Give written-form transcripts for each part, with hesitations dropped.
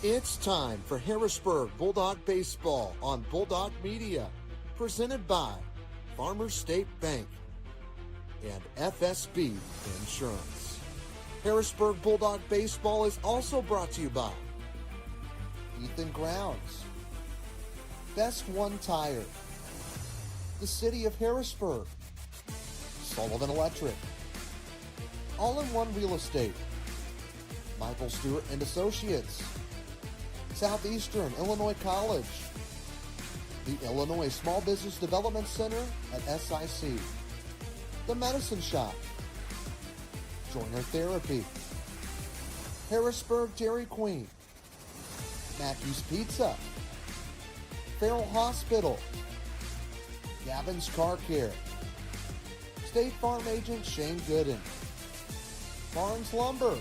It's time for Harrisburg Bulldog Baseball on Bulldog Media, presented by Farmers State Bank and FSB Insurance. Harrisburg Bulldog Baseball is also brought to you by Ethan Grounds, Best One Tire, the City of Harrisburg, Sullivan Electric, All-in-One Real Estate, Michael Stewart and Associates, Southeastern Illinois College, the Illinois Small Business Development Center at SIC, The Medicine Shop, Joiner Therapy, Harrisburg Dairy Queen, Mackey's Pizza, Farrell Hospital, Gavin's Car Care, State Farm Agent Shane Gooden, Barnes Lumber,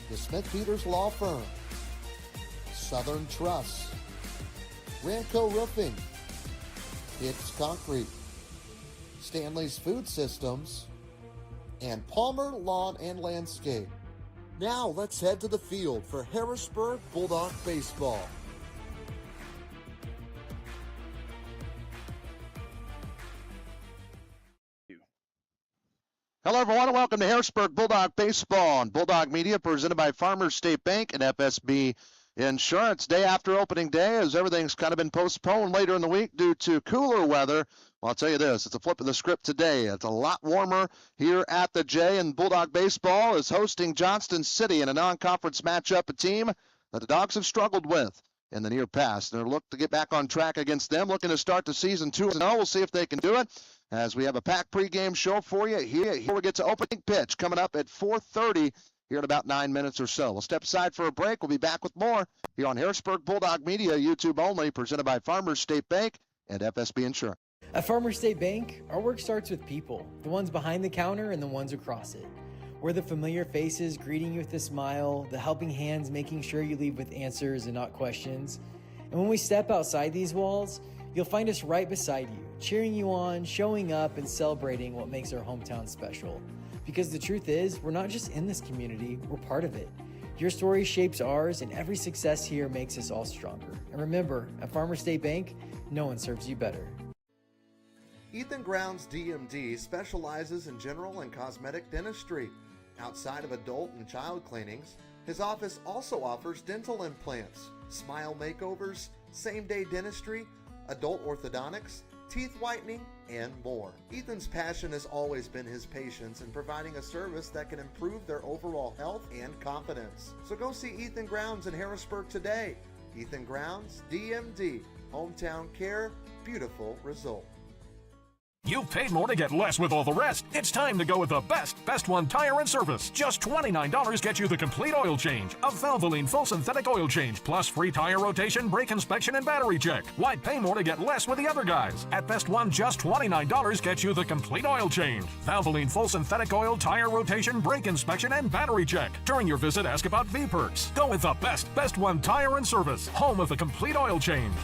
the Smith Peters Law Firm, Southern Truss, Ranco Roofing, Hicks Concrete, Stanley's Food Systems, and Palmer Lawn and Landscape. Now let's head to the field for Harrisburg Bulldog Baseball. Hello, everyone, and welcome to Harrisburg Bulldog Baseball on Bulldog Media, presented by Farmers State Bank and FSB Insurance. Day after opening day, as everything's kind of been postponed later in the week due to cooler weather. Well, I'll tell you this, it's a flip of the script today. It's a lot warmer here at the J, and Bulldog Baseball is hosting Johnston City in a non-conference matchup, a team that the Dogs have struggled with in the near past. They're looking to get back on track against them, looking to start the season 2-0. We'll see if they can do it, as we have a packed pregame show for you. Here we get to opening pitch coming up at 4:30 here in about 9 minutes or so. We'll step aside for a break. We'll be back with more here on Harrisburg Bulldog Media, YouTube only, presented by Farmers State Bank and FSB Insurance. At Farmers State Bank, our work starts with people, the ones behind the counter and the ones across it. We're the familiar faces greeting you with a smile, the helping hands making sure you leave with answers and not questions. And when we step outside these walls, you'll find us right beside you, cheering you on, showing up, and celebrating what makes our hometown special. Because the truth is, we're not just in this community, we're part of it. Your story shapes ours, and every success here makes us all stronger. And remember, at Farmers State Bank, no one serves you better. Ethan Grounds DMD specializes in general and cosmetic dentistry. Outside of adult and child cleanings, his office also offers dental implants, smile makeovers, same-day dentistry, adult orthodontics, teeth whitening, and more. Ethan's passion has always been his patients in providing a service that can improve their overall health and confidence. So go see Ethan Grounds in Harrisburg today. Ethan Grounds, DMD, hometown care, beautiful result. You've paid more to get less with all the rest. It's time to go with the Best One Tire and Service. Just $29 gets you the complete oil change, a Valvoline full synthetic oil change, plus free tire rotation, brake inspection, and battery check. Why pay more to get less with the other guys? At Best One, just $29 gets you the complete oil change, Valvoline full synthetic oil, tire rotation, brake inspection, and battery check. During your visit, ask about V-Perks. Go with the Best One Tire and Service, home of the complete oil change.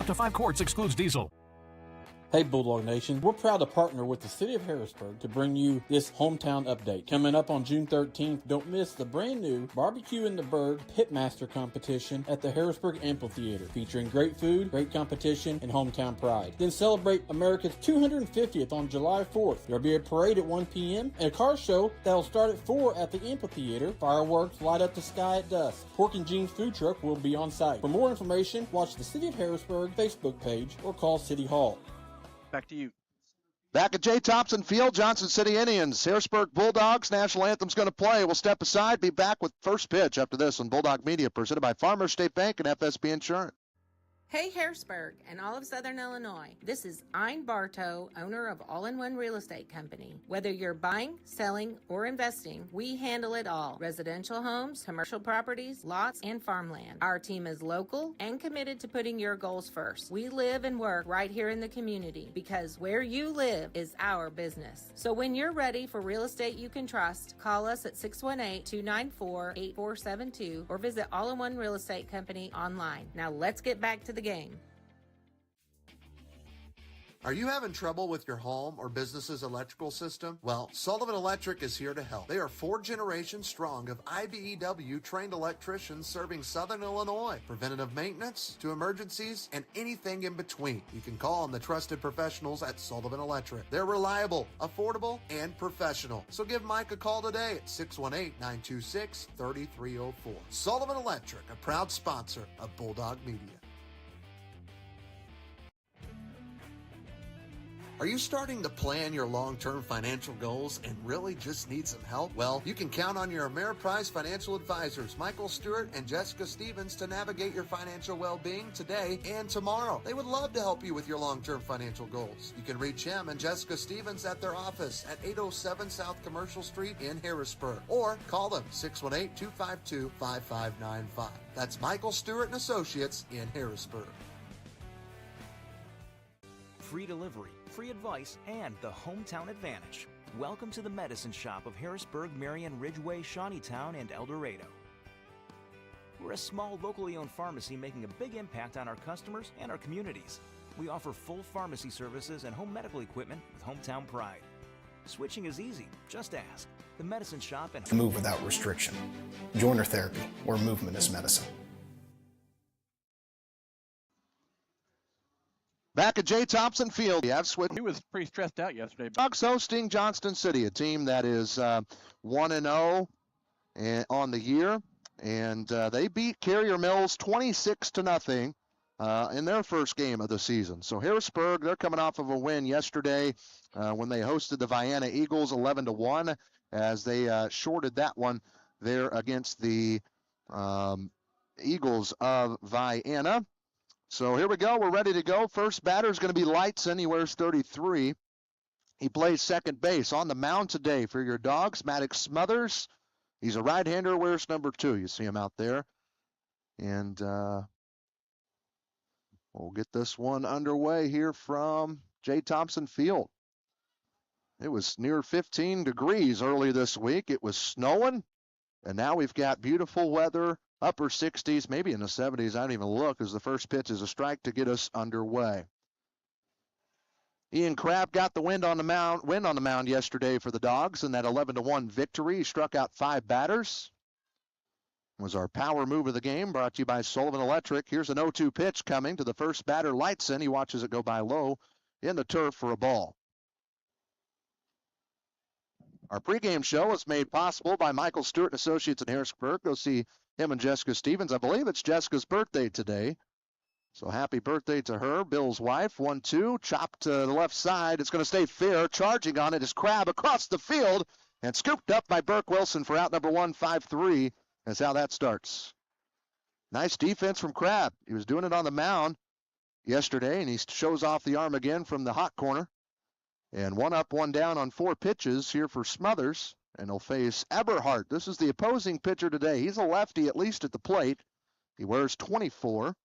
Up to 5 quarts, excludes diesel. Hey Bulldog Nation, we're proud to partner with the City of Harrisburg to bring you this hometown update. Coming up on June 13th, don't miss the brand new Barbecue in the Berg Pitmaster competition at the Harrisburg Amphitheater, featuring great food, great competition, and hometown pride. Then celebrate America's 250th on July 4th. There'll be a parade at 1 p.m. and a car show that'll start at 4 at the amphitheater. Fireworks light up the sky at dusk. Pork and Jeans food truck will be on site. For more information, watch the City of Harrisburg Facebook page or call City Hall. Back to you. Back at J. Thompson Field, Johnson City Indians, Harrisburg Bulldogs, national anthem's going to play. We'll step aside, be back with first pitch after this on Bulldog Media, presented by Farmers State Bank and FSB Insurance. Hey Harrisburg and all of Southern Illinois, this is Ein Bartow, owner of All-in-One Real Estate Company. Whether you're buying, selling, or investing, we handle it all. Residential homes, commercial properties, lots, and farmland. Our team is local and committed to putting your goals first. We live and work right here in the community because where you live is our business. So when you're ready for real estate you can trust, call us at 618-294-8472 or visit All-in-One Real Estate Company online. Now let's get back to the game. Are you having trouble with your home or business's electrical system? Well, Sullivan Electric is here to help. They are 4 generations strong of IBEW trained electricians serving Southern Illinois. Preventative maintenance to emergencies and anything in between. You can call on the trusted professionals at Sullivan Electric. They're reliable, affordable, and professional. So give Mike a call today at 618-926-3304. Sullivan Electric, a proud sponsor of Bulldog Media. Are you starting to plan your long-term financial goals and really just need some help? Well, you can count on your Ameriprise financial advisors, Michael Stewart and Jessica Stevens, to navigate your financial well-being today and tomorrow. They would love to help you with your long-term financial goals. You can reach him and Jessica Stevens at their office at 807 South Commercial Street in Harrisburg, or call them 618-252-5595. That's Michael Stewart and Associates in Harrisburg. Free delivery, free advice, and the hometown advantage. Welcome to the Medicine Shop of Harrisburg, Marion, Ridgeway, Shawneetown, and El Dorado. We're a small, locally owned pharmacy making a big impact on our customers and our communities. We offer full pharmacy services and home medical equipment with hometown pride. Switching is easy. Just ask. The Medicine Shop and Move without restriction. Joiner Therapy, where movement is medicine. Back at J. Thompson Field, he was pretty stressed out yesterday. Bucks hosting Johnston City, a team that is 1-0 on the year, and they beat Carrier Mills 26-0 in their first game of the season. So Harrisburg, they're coming off of a win yesterday when they hosted the Vienna Eagles 11-1, as they shorted that one there against the Eagles of Vienna. So here we go. We're ready to go. First batter is going to be Lightson. He wears 33. He plays second base. On the mound today for your Dogs, Maddox Smothers. He's a right-hander, wears number 2. You see him out there. And we'll get this one underway here from J. Thompson Field. It was near 15 degrees early this week. It was snowing, and now we've got beautiful weather. Upper 60s, maybe in the 70s. I don't even look, as the first pitch is a strike to get us underway. Ian Crabb got the win on the mound yesterday for the Dogs in that 11-1 victory. He struck out 5 batters. It was our power move of the game, brought to you by Sullivan Electric. Here's an 0-2 pitch coming to the first batter, Lightson. He watches it go by low in the turf for a ball. Our pregame show is made possible by Michael Stewart and Associates in Harrisburg. Go see him and Jessica Stevens. I believe it's Jessica's birthday today. So happy birthday to her, Bill's wife. 1-2, chopped to the left side. It's going to stay fair. Charging on it is Crabb across the field and scooped up by Burke Wilson for out number 1, 5-3. That's how that starts. Nice defense from Crabb. He was doing it on the mound yesterday, and he shows off the arm again from the hot corner. And 1 up, 1 down on 4 pitches here for Smothers. And he'll face Eberhardt. This is the opposing pitcher today. He's a lefty, at least at the plate. He wears 24.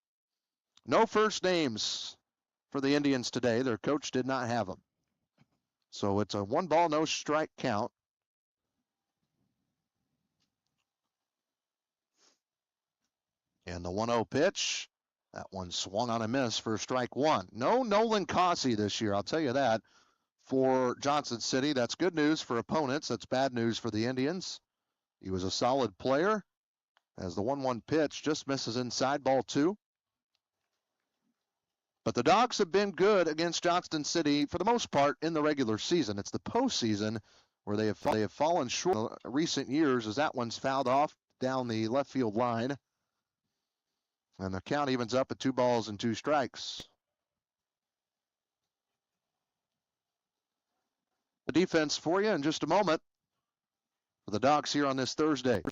No first names for the Indians today. Their coach did not have them. So it's a 1-ball, no strike count. And the 1-0 pitch, that one swung on a miss for strike 1. No Nolan Cossey this year, I'll tell you that. For Johnson City, that's good news for opponents. That's bad news for the Indians. He was a solid player, as the 1-1 pitch just misses inside, ball 2. But the Dogs have been good against Johnston City for the most part in the regular season. It's the postseason where they have fallen short in recent years, as that one's fouled off down the left field line. And the count evens up at 2 balls and 2 strikes. The defense for you in just a moment for the Dogs here on this Thursday.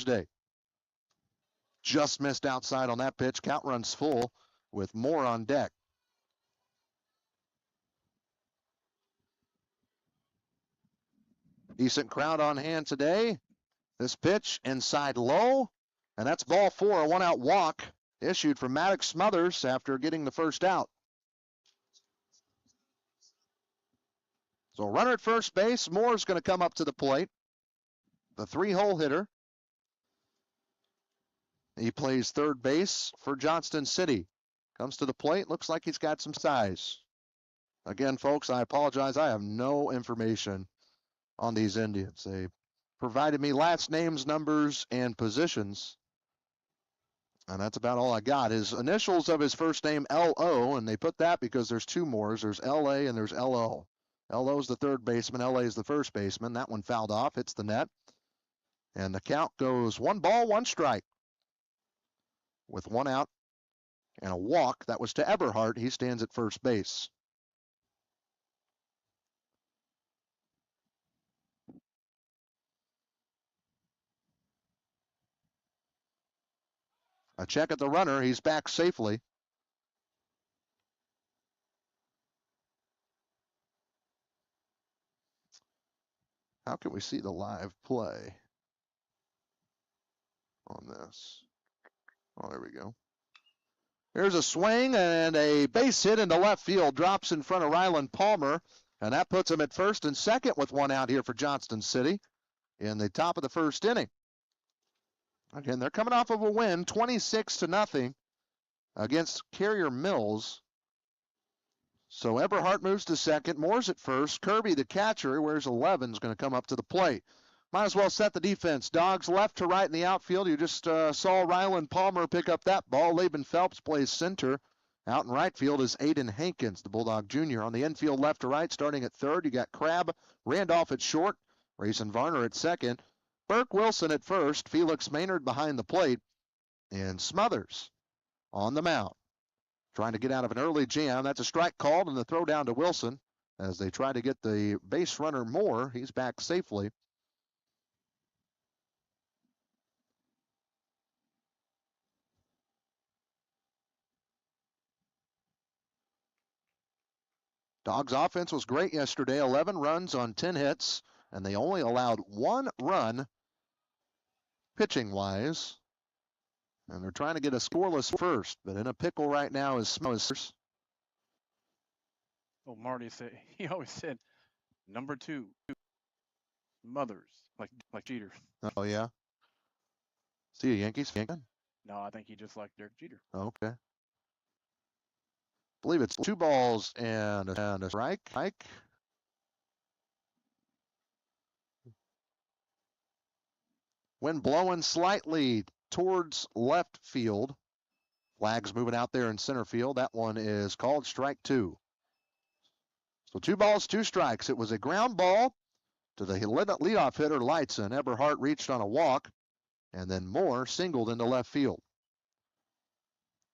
Just missed outside on that pitch. Count runs full with more on deck. Decent crowd on hand today. This pitch inside low, and that's ball 4, a 1-out walk issued from Maddox Smothers after getting the first out. So runner at first base. Moore's going to come up to the plate. The 3-hole hitter. He plays third base for Johnston City. Comes to the plate. Looks like he's got some size. Again, folks, I apologize. I have no information on these Indians. They provided me last names, numbers, and positions, and that's about all I got. His initials of his first name, L.O., and they put that because there's two more. There's L.A. and there's L.O. L.O. is the third baseman. L.A. is the first baseman. That one fouled off, hits the net, and the count goes 1 ball, 1 strike with 1 out and a walk. That was to Eberhardt. He stands at first base. A check at the runner. He's back safely. How can we see the live play on this? Oh, there we go. Here's a swing and a base hit into left field. Drops in front of Ryland Palmer, and that puts him at first and second with 1 out here for Johnston City in the top of the first inning. Again, they're coming off of a win, 26-0 against Carrier Mills. So Eberhardt moves to second. Moore's at first. Kirby, the catcher, who wears 11, is going to come up to the plate. Might as well set the defense. Dogs left to right in the outfield. You just saw Ryland Palmer pick up that ball. Laban Phelps plays center. Out in right field is Aiden Hankins, the Bulldog Jr. On the infield left to right, starting at third, you got Crabb, Randolph at short, Rayson Varner at second, Burke Wilson at first, Felix Maynard behind the plate, and Smothers on the mound. Trying to get out of an early jam. That's a strike called, and the throw down to Wilson as they try to get the base runner Moore. He's back safely. Dogs' offense was great yesterday. 11 runs on 10 hits, and they only allowed 1 run pitching-wise. And they're trying to get a scoreless first, but in a pickle right now is Smothers. Oh, Marty said he always said number 2, Mothers, like Jeter. Oh yeah. See a Yankees fan? No, I think he just liked Derek Jeter. Okay. I believe it's 2 balls and a strike. Wind blowing slightly towards left field. Flags moving out there in center field. That one is called strike 2. So 2 balls, 2 strikes. It was a ground ball to the leadoff hitter Lightson. Eberhardt reached on a walk, and then Moore singled into left field.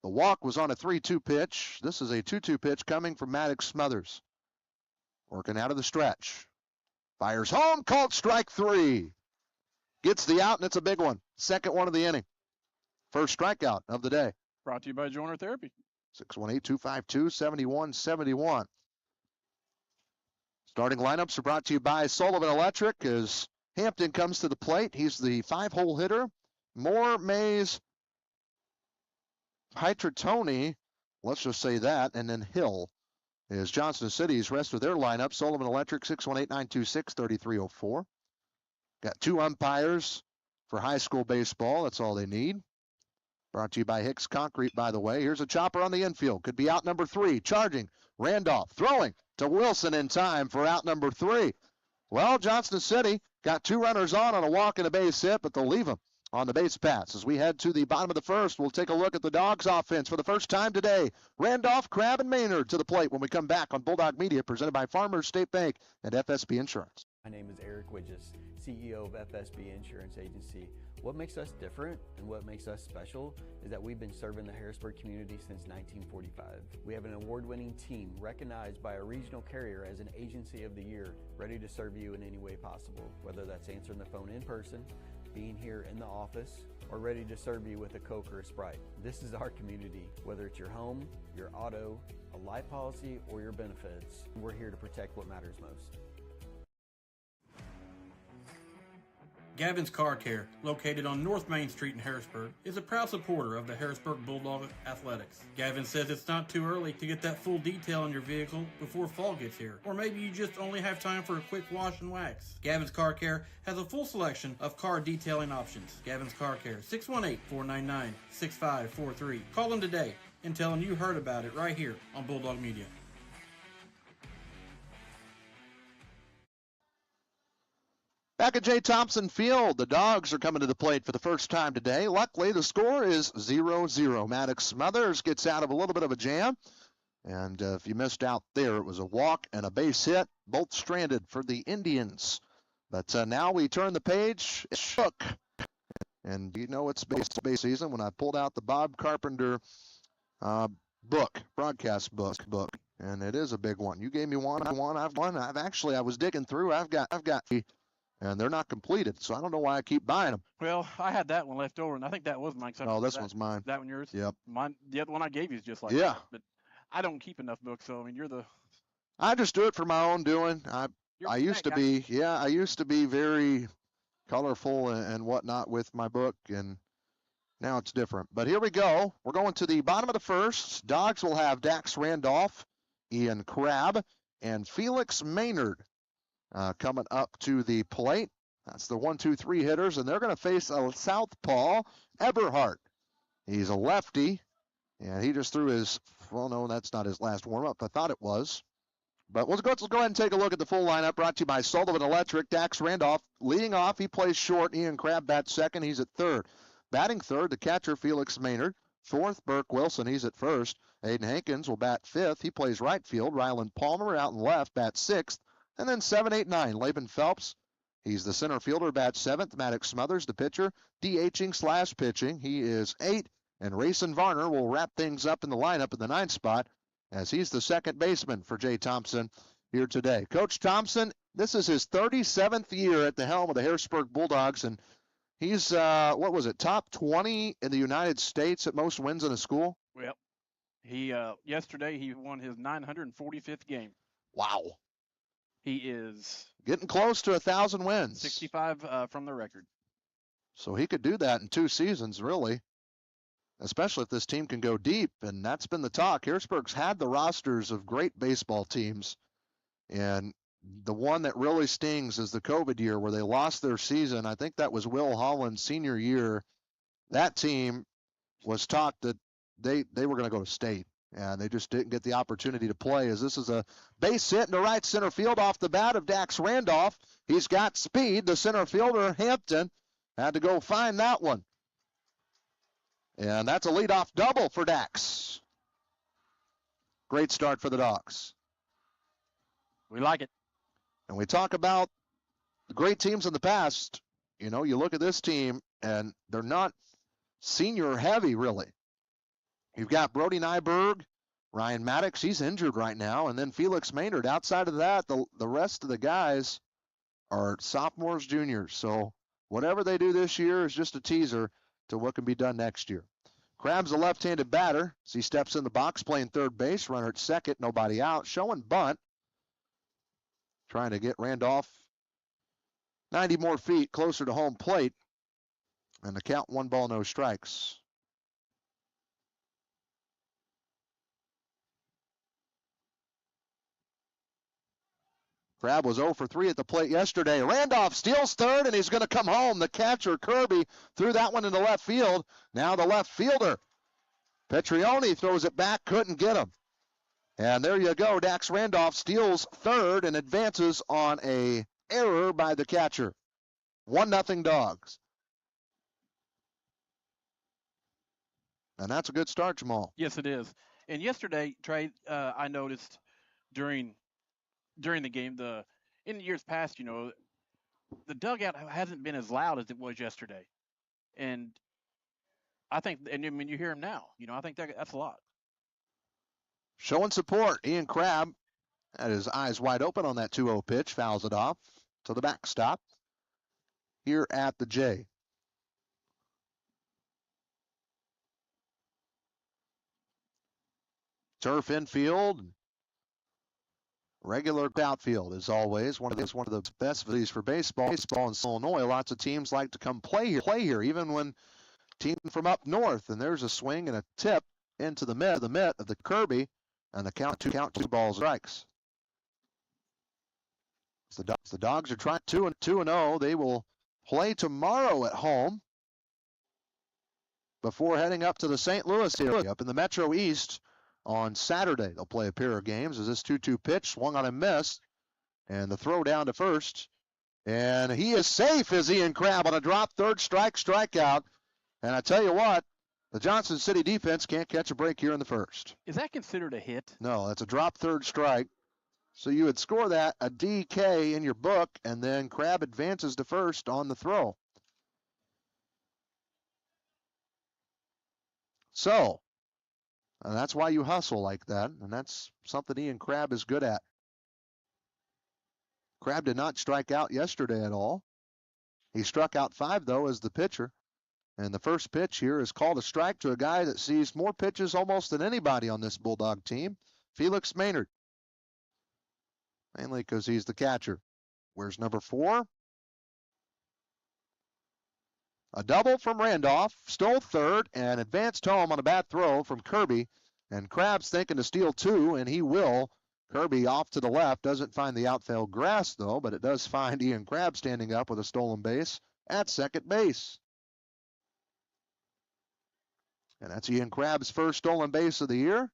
The walk was on a 3-2 pitch. This is a 2-2 pitch coming from Maddox Smothers. Working out of the stretch. Fires home, called strike 3. Gets the out, and it's a big one. Second one of the inning. First strikeout of the day. Brought to you by Joiner Therapy. 618-252-7171. Starting lineups are brought to you by Sullivan Electric as Hampton comes to the plate. He's the 5-hole hitter. Moore, Mays, Hytratoni, let's just say that, and then Hill is Johnston City's rest of their lineup. Sullivan Electric, 618-926-3304. Got 2 umpires for high school baseball. That's all they need. Brought to you by Hicks Concrete, by the way. Here's a chopper on the infield. Could be out number 3. Charging. Randolph throwing to Wilson in time for out number 3. Well, Johnston City got 2 runners on a walk and a base hit, but they'll leave them on the base paths. As we head to the bottom of the first, we'll take a look at the Dogs' offense for the first time today. Randolph, Crabb, and Maynard to the plate when we come back on Bulldog Media, presented by Farmers State Bank and FSB Insurance. My name is Eric Widges, CEO of FSB Insurance Agency. What makes us different and what makes us special is that we've been serving the Harrisburg community since 1945. We have an award-winning team recognized by a regional carrier as an Agency of the Year, ready to serve you in any way possible, whether that's answering the phone in person, being here in the office, or ready to serve you with a Coke or a Sprite. This is our community. Whether it's your home, your auto, a life policy, or your benefits, we're here to protect what matters most. Gavin's Car Care, located on North Main Street in Harrisburg, is a proud supporter of the Harrisburg Bulldog Athletics. Gavin says it's not too early to get that full detail on your vehicle before fall gets here, or maybe you just only have time for a quick wash and wax. Gavin's Car Care has a full selection of car detailing options. Gavin's Car Care, 618-499-6543. Call them today and tell them you heard about it right here on Bulldog Media. Back at J. Thompson Field, the Dogs are coming to the plate for the first time today. Luckily, the score is 0-0. Maddox Smothers gets out of a little bit of a jam. And if you missed out there, it was a walk and a base hit, both stranded for the Indians. But now we turn the page. It's shook. And you know it's base season when I pulled out the Bob Carpenter broadcast book. And it is a big one. You gave me one. I've one. I was digging through. I've got, and they're not completed. So I don't know why I keep buying them. Well, I had that one left over, and I think that was mine. Oh, this one's mine. That one yours? Yep. Mine. The other one I gave you is just like yeah. that. But I don't keep enough books, so I mean, you're the. I just do it for my own doing. I used to be very colorful and whatnot with my book, and now it's different. But here we go. We're going to the bottom of the first. Dogs will have Dax Randolph, Ian Crabb, and Felix Maynard coming up to the plate. That's the 1-2-3 hitters, and they're going to face a southpaw, Eberhardt. He's a lefty, and he just threw his, well, no, that's not his last warm-up. I thought it was. But let's go ahead and take a look at the full lineup brought to you by Sullivan Electric. Dax Randolph leading off. He plays short. Ian Crabb bats second. He's at third. Batting third, the catcher, Felix Maynard. Fourth, Burke Wilson. He's at first. Aiden Hankins will bat fifth. He plays right field. Ryland Palmer out and left, bats sixth. And then 7, 8, 9, Laban Phelps. He's the center fielder, bats seventh. Maddox Smothers, the pitcher, DHing/pitching. He is 8. And Rayson Varner will wrap things up in the lineup in the 9th spot, as he's the second baseman for Jay Thompson here today. Coach Thompson, this is his 37th year at the helm of the Harrisburg Bulldogs, and he's, top 20 in the United States at most wins in a school? Well, yesterday he won his 945th game. Wow. He is getting close to 1,000 wins. 65 from the record. So he could do that in 2 seasons, really. Especially if this team can go deep, and that's been the talk. Harrisburg's had the rosters of great baseball teams, and the one that really stings is the COVID year where they lost their season. I think that was Will Holland's senior year. That team was taught that they were going to go to state, and they just didn't get the opportunity to play, as this is a base hit into right center field off the bat of Dax Randolph. He's got speed. The center fielder, Hampton, had to go find that one. And that's a leadoff double for Dax. Great start for the Dogs. We like it. And we talk about the great teams in the past. You know, you look at this team, and they're not senior heavy, really. You've got Brody Nyberg, Ryan Maddox, he's injured right now, and then Felix Maynard. Outside of that, the rest of the guys are sophomores, juniors. So whatever they do this year is just a teaser to what can be done next year. Crabb's a left-handed batter as he steps in the box playing third base. Runner at second, nobody out. Showing bunt. Trying to get Randolph 90 more feet closer to home plate. And the count 1 ball, no strikes. Crabb was 0 for 3 at the plate yesterday. Randolph steals third, and he's going to come home. The catcher, Kirby, threw that one into left field. Now the left fielder, Petrioni, throws it back, couldn't get him. And there you go. Dax Randolph steals third and advances on a error by the catcher. 1-0 Dogs. And that's a good start, Jamal. Yes, it is. And yesterday, Trey, I noticed during the game, in years past, you know, the dugout hasn't been as loud as it was yesterday. And I think, and I mean, you hear him now, you know, I think that's a lot. Showing support. Ian Crabb had his eyes wide open on that 2-0 pitch, fouls it off to the backstop here at the J. Turf infield. Regular outfield, as always, one of the best facilities for baseball in Illinois. Lots of teams like to come play here, even when teams from up north. And there's a swing and a tip into the mitt of the Kirby, and the count 2 balls strikes. The Dogs are trying 2-0. They will play tomorrow at home before heading up to the St. Louis area, up in the Metro East. On Saturday, they'll play a pair of games as this 2-2 pitch swung on and missed. And the throw down to first And he is safe as Ian Crabb on a drop, third strike, strikeout. And I tell you what, the Johnson City defense can't catch a break here in the first. Is that considered a hit? No, that's a drop, third strike. So you would score that a DK in your book, and then Crabb advances to first on the throw. So, and that's why you hustle like that, and that's something Ian Crabb is good at. Crabb did not strike out yesterday at all. He struck out 5, though, as the pitcher. And the first pitch here is called a strike to a guy that sees more pitches almost than anybody on this Bulldog team, Felix Maynard. Mainly because he's the catcher. Where's number 4? A double from Randolph, stole third, and advanced home on a bad throw from Kirby. And Crabb's thinking to steal 2, and he will. Kirby off to the left, doesn't find the outfield grass, though, but it does find Ian Crabb standing up with a stolen base at second base. And that's Ian Crabb's first stolen base of the year.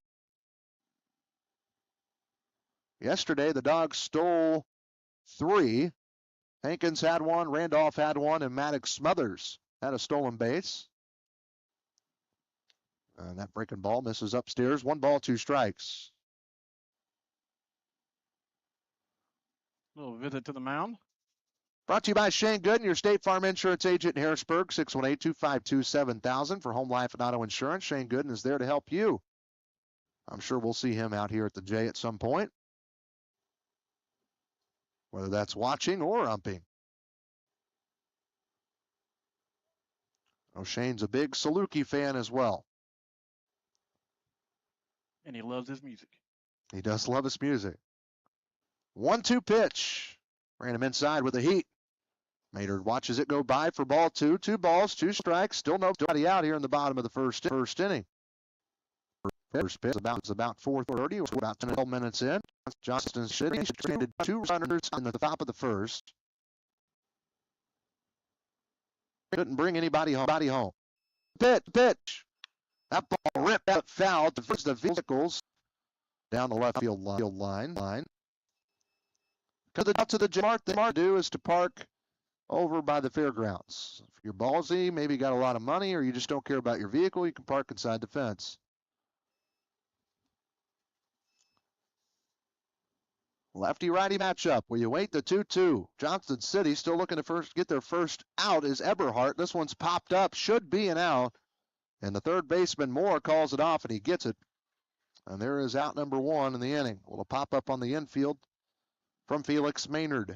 Yesterday, the Dogs stole 3. Hankins had 1, Randolph had 1, and Maddox Smothers had a stolen base. And that breaking ball misses upstairs. 1 ball, 2 strikes. Little visit to the mound. Brought to you by Shane Gooden, your State Farm Insurance agent in Harrisburg, 618-252-7000 for home, life, and auto insurance. Shane Gooden is there to help you. I'm sure we'll see him out here at the J at some point, whether that's watching or umping. Oh, Shane's a big Saluki fan as well. And he loves his music. He does love his music. 1-2 pitch. Ran him inside with a heat. Maynard watches it go by for ball 2. 2 balls, 2 strikes. Still nobody out here in the bottom of the first inning. First pitch is about 4:30. We're about 12 minutes in. Johnston City traded 2 runners in the top of the first. Couldn't bring anybody home. Pitch. That ball ripped out foul to the vehicles down the left field line. To the Mart, the Mart do is to park over by the fairgrounds. If you're ballsy, maybe you got a lot of money, or you just don't care about your vehicle, you can park inside the fence. Lefty-righty matchup. Will you wait the 2-2? Johnston City still looking to get their first out is Eberhardt. This one's popped up, should be an out. And the third baseman, Moore, calls it off, and he gets it. And there is out number 1 in the inning. Will pop up on the infield from Felix Maynard.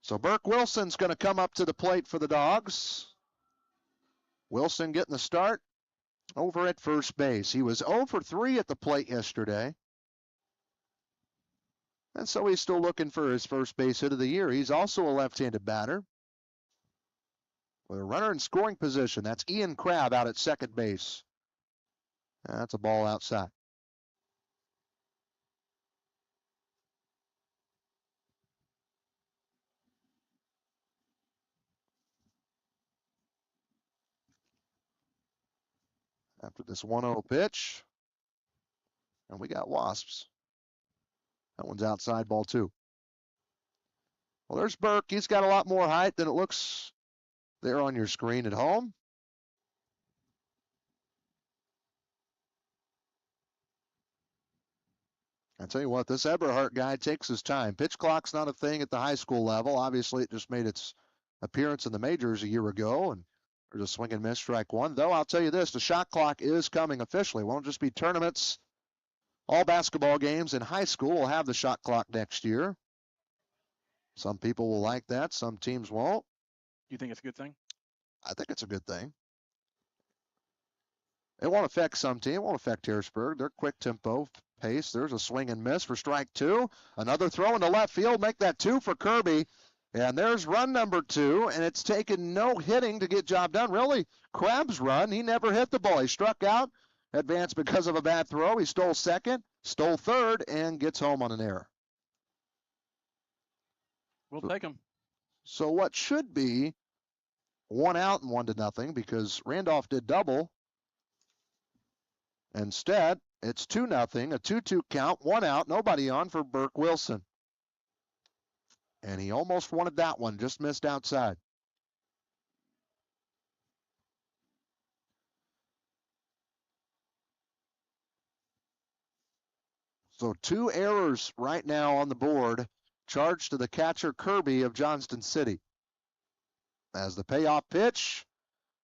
So Burke Wilson's going to come up to the plate for the Dogs. Wilson getting the start over at first base. He was 0 for 3 at the plate yesterday. And so he's still looking for his first base hit of the year. He's also a left-handed batter. With a runner in scoring position, that's Ian Crabb out at second base. That's a ball outside. After this 1-0 pitch, and we got Wasps. That one's outside, ball 2. Well, there's Burke. He's got a lot more height than it looks there on your screen at home. I tell you what, this Eberhardt guy takes his time. Pitch clock's not a thing at the high school level. Obviously, it just made its appearance in the majors a year ago, and there's a swing and miss, strike 1. Though I'll tell you this, the shot clock is coming officially. It won't just be tournaments. All basketball games in high school will have the shot clock next year. Some people will like that. Some teams won't. You think it's a good thing? I think it's a good thing. It won't affect some team. It won't affect Harrisburg. They're quick tempo pace. There's a swing and miss for strike 2. Another throw into left field. Make that 2 for Kirby. And there's run number 2, and it's taken no hitting to get job done. Really, Crabb's run, he never hit the ball. He struck out, advanced because of a bad throw. He stole second, stole third, and gets home on an error. We'll take him. So what should be 1 out and 1-0 because Randolph did double. Instead, it's 2-0, a 2-2 count, 1 out, nobody on for Burke Wilson. And he almost wanted that one, just missed outside. So 2 errors right now on the board, charged to the catcher Kirby of Johnston City. As the payoff pitch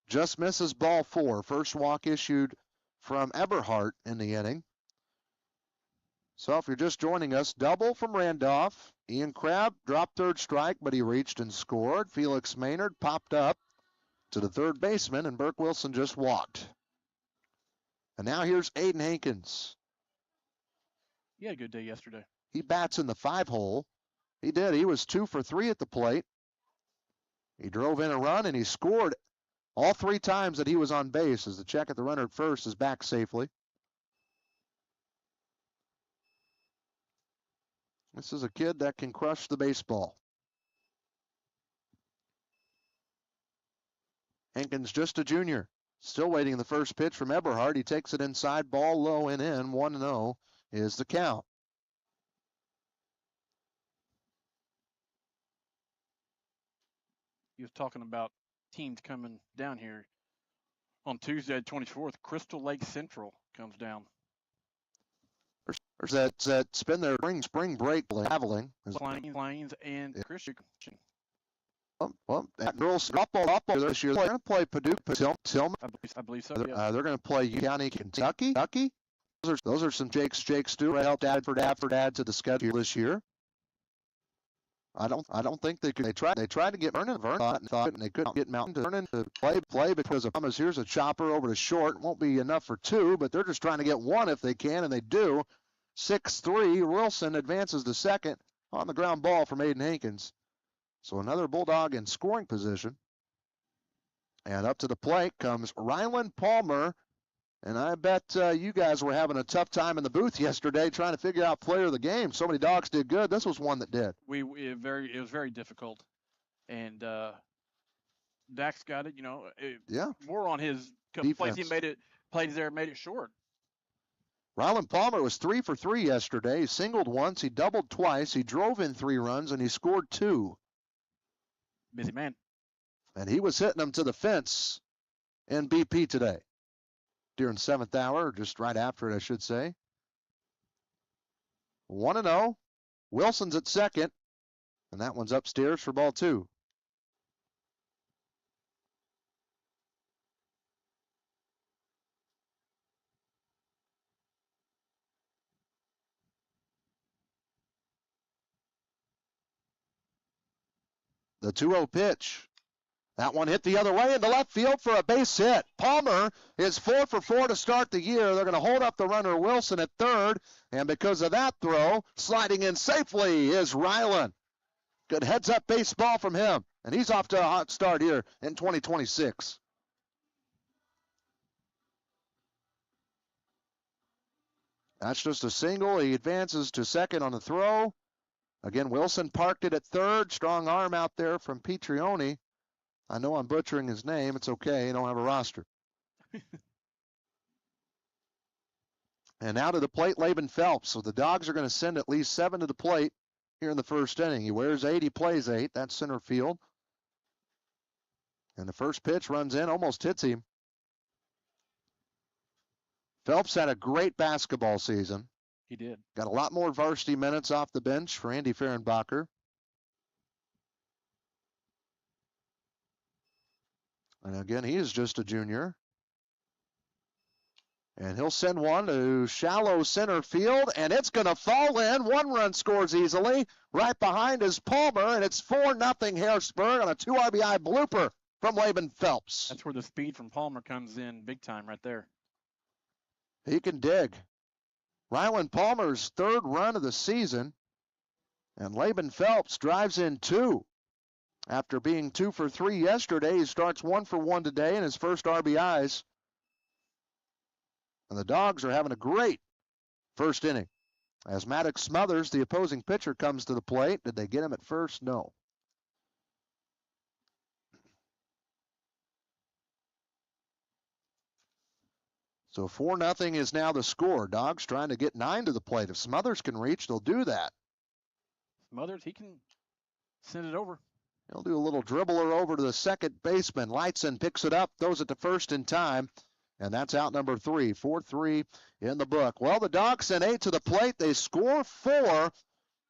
just misses ball 4. First walk issued from Eberhardt in the inning. So if you're just joining us, double from Randolph. Ian Crabb dropped third strike, but he reached and scored. Felix Maynard popped up to the third baseman, and Burke Wilson just walked. And now here's Aiden Hankins. He had a good day yesterday. He bats in the 5-hole. He did. He was 2 for 3 at the plate. He drove in a run, and he scored all 3 times that he was on base, as the check at the runner at first is back safely. This is a kid that can crush the baseball. Hankins just a junior. Still waiting the first pitch from Eberhardt. He takes it inside, ball low and in. 1-0 is the count. He was talking about teams coming down here on Tuesday, the 24th. Crystal Lake Central comes down. There's that spend their spring break traveling. Plains and Christian. Well, that girls up this year. They're going to play Paducah, Tillman. I believe so. Yeah. They're going to play County, Kentucky. Those are some Jake Stewart helped add to the schedule this year. I don't think they could. They tried to get Vernon thought and they couldn't get Mountain to Vernon to play because of Thomas. Here's a chopper over to short. Won't be enough for 2, but they're just trying to get 1 if they can, and they do. 6-3. Wilson advances to second on the ground ball from Aiden Hankins. So another Bulldog in scoring position. And up to the plate comes Ryland Palmer. And I bet you guys were having a tough time in the booth yesterday trying to figure out player of the game. So many dogs did good. This was one that did. It was very difficult. And Dax got it, more on his plays. He made it short. Ryland Palmer was 3 for 3 yesterday. He singled once, he doubled twice, he drove in 3 runs, and he scored 2. Busy man. And he was hitting them to the fence in BP today during 7th hour, just right after it, I should say. 1-0. Wilson's at second, and that one's upstairs for ball 2. The 2-0 pitch. That one hit the other way into left field for a base hit. Palmer is 4 for 4 to start the year. They're going to hold up the runner Wilson at third. And because of that throw, sliding in safely is Ryland. Good heads-up baseball from him. And he's off to a hot start here in 2026. That's just a single. He advances to second on the throw. Again, Wilson parked it at third. Strong arm out there from Petrioni. I know I'm butchering his name. It's okay. I don't have a roster. And now to the plate, Laban Phelps. So the Dogs are going to send at least 7 to the plate here in the first inning. He wears 8. He plays 8. That's center field. And the first pitch runs in, almost hits him. Phelps had a great basketball season. He did. Got a lot more varsity minutes off the bench for Andy Fehrenbacher. And again, he is just a junior. And he'll send one to shallow center field, and it's going to fall in. 1 run scores easily. Right behind is Palmer, and it's 4-0 Harrisburg on a 2 RBI blooper from Laban Phelps. That's where the speed from Palmer comes in big time right there. He can dig. Ryland Palmer's 3rd run of the season, and Laban Phelps drives in 2. After being 2 for 3 yesterday, he starts 1 for 1 today in his first RBIs. And the Dogs are having a great first inning. As Maddox Smothers, the opposing pitcher, comes to the plate. Did they get him at first? No. So 4-0 is now the score. Dogs trying to get 9 to the plate. If Smothers can reach, they'll do that. Smothers, he can Send it over. He'll do a little dribbler over to the second baseman. Lightson picks it up, throws it to first in time, and that's out number 3. 4-3 in the book. Well, the Dogs sent 8 to the plate. They score 4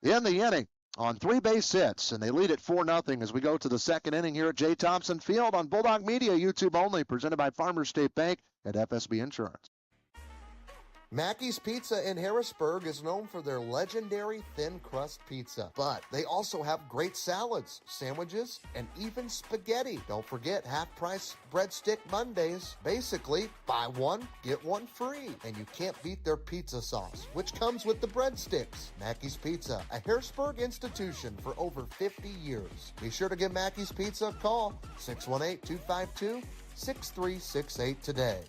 in the inning on 3 base hits, and they lead it 4-0 as we go to the second inning here at J. Thompson Field on Bulldog Media, YouTube only, presented by Farmers State Bank at FSB Insurance. Mackey's Pizza in Harrisburg is known for their legendary thin crust pizza, but they also have great salads, sandwiches, and even spaghetti. Don't forget half-price breadstick Mondays. Basically, buy one, get one free, and you can't beat their pizza sauce, which comes with the breadsticks. Mackey's Pizza, a Harrisburg institution for over 50 years. Be sure to give Mackey's Pizza a call, 618-252-6368 today.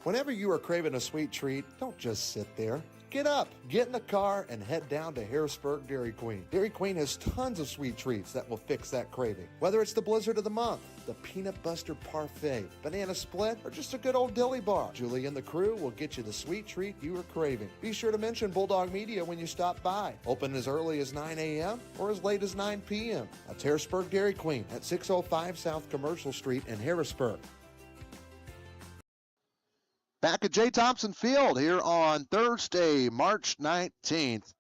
Whenever you are craving a sweet treat, don't just sit there. Get up, get in the car, and head down to Harrisburg Dairy Queen. Dairy Queen has tons of sweet treats that will fix that craving. Whether it's the Blizzard of the Month, the Peanut Buster Parfait, Banana Split, or just a good old dilly bar, Julie and the crew will get you the sweet treat you are craving. Be sure to mention Bulldog Media when you stop by. Open as early as 9 a.m. or as late as 9 p.m. That's Harrisburg Dairy Queen at 605 South Commercial Street in Harrisburg. Back at J. Thompson Field here on Thursday, March 19th.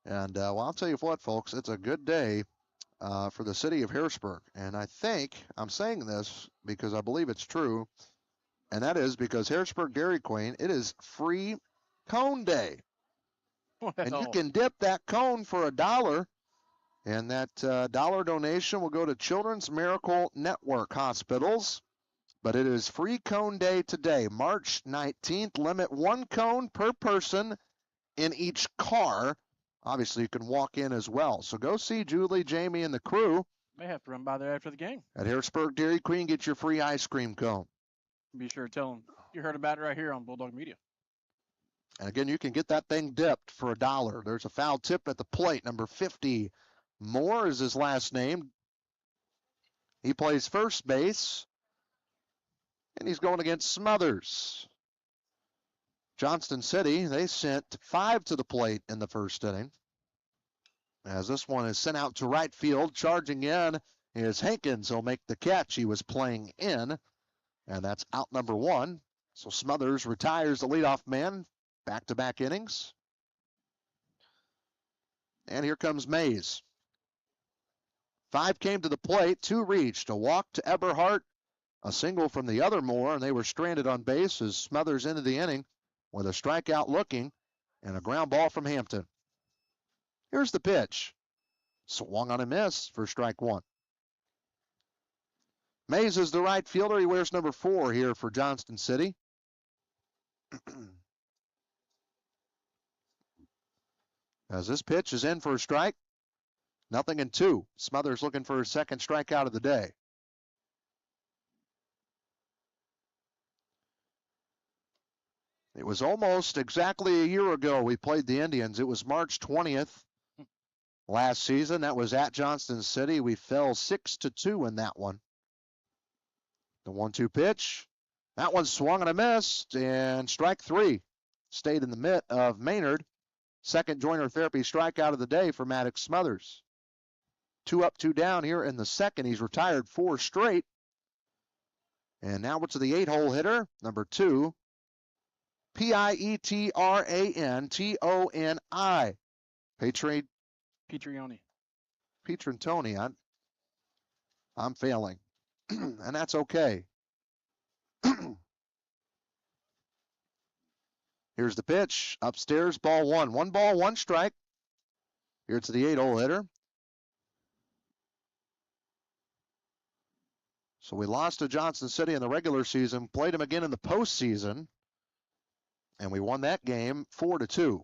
And, well, I'll tell you what, folks, it's a good day for the city of Harrisburg. And I think I'm saying this because I believe it's true, and that is because Harrisburg Dairy Queen, it is free cone day. Well. And you can dip that cone for $1, and that dollar donation will go to Children's Miracle Network Hospitals. But it is free cone day today, March 19th. Limit 1 cone per person in each car. Obviously, you can walk in as well. So go see Julie, Jamie, and the crew. May have to run by there after the game. At Harrisburg Dairy Queen, get your free ice cream cone. Be sure to tell them you heard about it right here on Bulldog Media. And again, you can get that thing dipped for $1. There's a foul tip at the plate. Number 50, Moore is his last name. He plays first base. And he's going against Smothers. Johnston City, they sent 5 to the plate in the first inning. As this one is sent out to right field, charging in is Hankins. He'll make the catch. He was playing in, and that's out number 1. So Smothers retires the leadoff man, back-to-back innings. And here comes Mays. 5 came to the plate, 2 reached, a walk to Eberhardt, a single from the other Moore, and they were stranded on base as Smothers into the inning with a strikeout looking and a ground ball from Hampton. Here's the pitch. Swung on a miss for strike 1. Mays is the right fielder. He wears number 4 here for Johnston City. As this pitch is in for a strike, 0-2. Smothers looking for his second strikeout of the day. It was almost exactly a year ago we played the Indians. It was March 20th last season. That was at Johnston City. We fell 6-2 in that one. The 1-2 pitch. That one swung and a missed, and strike 3 stayed in the mitt of Maynard. Second joiner therapy strikeout of the day for Maddox Smothers. 2 up, 2 down here in the second. He's retired 4 straight. And now we're to the 8-hole hitter, number 2. Pietrantoni. Pietrantoni. I'm failing. And that's okay. Here's the pitch. Upstairs, ball 1. 1 ball, 1 strike. Here to the 8-hole hitter. So we lost to Johnston City in the regular season, played him again in the postseason. And we won that game 4-2.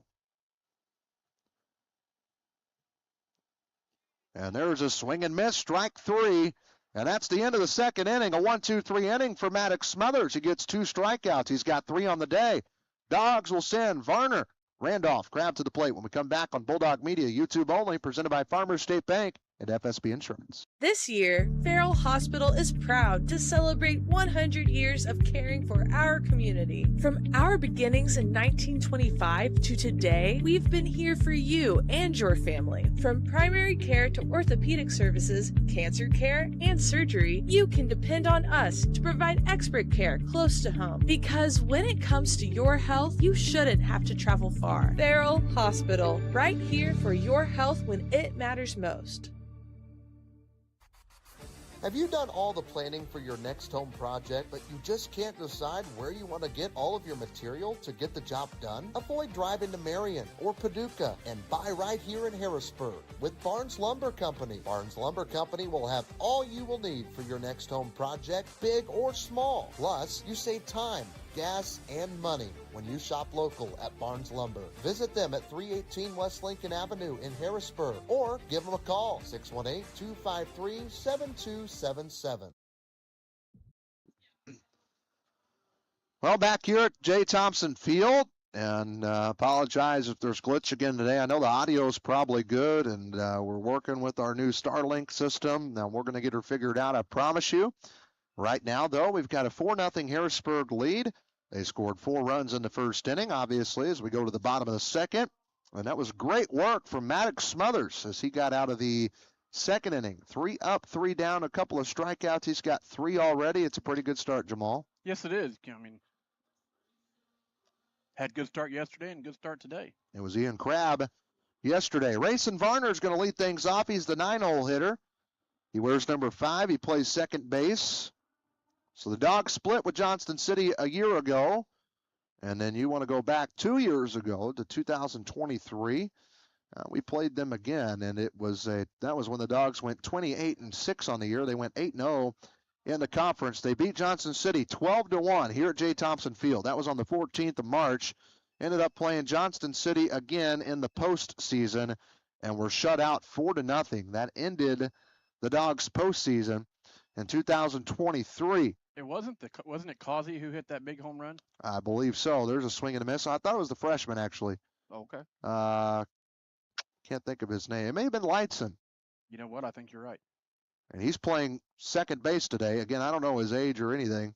And there's a swing and miss, strike 3. And that's the end of the second inning, a 1-2-3 inning for Maddox Smothers. He gets 2 strikeouts. He's got 3 on the day. Dogs will send Varner. Randolph, grab to the plate when we come back on Bulldog Media, YouTube only, presented by Farmers State Bank at FSB Insurance. This year, Farrell Hospital is proud to celebrate 100 years of caring for our community. From our beginnings in 1925 to today, we've been here for you and your family. From primary care to orthopedic services, cancer care, and surgery, you can depend on us to provide expert care close to home. Because when it comes to your health, you shouldn't have to travel far. Farrell Hospital, right here for your health when it matters most. Have you done all the planning for your next home project, but you just can't decide where you want to get all of your material to get the job done? Avoid driving to Marion or Paducah and buy right here in Harrisburg with Barnes Lumber Company. Barnes Lumber Company will have all you will need for your next home project, big or small. Plus, you save time, gas, and money when you shop local at Barnes Lumber. Visit them at 318 West Lincoln Avenue in Harrisburg or give them a call, 618-253-7277. Well, back here at J. Thompson Field, and apologize if there's glitch again today. I know the audio is probably good, and we're working with our new Starlink system. Now, we're going to get her figured out, I promise you. Right now, though, we've got a 4-0 Harrisburg lead. They scored 4 runs in the first inning, obviously, as we go to the bottom of the second. And that was great work from Maddox Smothers as he got out of the second inning. 3 up, 3 down, a couple of strikeouts. He's got 3 already. It's a pretty good start, Jamal. Yes, it is. I mean, had good start yesterday and good start today. It was Ian Crabb yesterday. Rayson Varner is going to lead things off. He's the 9-hole hitter. He wears number 5. He plays second base. So the Dogs split with Johnston City a year ago, and then you want to go back 2 years ago to 2023. We played them again, and that was when the Dogs went 28-6 on the year. They went 8-0 in the conference. They beat Johnston City 12-1 here at J. Thompson Field. That was on the 14th of March. Ended up playing Johnston City again in the postseason, and were shut out 4-0. That ended the Dogs' postseason in 2023. It wasn't it Causey who hit that big home run? I believe so. There's a swing and a miss. I thought it was the freshman, actually. Okay. Can't think of his name. It may have been Lightson. You know what? I think you're right. And he's playing second base today. Again, I don't know his age or anything.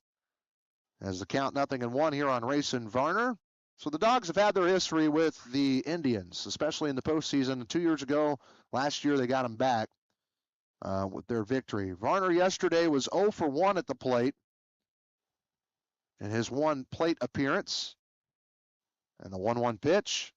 As the count 0-1 here on Rayson Varner. So the Dogs have had their history with the Indians, especially in the postseason. 2 years ago, last year they got them back with their victory. Varner yesterday was 0 for 1 at the plate in his one plate appearance. And the 1-1 pitch,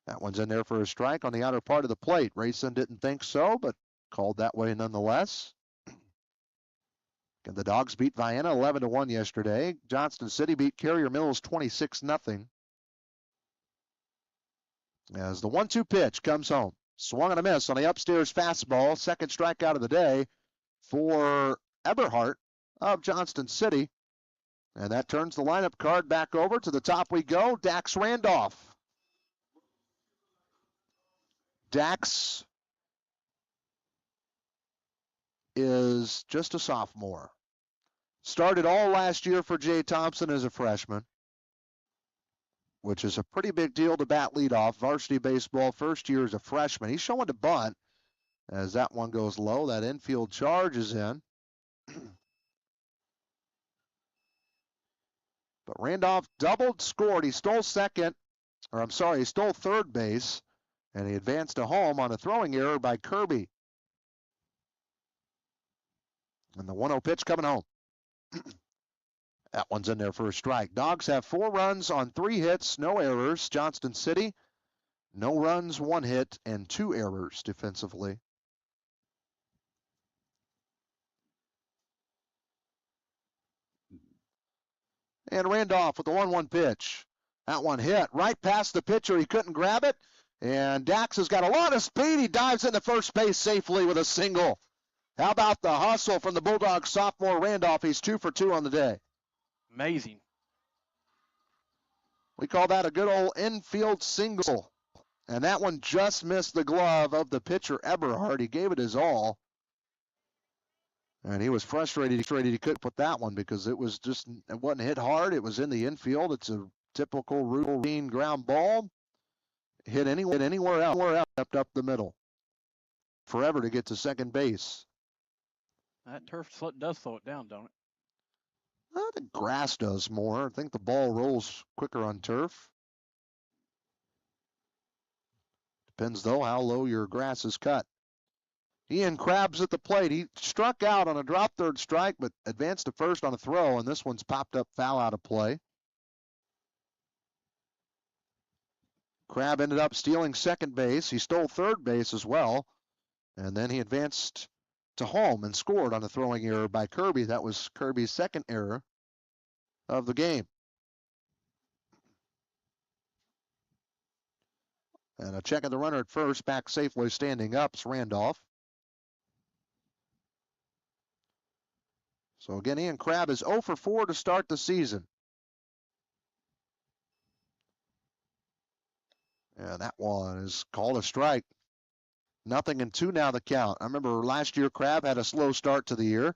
that one's in there for a strike on the outer part of the plate. Rayson didn't think so, but called that way nonetheless. And the Dogs beat Vienna 11-1 yesterday. Johnston City beat Carrier Mills 26-0. As the 1-2 pitch comes home. Swung and a miss on the upstairs fastball. Second strikeout of the day for Eberhardt of Johnston City. And that turns the lineup card back over. To the top we go. Dax Randolph. Dax is just a sophomore. Started all last year for Jay Thompson as a freshman, which is a pretty big deal to bat leadoff. Varsity baseball, first year as a freshman. He's showing to bunt as that one goes low. That infield charge is in. But Randolph doubled, scored. He stole he stole third base, and he advanced to home on a throwing error by Kirby. And the 1-0 pitch coming home. That one's in there for a strike. Dogs have 4 runs on 3 hits, no errors. Johnston City, no runs, 1 hit, and 2 errors defensively. And Randolph with the 1-1 pitch. That one hit right past the pitcher. He couldn't grab it. And Dax has got a lot of speed. He dives into first base safely with a single. How about the hustle from the Bulldog sophomore Randolph? He's 2 for 2 on the day. Amazing. We call that a good old infield single. And that one just missed the glove of the pitcher Eberhardt. He gave it his all. And he was frustrated. He couldn't put that one because it wasn't hit hard. It was in the infield. It's a typical routine ground ball. Hit anywhere else, except up the middle. forever to get to second base. That turf does slow it down, don't it? I think grass does more. I think the ball rolls quicker on turf. Depends, though, how low your grass is cut. Ian Krabs at the plate. He struck out on a drop third strike, but advanced to first on a throw, and this one's popped up foul out of play. Crabb ended up stealing second base. He stole third base as well, and then he advanced to home and scored on a throwing error by Kirby. That was Kirby's second error of the game. And a check of the runner at first, back safely standing up is Randolph. So again, Ian Crabb is 0 for 4 to start the season. And that one is called a strike. 0-2 now the count. I remember last year Crabb had a slow start to the year,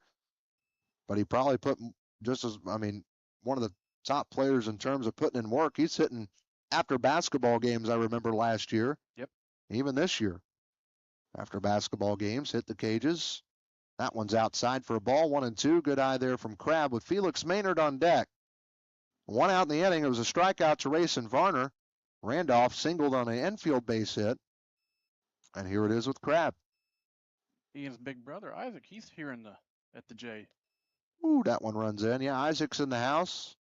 but he probably put one of the top players in terms of putting in work. He's hitting after basketball games, I remember last year. Yep. Even this year. After basketball games, hit the cages. That one's outside for a ball, 1-2. Good eye there from Crabb with Felix Maynard on deck. One out in the inning. It was a strikeout to Rayson Varner. Randolph singled on an infield base hit. And here it is with Crabb. Ian's big brother, Isaac, he's here at the J. Ooh, that one runs in. Yeah, Isaac's in the house.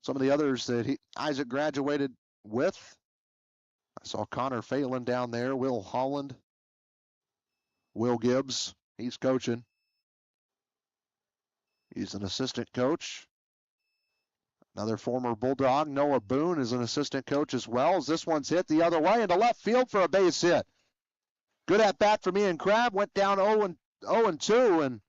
Some of the others that Isaac graduated with. I saw Connor Phelan down there, Will Holland, Will Gibbs. He's coaching. He's an assistant coach. Another former Bulldog, Noah Boone, is an assistant coach as well. As this one's hit the other way into left field for a base hit. Good at bat from Ian Crabb. Went down 0-2 and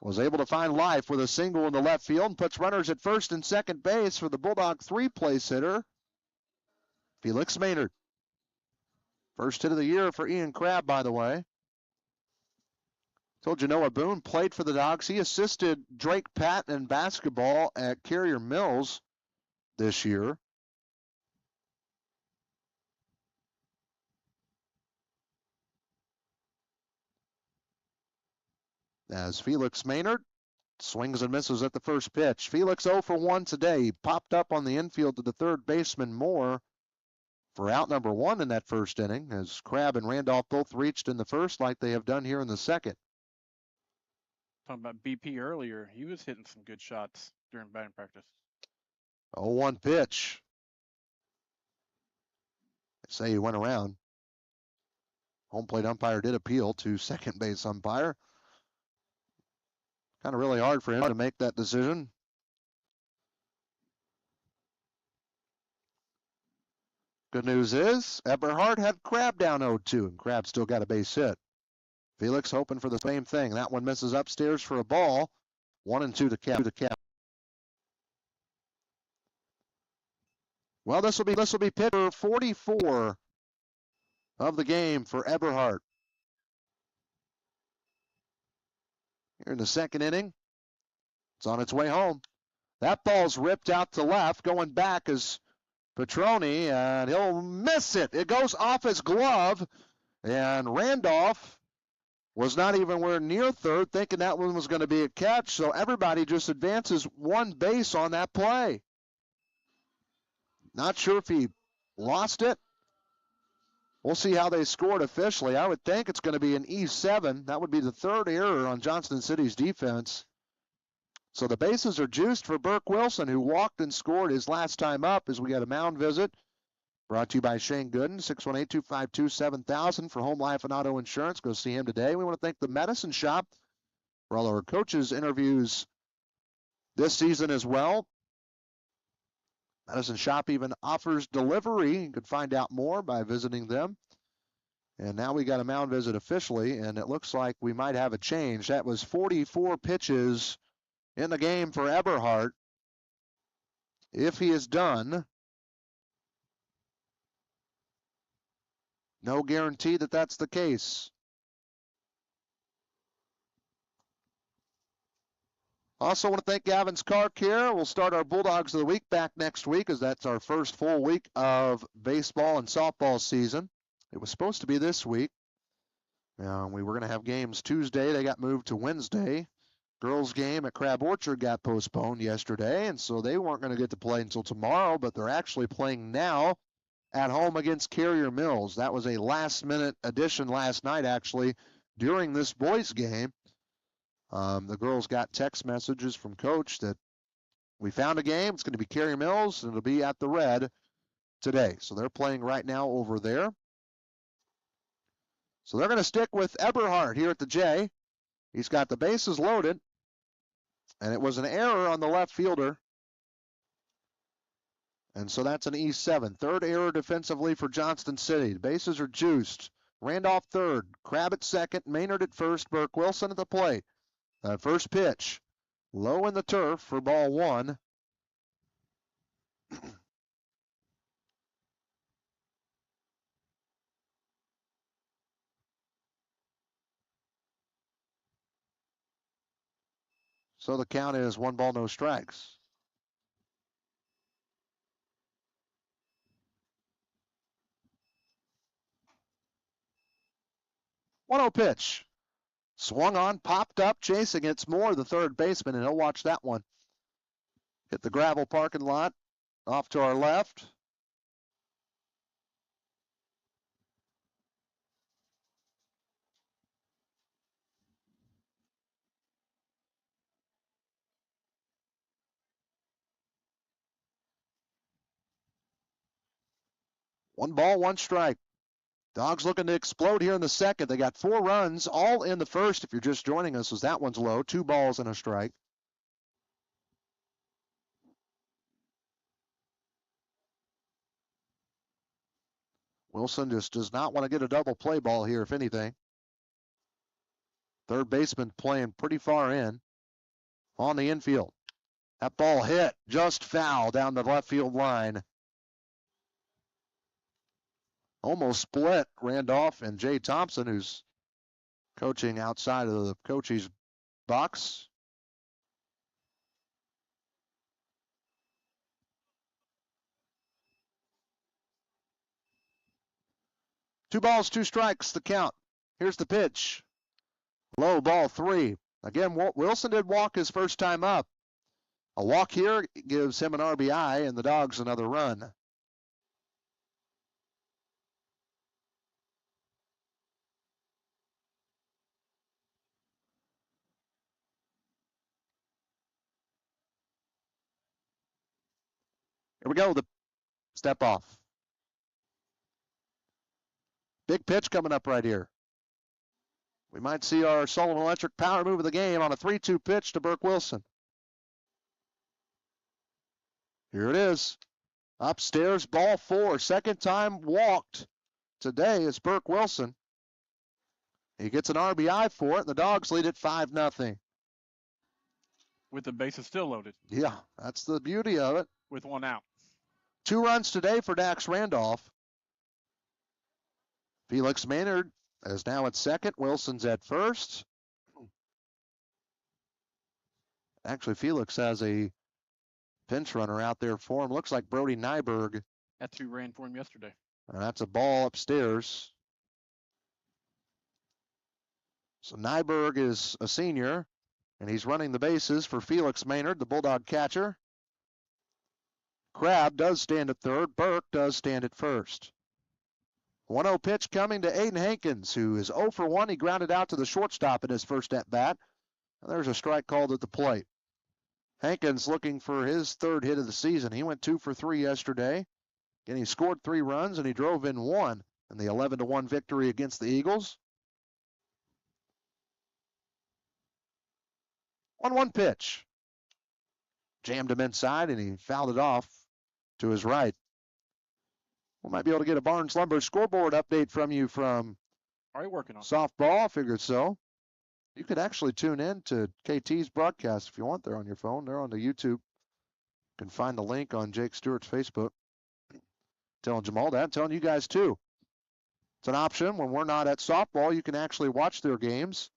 was able to find life with a single in the left field and puts runners at first and second base for the Bulldog three-place hitter, Felix Maynard. First hit of the year for Ian Crabb, by the way. Told you Noah Boone played for the Dogs. He assisted Drake Patton in basketball at Carrier Mills this year. As Felix Maynard swings and misses at the first pitch. Felix 0 for 1 today. He popped up on the infield to the third baseman Moore for out number 1 in that first inning, as Crabb and Randolph both reached in the first like they have done here in the second. Talking about BP earlier, he was hitting some good shots during batting practice. 0-1 pitch. They say he went around. Home plate umpire did appeal to second base umpire. Kind of really hard for him to make that decision. Good news is Eberhard had Crabb down 0-2, and Crabb still got a base hit. Felix hoping for the same thing. That one misses upstairs for a ball. 1-2 to count. Well, this will be pitch number 44 of the game for Eberhard. Here in the second inning, it's on its way home. That ball's ripped out to left. Going back is Petroni, and he'll miss it. It goes off his glove, and Randolph was not even near third, thinking that one was going to be a catch, so everybody just advances one base on that play. Not sure if he lost it. We'll see how they scored officially. I would think it's going to be an E7. That would be the third error on Johnston City's defense. So the bases are juiced for Burke Wilson, who walked and scored his last time up, as we got a mound visit. Brought to you by Shane Gooden, 618-252-7000 for Home Life and Auto Insurance. Go see him today. We want to thank the Medicine Shop for all our coaches' interviews this season as well. Medicine Shop even offers delivery. You can find out more by visiting them. And now we got a mound visit officially, and it looks like we might have a change. That was 44 pitches in the game for Eberhard. If he is done, no guarantee that that's the case. Also want to thank Gavin's Car Care. We'll start our Bulldogs of the Week back next week, as that's our first full week of baseball and softball season. It was supposed to be this week. We were going to have games Tuesday. They got moved to Wednesday. Girls game at Crab Orchard got postponed yesterday, and so they weren't going to get to play until tomorrow, but they're actually playing now at home against Carrier Mills. That was a last-minute addition last night, actually, during this boys' game. The girls got text messages from Coach that we found a game. It's going to be Carrier Mills, and it'll be at the Red today. So they're playing right now over there. So they're going to stick with Eberhardt here at the J. He's got the bases loaded, and it was an error on the left fielder. And so that's an E7. Third error defensively for Johnston City. The bases are juiced. Randolph third, Crabb at second, Maynard at first, Burke Wilson at the plate. First pitch, low in the turf for ball one. So the count is 1 ball, no strikes. 1-0 pitch. Swung on, popped up, chasing it's Moore, the third baseman, and he'll watch that one. Hit the gravel parking lot off to our left. One ball, one strike. Dogs looking to explode here in the second. They got 4 runs, all in the first. If you're just joining us, as that one's low. 2 balls and a strike. Wilson just does not want to get a double play ball here, if anything. Third baseman playing pretty far in on the infield. That ball hit just foul down the left field line. Almost split Randolph and Jay Thompson, who's coaching outside of the coach's box. Two balls, 2 strikes, the count. Here's the pitch. Low, ball 3. Again, Wilson did walk his first time up. A walk here gives him an RBI, and the Dogs another run. Here we go, the step off. Big pitch coming up right here. We might see our Sullivan Electric power move of the game on a 3-2 pitch to Burke Wilson. Here it is. Upstairs, ball 4. Second time walked today is Burke Wilson. He gets an RBI for it, and the Dogs lead it 5-0. With the bases still loaded. Yeah, that's the beauty of it. With 1 out. 2 runs today for Dax Randolph. Felix Maynard is now at second. Wilson's at first. Actually, Felix has a pinch runner out there for him. Looks like Brody Nyberg. That's who ran for him yesterday. And that's a ball upstairs. So Nyberg is a senior, and he's running the bases for Felix Maynard, the Bulldog catcher. Crabb does stand at third. Burke does stand at first. 1-0 pitch coming to Aiden Hankins, who is 0 for 1. He grounded out to the shortstop in his first at-bat. There's a strike called at the plate. Hankins looking for his 3rd hit of the season. He went 2 for 3 yesterday. And he scored 3 runs, and he drove in 1 in the 11-1 victory against the Eagles. 1-1 pitch. Jammed him inside, and he fouled it off to his right. We might be able to get a Barnes Lumber scoreboard update from you from Are you working on softball? I figured so. You could actually tune in to KT's broadcast if you want there on your phone. They're on the YouTube. You can find the link on Jake Stewart's Facebook. Telling Jamal that, telling you guys too. It's an option when we're not at softball. You can actually watch their games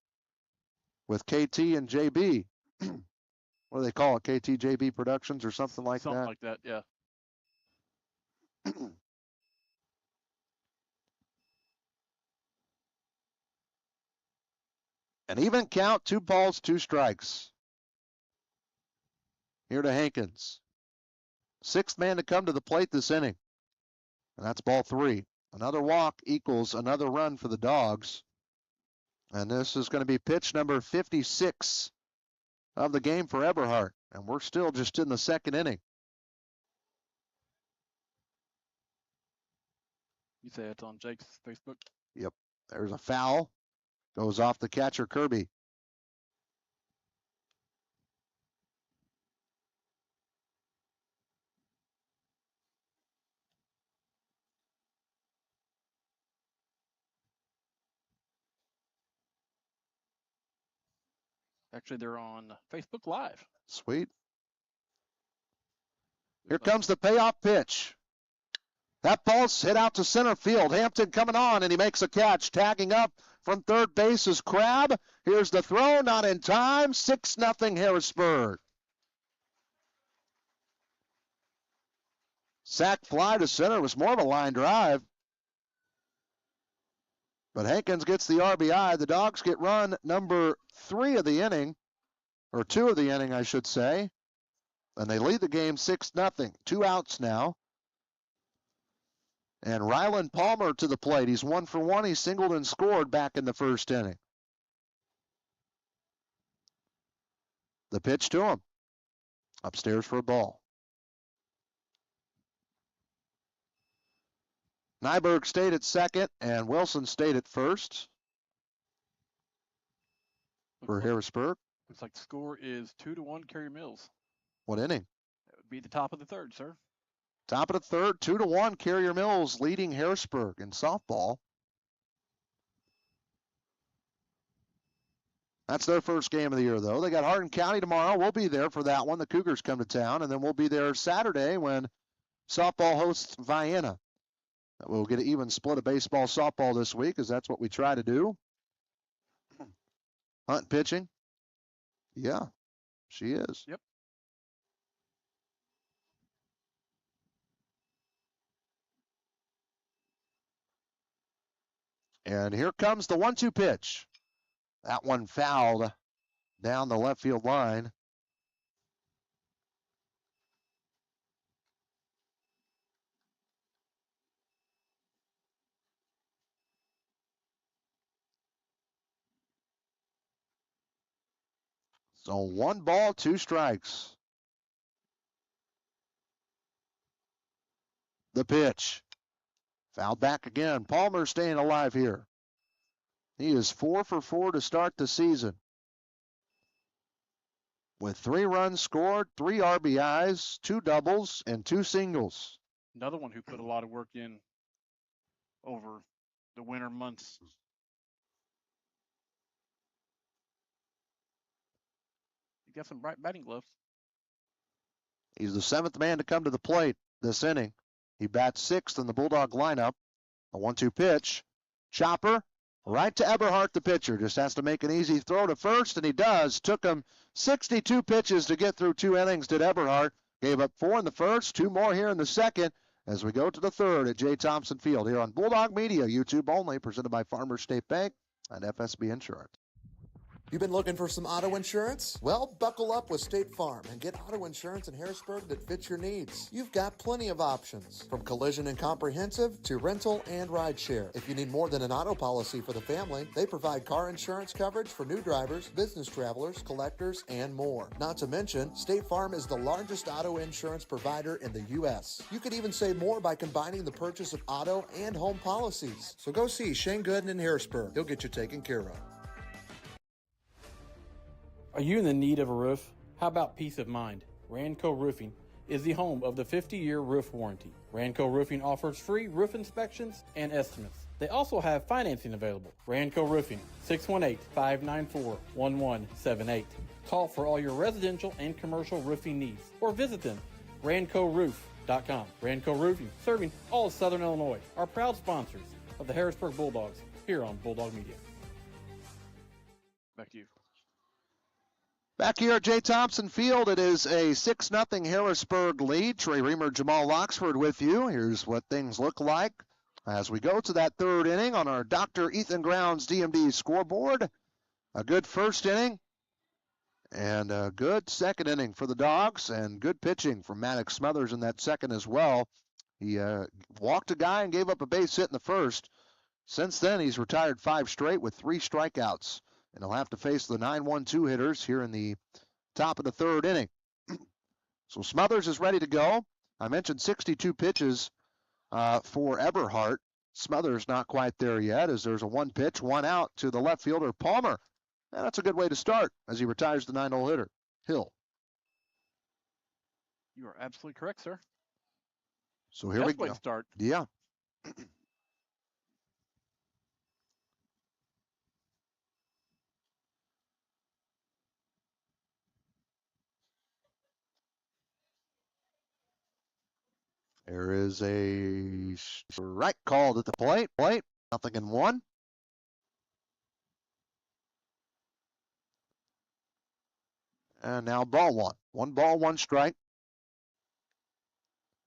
with KT and JB. What do they call it? KT JB Productions or something like that? Something like that, yeah. An even count, 2 balls, 2 strikes. Here to Hankins. 6th man to come to the plate this inning. And that's ball 3. Another walk equals another run for the Dogs. And this is going to be pitch number 56 of the game for Eberhardt. And we're still just in the 2nd inning. You say it's on Jake's Facebook? Yep. There's a foul. Goes off the catcher, Kirby. Actually, they're on Facebook Live. Sweet. Here comes the payoff pitch. That ball's hit out to center field. Hampton coming on, and he makes a catch. Tagging up from third base is Crabb. Here's the throw, not in time. 6-0 Harrisburg. Sack fly to center was more of a line drive. But Hankins gets the RBI. The Dogs get run number 3 of the inning, or 2 of the inning, I should say. And they lead the game 6-0. 2 outs now. And Ryland Palmer to the plate. He's 1 for 1. He singled and scored back in the 1st inning. The pitch to him. Upstairs for a ball. Nyberg stayed at 2nd, and Wilson stayed at 1st for Harrisburg. Looks like the score is 2-1 Carrier Mills. What inning? That would be the top of the 3rd, sir. Top of the 3rd, 2-1. Carrier Mills leading Harrisburg in softball. That's their first game of the year, though. They got Hardin County tomorrow. We'll be there for that one. The Cougars come to town, and then we'll be there Saturday when softball hosts Vienna. We'll get an even split of baseball, softball this week, because that's what we try to do. Hunt pitching. Yeah, she is. Yep. And here comes the 1-2 pitch. That one fouled down the left field line. So 1 ball, 2 strikes. The pitch. Fouled back again. Palmer staying alive here. He is 4 for 4 to start the season. With 3 runs scored, 3 RBIs, 2 doubles, and 2 singles. Another one who put a lot of work in over the winter months. He got some bright batting gloves. He's the 7th man to come to the plate this inning. He bats 6th in the Bulldog lineup. A 1-2 pitch. Chopper right to Eberhardt, the pitcher. Just has to make an easy throw to first, and he does. Took him 62 pitches to get through 2 innings, did Eberhardt. Gave up 4 in the first, 2 more here in the second, as we go to the 3rd at J. Thompson Field here on Bulldog Media, YouTube only, presented by Farmers State Bank and FSB Insurance. You've been looking for some auto insurance? Well, buckle up with State Farm and get auto insurance in Harrisburg that fits your needs. You've got plenty of options, from collision and comprehensive to rental and rideshare. If you need more than an auto policy for the family, they provide car insurance coverage for new drivers, business travelers, collectors, and more. Not to mention, State Farm is the largest auto insurance provider in the U.S. You could even save more by combining the purchase of auto and home policies. So go see Shane Gooden in Harrisburg. He'll get you taken care of. Are you in the need of a roof? How about peace of mind? Ranco Roofing is the home of the 50-year roof warranty. Ranco Roofing offers free roof inspections and estimates. They also have financing available. Ranco Roofing, 618-594-1178. Call for all your residential and commercial roofing needs or visit them, rancoroof.com. Ranco Roofing, serving all of Southern Illinois, are proud sponsors of the Harrisburg Bulldogs here on Bulldog Media. Back to you. Back here at J. Thompson Field, it is a 6-0 Harrisburg lead. Trey Reamer, Jamal Loxford with you. Here's what things look like as we go to that 3rd inning on our Dr. Ethan Grounds DMD scoreboard. A good first inning and a good second inning for the Dogs, and good pitching from Maddox Smothers in that second as well. He walked a guy and gave up a base hit in the first. Since then, he's retired 5 straight with 3 strikeouts, and he'll have to face the 9-1-2 hitters here in the top of the third inning. So Smothers is ready to go. I mentioned 62 pitches for Eberhardt. Smothers not quite there yet, as there's a 1 pitch, 1 out to the left fielder, Palmer. And that's a good way to start as he retires the 9-hole hitter, Hill. You are absolutely correct, sir. So here we go. Way to start. Yeah. There is a strike called at the plate. Nothing in 1. And now ball 1. 1 ball, 1 strike.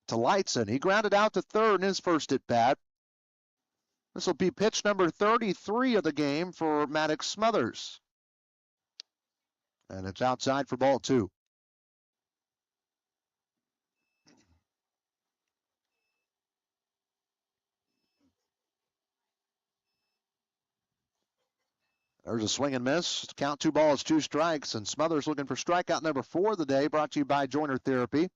To Lightson. He grounded out to third in his first at bat. This will be pitch number 33 of the game for Maddox Smothers. And it's outside for ball 2. There's a swing and miss. Count 2 balls, 2 strikes, and Smothers looking for strikeout number 4 of the day, brought to you by Joiner Therapy. I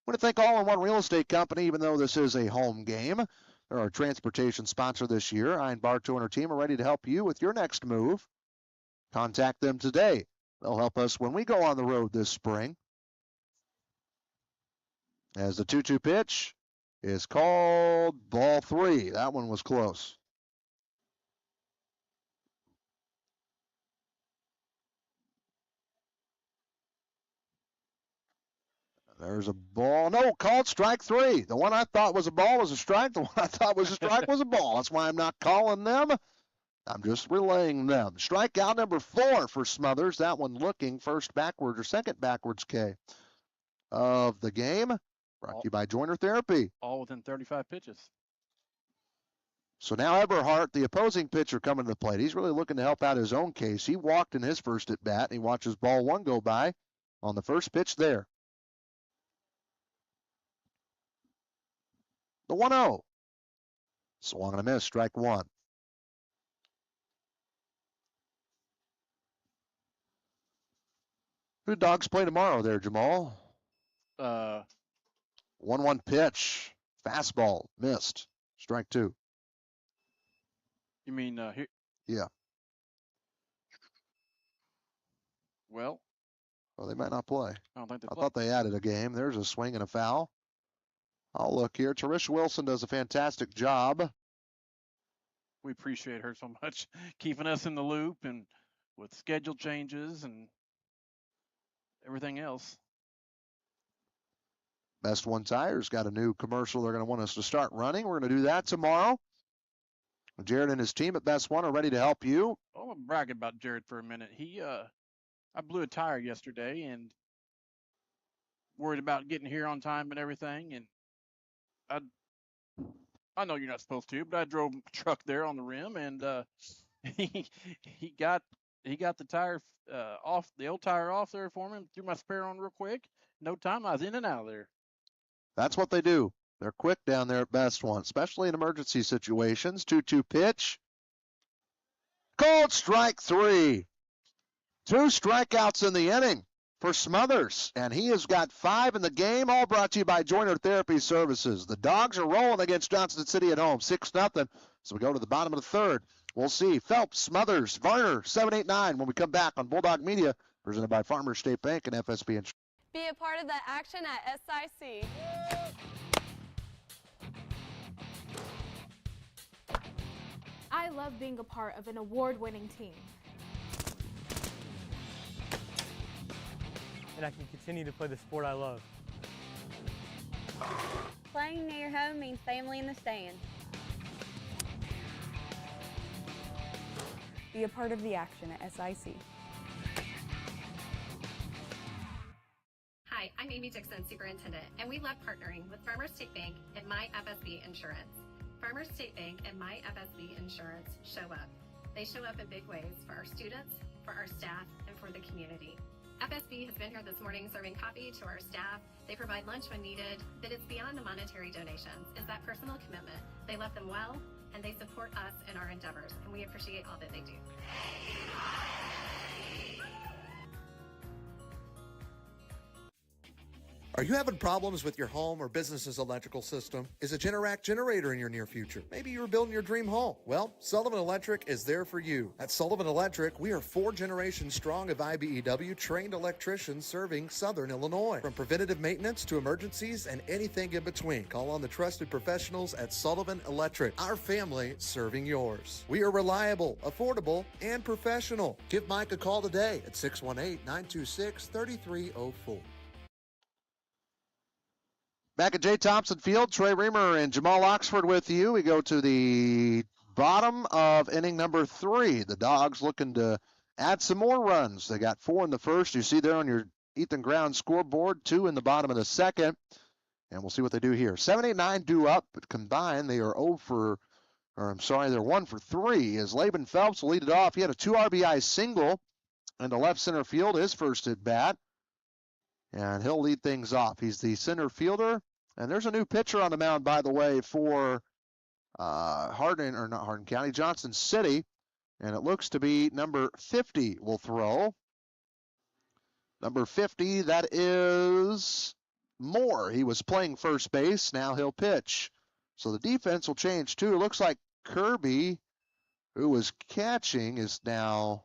want to thank All-in-One Real Estate Company, even though this is a home game. They're our transportation sponsor this year. Ian Bartow and her team are ready to help you with your next move. Contact them today. They'll help us when we go on the road this spring. As the 2-2 pitch is called ball 3. That one was close. There's a ball. No, called strike 3. The one I thought was a ball was a strike. The one I thought was a strike was a ball. That's why I'm not calling them. I'm just relaying them. Strikeout number 4 for Smothers. That one looking first backwards or second backwards K of the game. Brought to you by Joiner Therapy. All within 35 pitches. So now Eberhardt, the opposing pitcher, coming to the plate. He's really looking to help out his own case. He walked in his first at bat. And he watches ball 1 go by on the first pitch there. The 1-0. Swung and a miss, strike 1. Who do Dogs play tomorrow there, Jamal? 1-1 pitch. Fastball, missed. Strike 2. You mean here? Yeah. Well, they might not play. I don't think they I play. thought they added a game. There's a swing and a foul. I'll look here. Tarisha Wilson does a fantastic job. We appreciate her so much, keeping us in the loop and with schedule changes and everything else. Best One Tire's got a new commercial they're going to want us to start running. We're going to do that tomorrow. Jared and his team at Best One are ready to help you. I'm going to brag about Jared for a minute. I blew a tire yesterday and worried about getting here on time and everything. And I know you're not supposed to, but I drove a truck there on the rim, and he got the tire off, the old tire off there for me, threw my spare on real quick. No time, I was in and out of there. That's what they do. They're quick down there at Best One, especially in emergency situations. 2-2 pitch. Called strike 3. 2 strikeouts in the inning for Smothers, and he has got 5 in the game, all brought to you by Joiner Therapy Services. The Dogs are rolling against Johnston City at home, 6-0. So we go to the bottom of the third. We'll see Phelps, Smothers, Varner, 7-8-9 when we come back on Bulldog Media, presented by Farmers State Bank and FSB Insurance. Be a part of the action at SIC. I love being a part of an award-winning team. And I can continue to play the sport I love. Playing near home means family in the stand. Be a part of the action at SIC. Hi, I'm Amy Dixon, Superintendent, and we love partnering with Farmers State Bank and My FSB Insurance. Farmers State Bank and My FSB Insurance show up. They show up in big ways for our students, for our staff and for the community. FSB has been here this morning serving coffee to our staff. They provide lunch when needed, but it's beyond the monetary donations. It's that personal commitment. They love them well, and they support us in our endeavors, and we appreciate all that they do. Are you having problems with your home or business's electrical system? Is a Generac generator in your near future? Maybe you're building your dream home. Well, Sullivan Electric is there for you. At Sullivan Electric, we are 4 generations strong of IBEW trained electricians serving Southern Illinois. From preventative maintenance to emergencies and anything in between, call on the trusted professionals at Sullivan Electric. Our family serving yours. We are reliable, affordable, and professional. Give Mike a call today at 618-926-3304. Back at J. Thompson Field, Trey Reamer and Jamal Oxford with you. We go to the bottom of inning number 3. The Dogs looking to add some more runs. They got 4 in the first. You see there on your Ethan Ground scoreboard, 2 in the bottom of the second. And we'll see what they do here. 7, 8, 9 due up, but combined they are they're 1 for 3 as Laban Phelps will lead it off. He had a 2 RBI single in the left center field, his first at bat. And he'll lead things off. He's the center fielder. And there's a new pitcher on the mound, by the way, for Hardin County, Johnston City. And it looks to be number 50 will throw. Number 50, that is Moore. He was playing first base. Now he'll pitch. So the defense will change, too. It looks like Kirby, who was catching, is now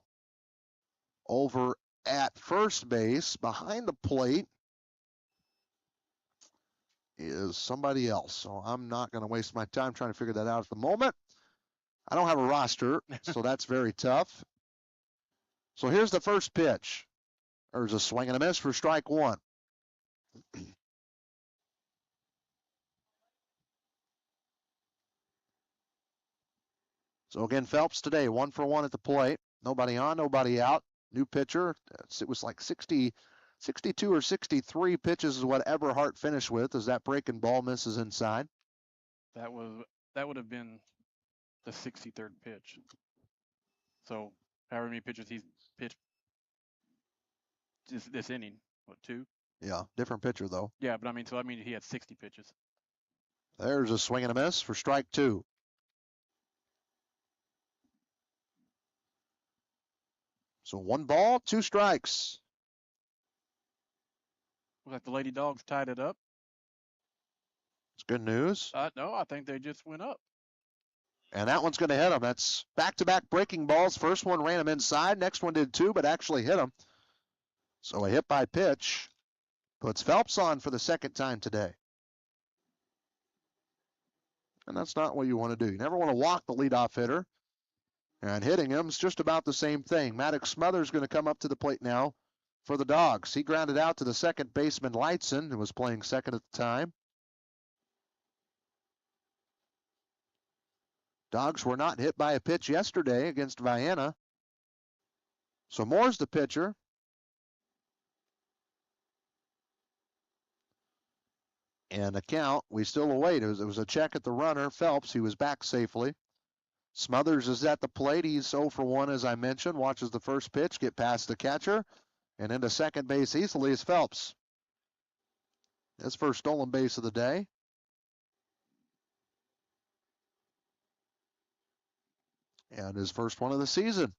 over at first base. Behind the plate is somebody else. So I'm not going to waste my time trying to figure that out at the moment. I don't have a roster, so that's very tough. So here's the first pitch. There's a swing and a miss for strike 1. So again, Phelps today, 1 for 1 at the plate. Nobody on, nobody out. New pitcher. It was like 62 or 63 pitches is what Everhart finished with as that breaking ball misses inside. That would have been the 63rd pitch. So however many pitches he's pitched this inning, what, 2? Yeah, different pitcher though. Yeah, but I mean he had 60 pitches. There's a swing and a miss for strike 2. So 1 ball, 2 strikes. Looks like the Lady Dogs tied it up. It's good news. No, I think they just went up. And that one's going to hit him. That's back-to-back breaking balls. First one ran him inside. Next one did too, but actually hit him. So a hit by pitch puts Phelps on for the second time today. And that's not what you want to do. You never want to walk the leadoff hitter. And hitting him is just about the same thing. Maddox Smothers going to come up to the plate now for the Dogs. He grounded out to the second baseman, Lightson, who was playing second at the time. Dogs were not hit by a pitch yesterday against Vienna. So Moore's the pitcher. And the count, we still await. It was a check at the runner, Phelps. He was back safely. Smothers is at the plate. He's 0 for 1, as I mentioned. Watches the first pitch get past the catcher. And into second base easily is Phelps. His first stolen base of the day. And his first one of the season.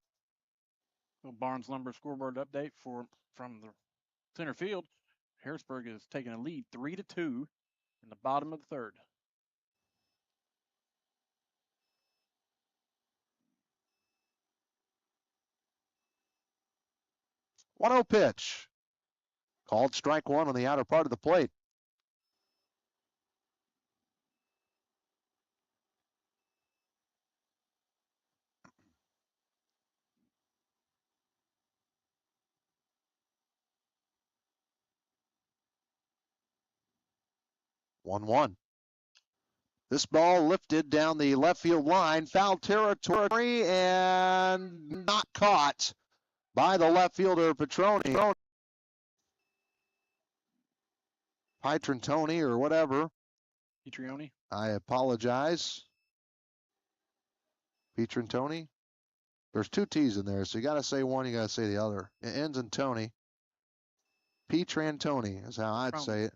Barnes Lumber scoreboard update from the center field. Harrisburg is taking a lead 3-2 in the bottom of the third. 1-0 pitch. Called strike 1 on the outer part of the plate. One. This ball lifted down the left field line, foul territory, and not caught by the left fielder, Petroni. Pietrantoni or whatever. Pietrioni. I apologize. Pietrantoni. There's two T's in there, so you got to say one, you got to say the other. It ends in Tony. Pietrantoni is how I'd say it.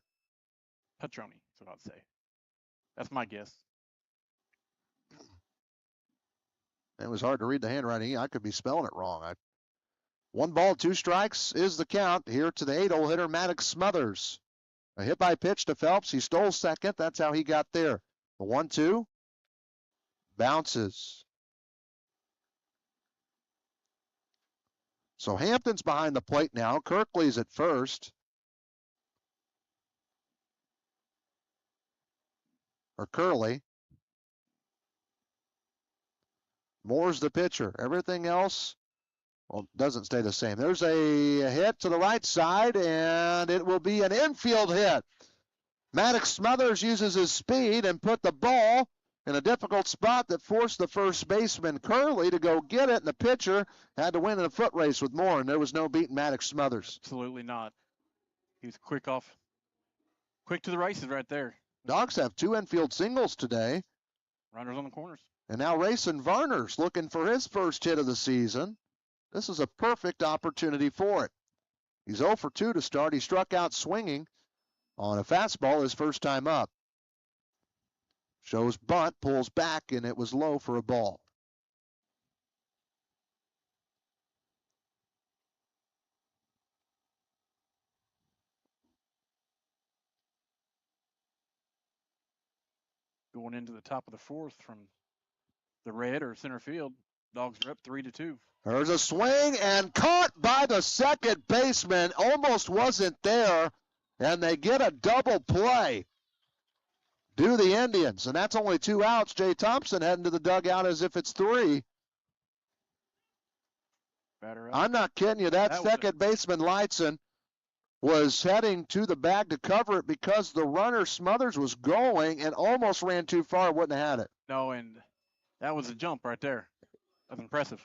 Petroni is what I'd say. That's my guess. It was hard to read the handwriting. I could be spelling it wrong. 1 ball, 2 strikes is the count. Here to the 8-hole hitter, Maddox Smothers. A hit by pitch to Phelps. He stole second. That's how he got there. The 1-2 bounces. So Hampton's behind the plate now. Kirkley's at first. Or Curley. Moore's the pitcher. Everything else, well, doesn't stay the same. There's a hit to the right side, and it will be an infield hit. Maddox Smothers uses his speed and put the ball in a difficult spot that forced the first baseman, Curley, to go get it, and the pitcher had to win in a foot race with Moore, and there was no beating Maddox Smothers. Absolutely not. He was quick to the races right there. Dogs have 2 infield singles today. Runners on the corners. And now Rayson Varner's looking for his first hit of the season. This is a perfect opportunity for it. He's 0 for 2 to start. He struck out swinging on a fastball his first time up. Shows bunt, pulls back, and it was low for a ball. Going into the top of the 4th from the red or center field. Dogs are up 3-2. There's a swing and caught by the second baseman. Almost wasn't there, and they get a double play. Do the Indians, and that's only 2 outs. Jay Thompson heading to the dugout as if it's 3. I'm not kidding you. That second baseman, Lightson, was heading to the bag to cover it because the runner, Smothers, was going and almost ran too far, wouldn't have had it. No, and that was a jump right there. That's impressive.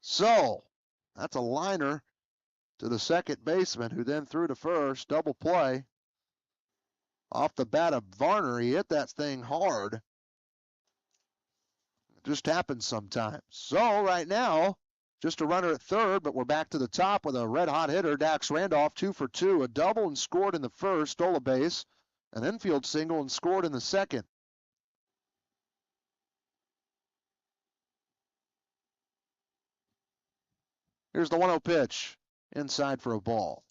So, that's a liner to the second baseman, who then threw to first. Double play. Off the bat of Varner, he hit that thing hard. It just happens sometimes. So, right now, just a runner at third, but we're back to the top with a red-hot hitter, Dax Randolph, 2 for 2. A double and scored in the first, stole a base. An infield single and scored in the second. Here's the 1-0 pitch. Inside for a ball.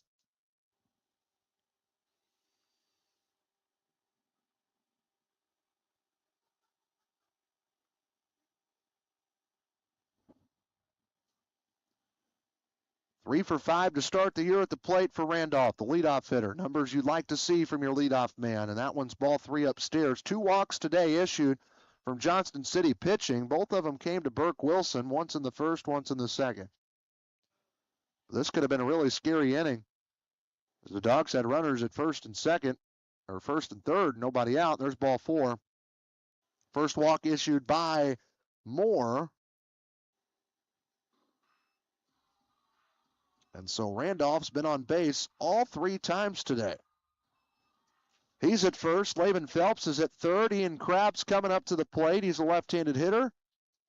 Three for 5 to start the year at the plate for Randolph, the leadoff hitter. Numbers you'd like to see from your leadoff man, and that one's ball 3 upstairs. 2 walks today issued from Johnston City pitching. Both of them came to Burke Wilson, once in the first, once in the second. This could have been a really scary inning. The Dogs had runners at first and second, or first and third, nobody out. There's ball 4. First walk issued by Moore. And so Randolph's been on base all 3 times today. He's at first. Laban Phelps is at third. Ian Crabb's coming up to the plate. He's a left-handed hitter.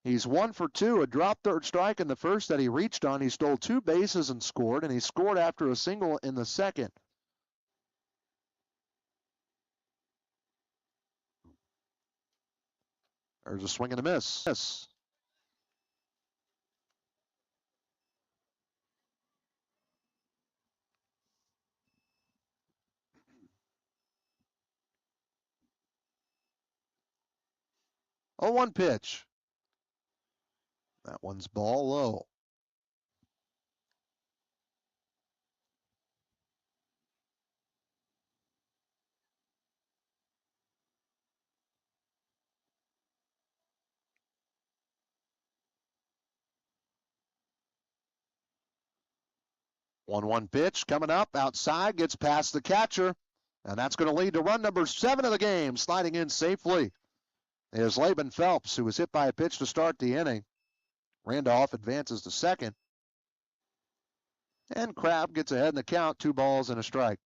He's 1 for 2, a drop third strike in the first that he reached on. He stole 2 bases and scored, and he scored after a single in the second. There's a swing and a miss. Yes. Oh, 1 pitch. That one's ball low. One pitch coming up outside, gets past the catcher, and that's going to lead to run number 7 of the game, sliding in safely. Is Laban Phelps, who was hit by a pitch to start the inning. Randolph advances to second. And Crabb gets ahead in the count, 2 balls and a strike.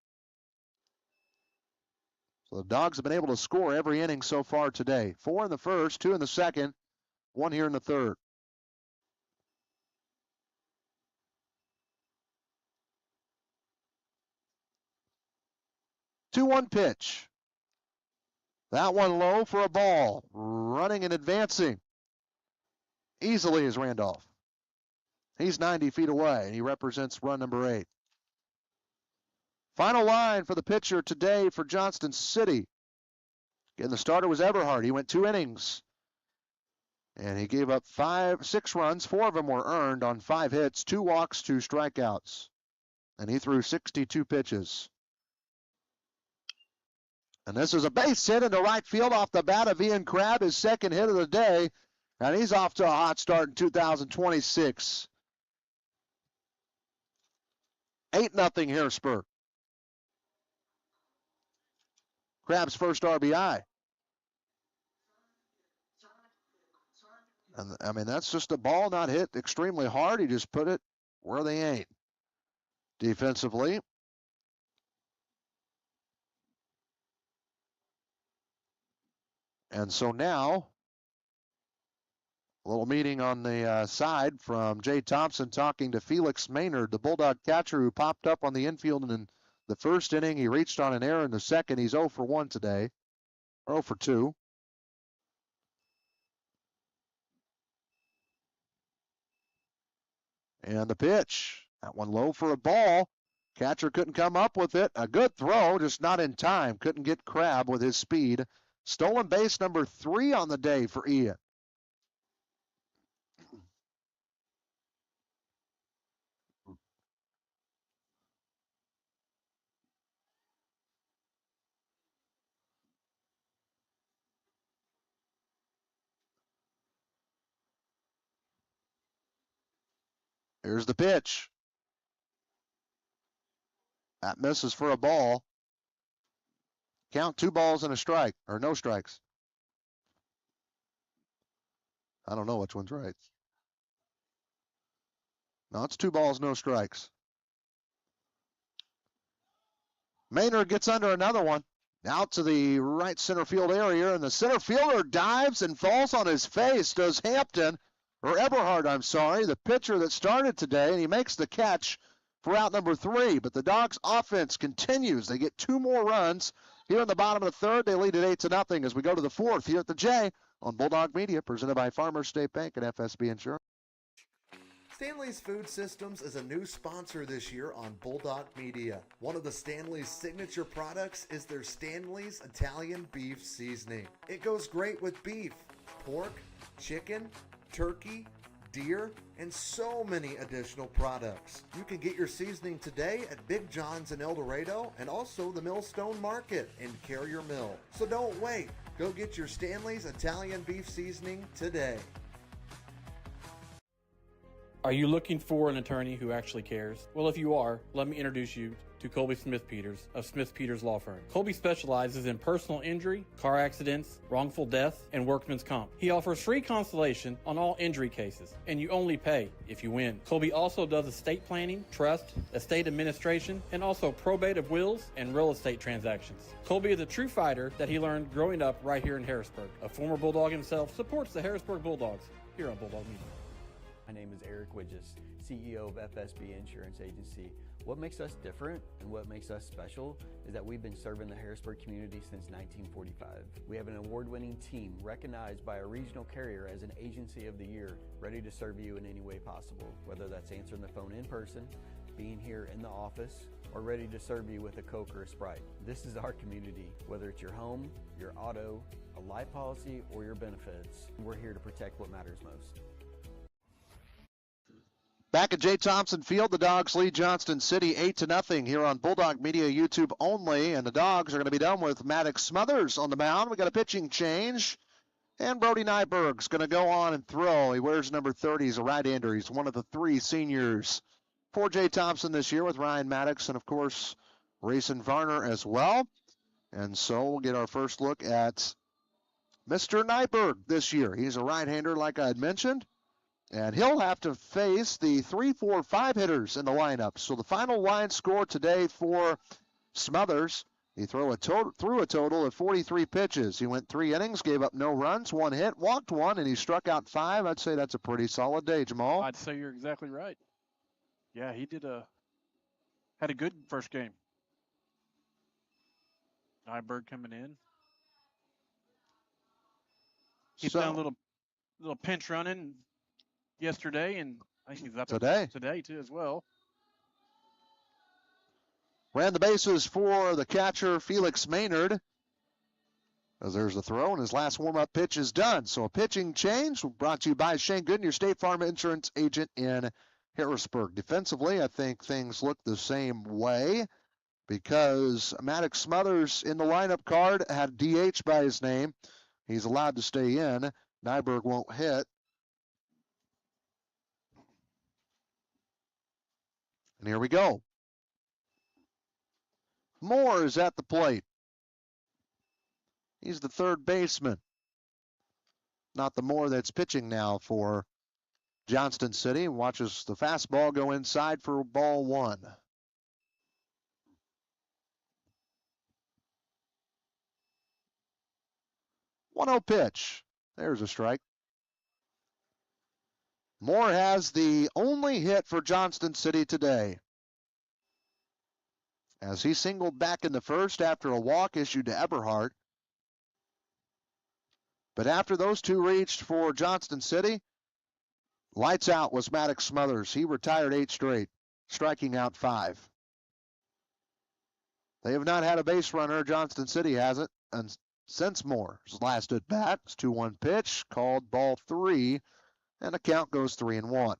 So the Dogs have been able to score every inning so far today. 4 in the first, 2 in the second, 1 here in the third. 2-1 pitch. That one low for a ball. Running and advancing easily is Randolph. He's 90 feet away, and he represents run number 8. Final line for the pitcher today for Johnston City. Again, the starter was Everhart. He went 2 innings. And he gave up 6 runs. 4 of them were earned on 5 hits, 2 walks, 2 strikeouts. And he threw 62 pitches. And this is a base hit into right field off the bat of Ian Crabb, his second hit of the day. And he's off to a hot start in 2026. 8-0 Harrisburg. Crabb's first RBI. And I mean, that's just a ball not hit extremely hard. He just put it where they ain't. Defensively. And so now, a little meeting on the side from Jay Thompson talking to Felix Maynard, the Bulldog catcher who popped up on the infield in the first inning. He reached on an error in the second. He's 0 for 1 today, or 0 for 2. And the pitch, that one low for a ball. Catcher couldn't come up with it. A good throw, just not in time. Couldn't get Crabb with his speed. Stolen base number 3 on the day for Ian. Here's the pitch. That misses for a ball. Count 2 balls and a strike, or no strikes. I don't know which one's right. No, it's 2 balls, no strikes. Maynard gets under another one. Out to the right center field area, and the center fielder dives and falls on his face. Does Hampton, or Eberhard, I'm sorry, the pitcher that started today, and he makes the catch for out number 3. But the Dogs' offense continues. They get 2 more runs. Here in the bottom of the third, they lead at 8-0 as we go to the 4th here at the J on Bulldog Media, presented by Farmers State Bank and FSB Insurance. Stanley's Food Systems is a new sponsor this year on Bulldog Media. One of the Stanley's signature products is their Stanley's Italian Beef Seasoning. It goes great with beef, pork, chicken, turkey, deer, and so many additional products. You can get your seasoning today at Big John's in El Dorado and also the Millstone Market in Carrier Mill. So don't wait. Go get your Stanley's Italian Beef Seasoning today. Are you looking for an attorney who actually cares? Well, if you are, let me introduce you to Colby Smith-Peters of Smith-Peters Law Firm. Colby specializes in personal injury, car accidents, wrongful death, and workman's comp. He offers free consultation on all injury cases, and you only pay if you win. Colby also does estate planning, trust, estate administration, and also probate of wills and real estate transactions. Colby is a true fighter that he learned growing up right here in Harrisburg. A former Bulldog himself, supports the Harrisburg Bulldogs here on Bulldog Media. My name is Eric Widges, CEO of FSB Insurance Agency. What makes us different and what makes us special is that we've been serving the Harrisburg community since 1945. We have an award-winning team recognized by a regional carrier as an Agency of the Year, ready to serve you in any way possible, whether that's answering the phone in person, being here in the office, or ready to serve you with a Coke or a Sprite. This is our community. Whether it's your home, your auto, a life policy, or your benefits, we're here to protect what matters most. Back at J. Thompson Field, the Dogs lead Johnston City 8-0 here on Bulldog Media YouTube only, and the Dogs are going to be done with Maddox Smothers on the mound. We got a pitching change, and Brody Nyberg's going to go on and throw. He wears number 30. He's a right-hander. He's one of the 3 seniors for J. Thompson this year with Ryan Maddox and, of course, Rayson Varner as well. And so we'll get our first look at Mr. Nyberg this year. He's a right-hander, like I had mentioned. And he'll have to face the 3, 4, 5 hitters in the lineup. So the final line score today for Smothers, he threw a total of 43 pitches. He went 3 innings, gave up no runs, 1 hit, walked 1, and he struck out 5. I'd say that's a pretty solid day, Jamal. I'd say you're exactly right. Yeah, he had a good first game. Nyberg coming in. He's done a little pinch running yesterday, and I think he's up today too as well. Ran the bases for the catcher, Felix Maynard. As there's a throw, and his last warm-up pitch is done. So a pitching change brought to you by Shane Gooden, your State Farm insurance agent in Harrisburg. Defensively, I think things look the same way because Maddox Smothers in the lineup card had DH by his name. He's allowed to stay in. Nyberg won't hit. And here we go. Moore is at the plate. He's the third baseman. Not the Moore that's pitching now for Johnston City. Watches the fastball go inside for ball one. 1-0 pitch. There's a strike. Moore has the only hit for Johnston City today, as he singled back in the first after a walk issued to Eberhardt. But after those two reached for Johnston City, lights out was Maddox Smothers. He retired 8 straight, striking out 5. They have not had a base runner, Johnston City hasn't, and since Moore's last at bat. It's 2-1 pitch, called ball 3, and the count goes 3-1.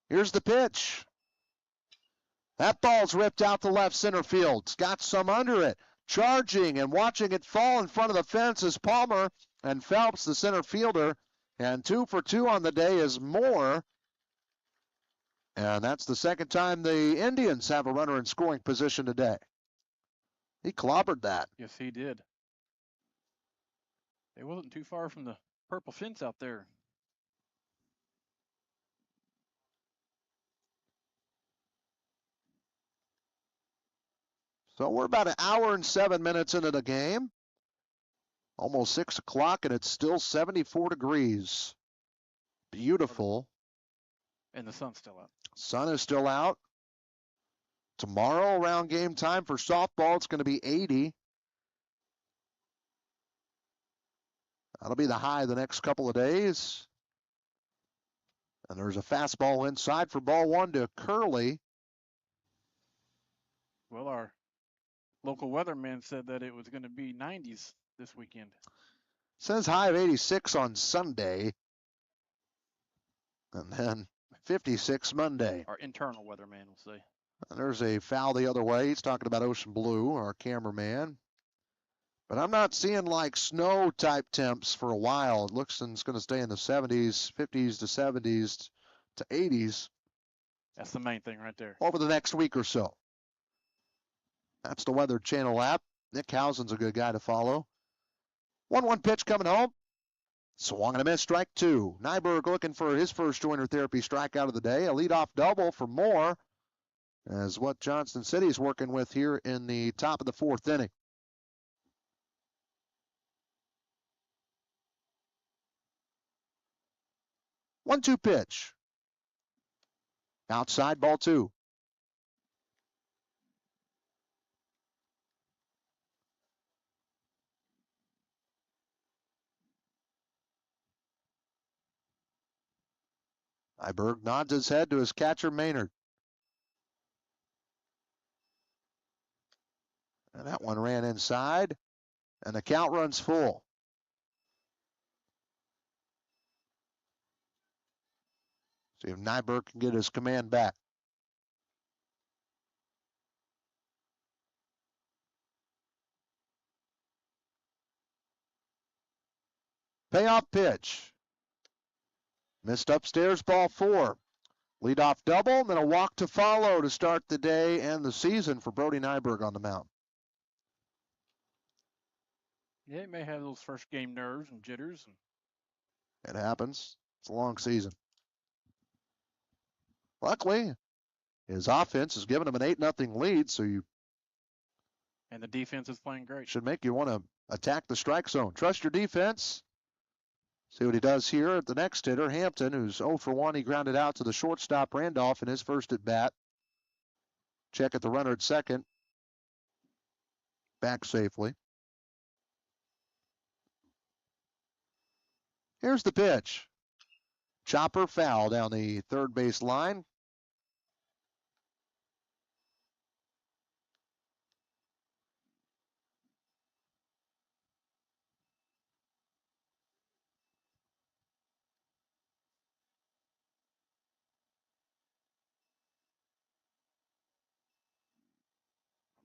Here's the pitch. That ball's ripped out to left center field. It's got some under it. Charging and watching it fall in front of the fence is Palmer, and Phelps, the center fielder. And 2 for 2 on the day is Moore. And that's the second time the Indians have a runner in scoring position today. He clobbered that. Yes, he did. It wasn't too far from the purple fence out there. So we're about 1 hour and 7 minutes into the game. Almost 6 o'clock, and it's still 74 degrees. Beautiful. And the sun's still out. Sun is still out. Tomorrow around game time for softball, it's going to be 80. That'll be the high the next couple of days. And there's a fastball inside for ball 1 to Curley. Well, our local weatherman said that it was going to be 90s this weekend. Says high of 86 on Sunday. And then 56 Monday. Our internal weatherman will say. And there's a foul the other way. He's talking about Ocean Blue, our cameraman. But I'm not seeing like snow type temps for a while. It looks like it's going to stay in the 70s, 50s to 70s to 80s. That's the main thing right there. Over the next week or so. That's the Weather Channel app. Nick Housen's a good guy to follow. 1-1 pitch coming home. Swung and a miss, strike 2. Nyberg looking for his first joiner therapy strikeout of the day. A leadoff double for Moore, as what Johnston City is working with here in the top of the 4th inning. One-two pitch. Outside, ball 2. Nyberg nods his head to his catcher, Maynard. And that one ran inside, and the count runs full. See if Nyberg can get his command back. Payoff pitch. Missed upstairs, ball 4. Leadoff double, and then a walk to follow to start the day and the season for Brody Nyberg on the mound. Yeah, he may have those first game nerves and jitters. It happens. It's a long season. Luckily, his offense has given him an 8-0 lead, so you and the defense is playing great. Should make you want to attack the strike zone. Trust your defense. See what he does here at the next hitter, Hampton, who's 0 for 1. He grounded out to the shortstop, Randolph, in his first at bat. Check at the runner at second. Back safely. Here's the pitch. Chopper foul down the third base line.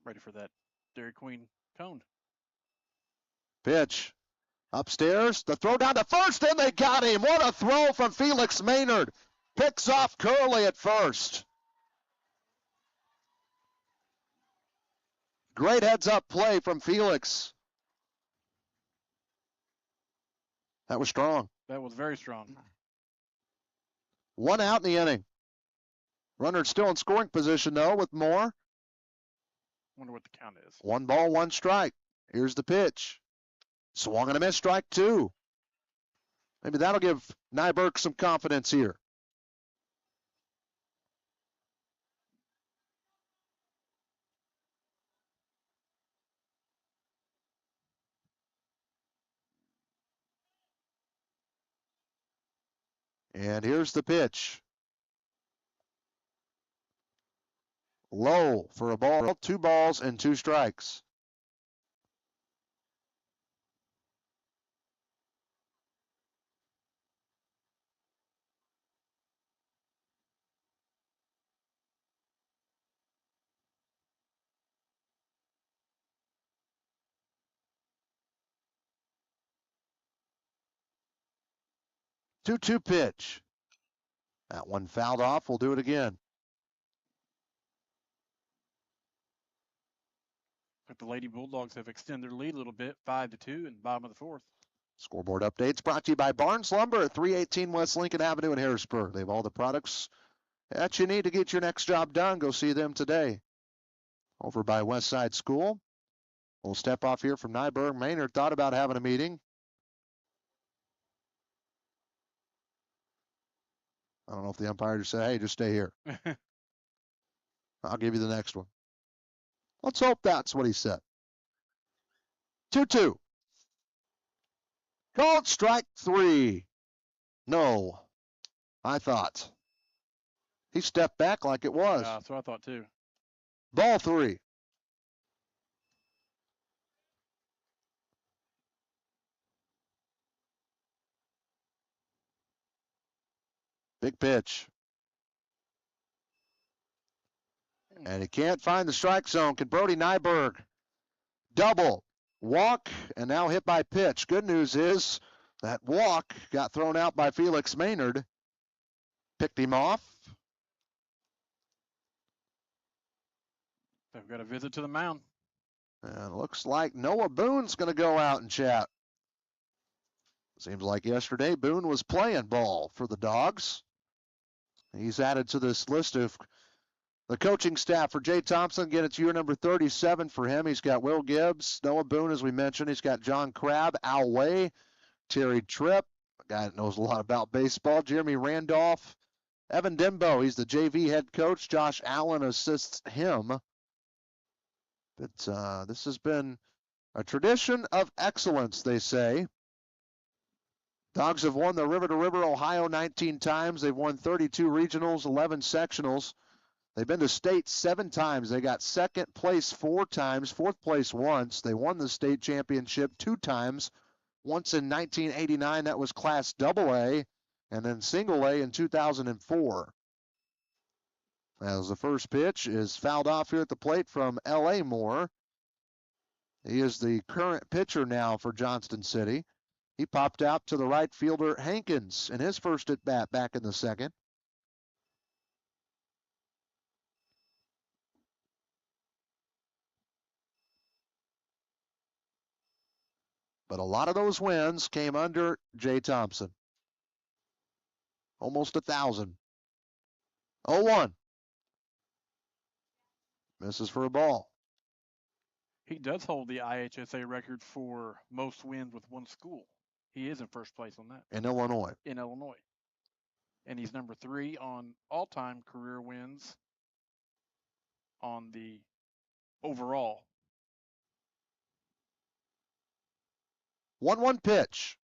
Ready for that Dairy Queen cone. Pitch. Upstairs. The throw down to first, and they got him. What a throw from Felix Maynard. Picks off Curley at first. Great heads-up play from Felix. That was strong. That was very strong. 1 out in the inning. Runner still in scoring position, though, with Moore. Wonder what the count is. 1 ball, 1 strike. Here's the pitch. Swung and a miss, strike 2. Maybe that'll give Nyberg some confidence here. And here's the pitch. Low for a ball, 2 balls and 2 strikes. Two-two pitch. That one fouled off. We'll do it again. But the Lady Bulldogs have extended their lead a little bit, 5-2 in the bottom of the 4th. Scoreboard updates brought to you by Barnes Lumber at 318 West Lincoln Avenue in Harrisburg. They have all the products that you need to get your next job done. Go see them today. Over by Westside School. We'll step off here from Nyberg. Maynard thought about having a meeting. I don't know if the umpire just said, hey, just stay here. I'll give you the next one. Let's hope that's what he said. 2-2. Called strike 3. No, I thought. He stepped back like it was. Yeah, that's what I thought too. Ball 3. Big pitch. And he can't find the strike zone. Can Brody Nyberg double, walk, and now hit by pitch? Good news is that walk got thrown out by Felix Maynard. Picked him off. They've got a visit to the mound. And it looks like Noah Boone's going to go out and chat. Seems like yesterday Boone was playing ball for the Dogs. He's added to this list of the coaching staff for Jay Thompson. Again, it's year number 37 for him. He's got Will Gibbs, Noah Boone, as we mentioned. He's got John Crabb, Al Way, Terry Tripp, a guy that knows a lot about baseball, Jeremy Randolph, Evan Dimbo. He's the JV head coach. Josh Allen assists him. But this has been a tradition of excellence, they say. Dogs have won the River to River Ohio 19 times. They've won 32 regionals, 11 sectionals. They've been to state 7 times. They got second place 4 times, fourth place once. They won the state championship 2 times. Once in 1989, that was Class AA, and then Single A in 2004. As the first pitch is fouled off here at the plate from L.A. Moore. He is the current pitcher now for Johnston City. He popped out to the right fielder Hankins in his first at bat back in the second. But a lot of those wins came under Jay Thompson. Almost 1,000. 0-1. Misses for a ball. He does hold the IHSA record for most wins with one school. He is in first place on that. in Illinois. In Illinois. And he's number 3 on all-time career wins on the overall. 1-1 pitch.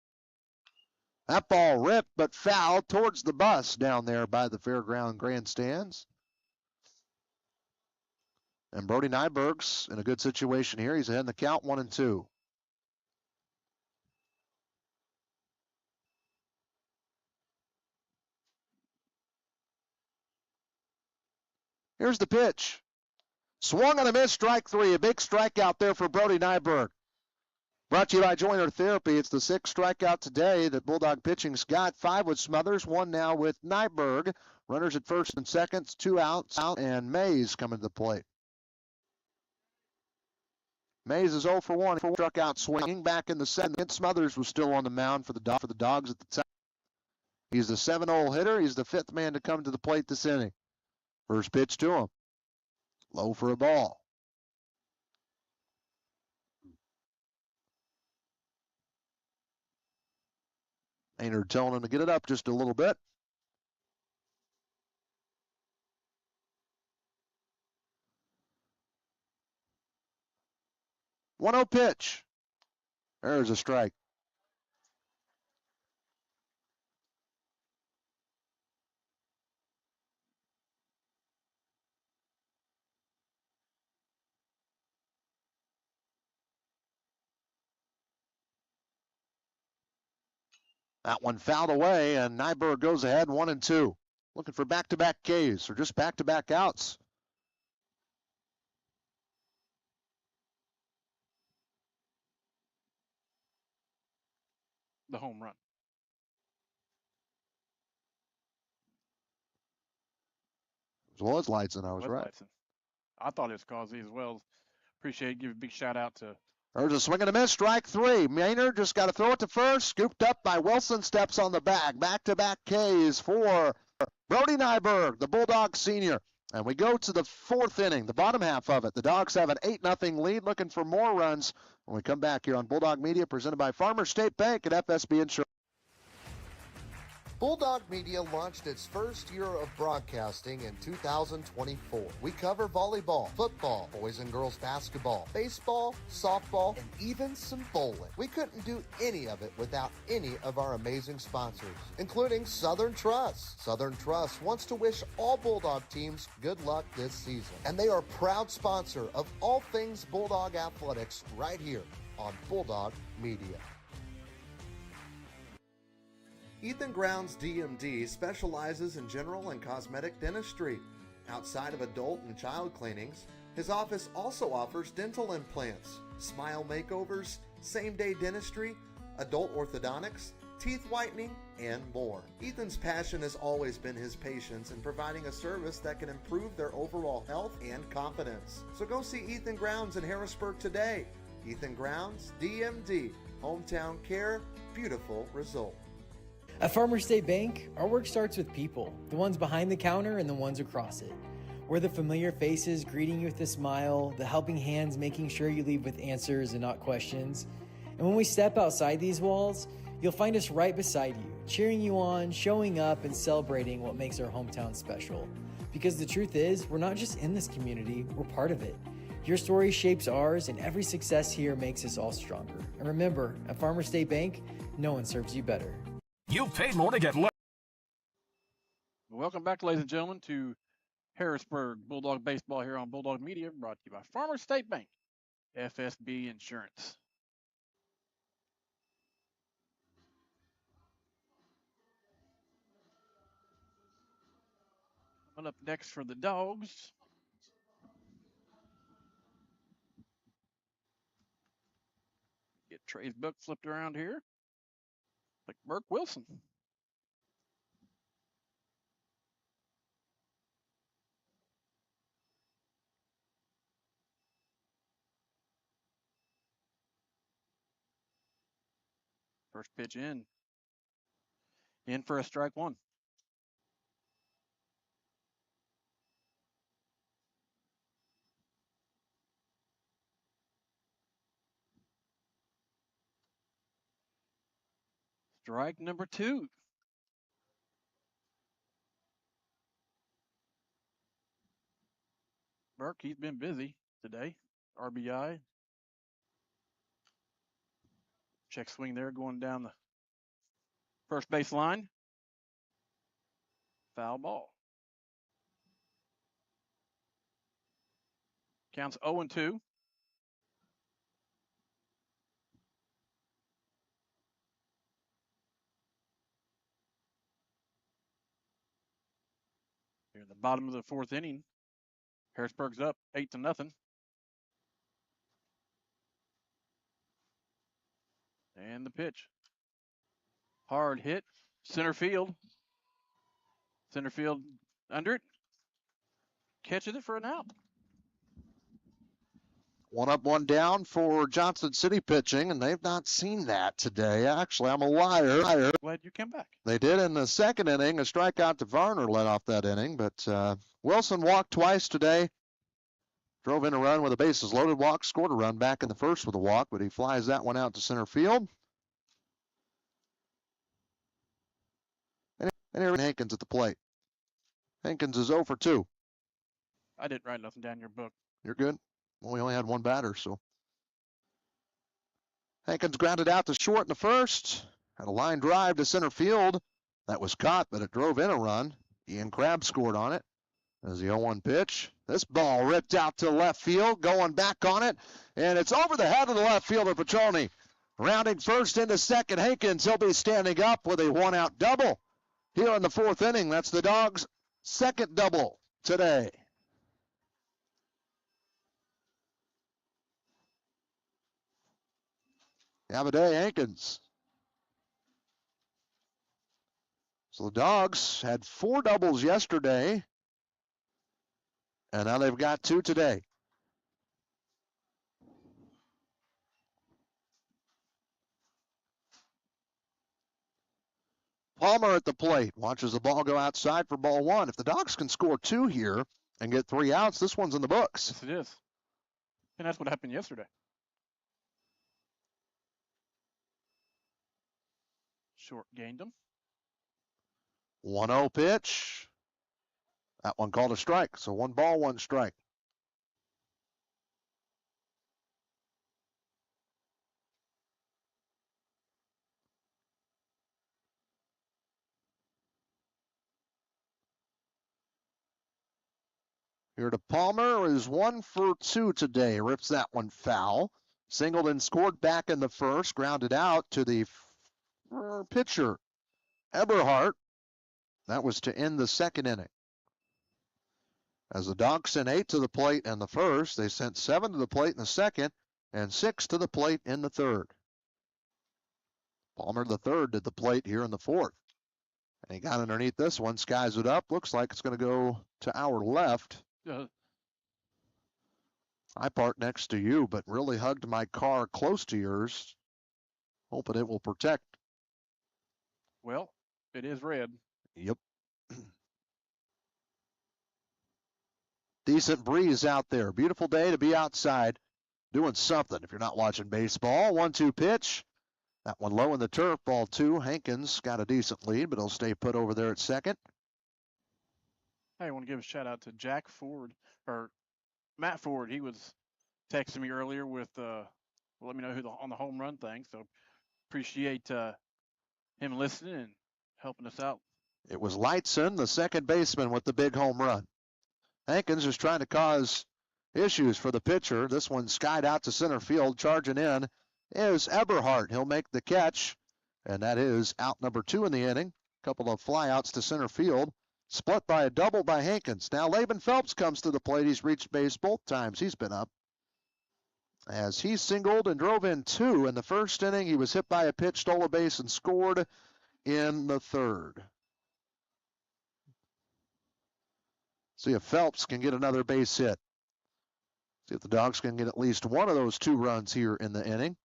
That ball ripped but fouled towards the bus down there by the fairground grandstands. And Brody Nyberg's in a good situation here. He's ahead in the count, 1-2. Here's the pitch. Swung on a miss, strike 3. A big strikeout there for Brody Nyberg. Brought to you by Joiner Therapy. It's the 6th strikeout today that Bulldog pitching's got. 5 with Smothers, 1 now with Nyberg. Runners at first and second, 2 outs, and Mays coming to the plate. Mays is 0 for 1. Struck out swinging back in the 7th. Smothers was still on the mound for the Dogs at the time. He's the 7-hole hitter. He's the 5th man to come to the plate this inning. First pitch to him. Low for a ball. Maynard telling him to get it up just a little bit. One-zero pitch. There's a strike. That one fouled away, and Nyberg goes ahead 1-2. Looking for back-to-back Ks or just back-to-back outs. The home run. As well as Lightson, I was right. Lightson. I thought it was Causey as well. Appreciate it. Give a big shout out to. There's a swing and a miss, strike 3. Maynard just got to throw it to first. Scooped up by Wilson, steps on the bag. Back-to-back Ks for Brody Nyberg, the Bulldog senior. And we go to the 4th inning, the bottom half of it. The Dogs have an 8-0 lead, looking for more runs when we come back here on Bulldog Media, presented by Farmers State Bank and FSB Insurance. Bulldog Media launched its first year of broadcasting in 2024. We cover volleyball, football, boys and girls basketball, baseball, softball, and even some bowling. We couldn't do any of it without any of our amazing sponsors, including Southern Trust. Southern Trust wants to wish all Bulldog teams good luck this season, and they are a proud sponsor of all things Bulldog athletics right here on Bulldog Media. Ethan Grounds DMD specializes in general and cosmetic dentistry. Outside of adult and child cleanings, his office also offers dental implants, smile makeovers, same-day dentistry, adult orthodontics, teeth whitening, and more. Ethan's passion has always been his patients in providing a service that can improve their overall health and confidence. So go see Ethan Grounds in Harrisburg today. Ethan Grounds DMD, hometown care, beautiful result. At Farmers State Bank, our work starts with people, the ones behind the counter and the ones across it. We're the familiar faces greeting you with a smile, the helping hands making sure you leave with answers and not questions. And when we step outside these walls, you'll find us right beside you, cheering you on, showing up, and celebrating what makes our hometown special. Because the truth is, we're not just in this community, we're part of it. Your story shapes ours, and every success here makes us all stronger. And remember, at Farmers State Bank, no one serves you better. You've paid more to get less. Welcome back, ladies and gentlemen, to Harrisburg Bulldog Baseball here on Bulldog Media, brought to you by Farmers State Bank, FSB Insurance. Coming up next for the Dogs. Get Trey's book flipped around here. Like Burke Wilson. First pitch in. In for a strike 1. Strike number 2. Burke, he's been busy today. RBI. Check swing there going down the first base line. Foul ball. Counts 0-2. Here in the bottom of the 4th inning. Harrisburg's up 8-0. And the pitch. Hard hit. Center field. Center field under it. Catches it for an out. 1 up, 1 down for Johnston City pitching, and they've not seen that today. Actually, I'm a liar. Glad you came back. They did in the 2nd inning. A strikeout to Varner led off that inning, but Wilson walked twice today. Drove in a run with a bases loaded walk, scored a run back in the 1st with a walk, but he flies that one out to center field. And here's Hankins at the plate. Hankins is 0 for 2. I didn't write nothing down in your book. You're good. Well, we only had 1 batter, so. Hankins grounded out to short in the 1st. Had a line drive to center field. That was caught, but it drove in a run. Ian Crabb scored on it. As the 0-1 pitch. This ball ripped out to left field, going back on it, and it's over the head of the left fielder, Petroni. Rounding first into second, Hankins, he'll be standing up with a 1-out double here in the 4th inning. That's the Dogs' 2nd double today. Have a day, Hankins. So the Dogs had 4 doubles yesterday, and now they've got 2 today. Palmer at the plate, watches the ball go outside for ball 1. If the Dogs can score 2 here and get 3 outs, this one's in the books. Yes, it is. And that's what happened yesterday. Short gained him. 1-0 pitch. That one called a strike. So 1 ball, 1 strike. Here to Palmer is 1 for 2 today. Rips that one foul. Singled and scored back in the 1st. Grounded out to the pitcher, Eberhardt. That was to end the 2nd inning. As the Dogs sent 8 to the plate in the 1st, they sent 7 to the plate in the 2nd and 6 to the plate in the 3rd. Palmer the 3rd did the plate here in the 4th. And he got underneath this one, skies it up. Looks like it's going to go to our left. I parked next to you, but really hugged my car close to yours, hoping it will protect. Well, it is red. Yep. Decent breeze out there. Beautiful day to be outside doing something if you're not watching baseball. 1-2 pitch. That one low in the turf. Ball 2. Hankins got a decent lead, but he'll stay put over there at second. Hey, I want to give a shout out to Jack Ford, or Matt Ford. He was texting me earlier with let me know who on the home run thing. So appreciate him listening and helping us out. It was Lightson, the second baseman, with the big home run. Hankins is trying to cause issues for the pitcher. This one skied out to center field. Charging in is Eberhardt. He'll make the catch, and that is out number 2 in the inning. Couple of flyouts to center field. Split by a double by Hankins. Now Laban Phelps comes to the plate. He's reached base both times he's been up. As he singled and drove in 2 in the 1st inning, he was hit by a pitch, stole a base, and scored in the 3rd. See if Phelps can get another base hit. See if the Dogs can get at least one of those 2 runs here in the inning.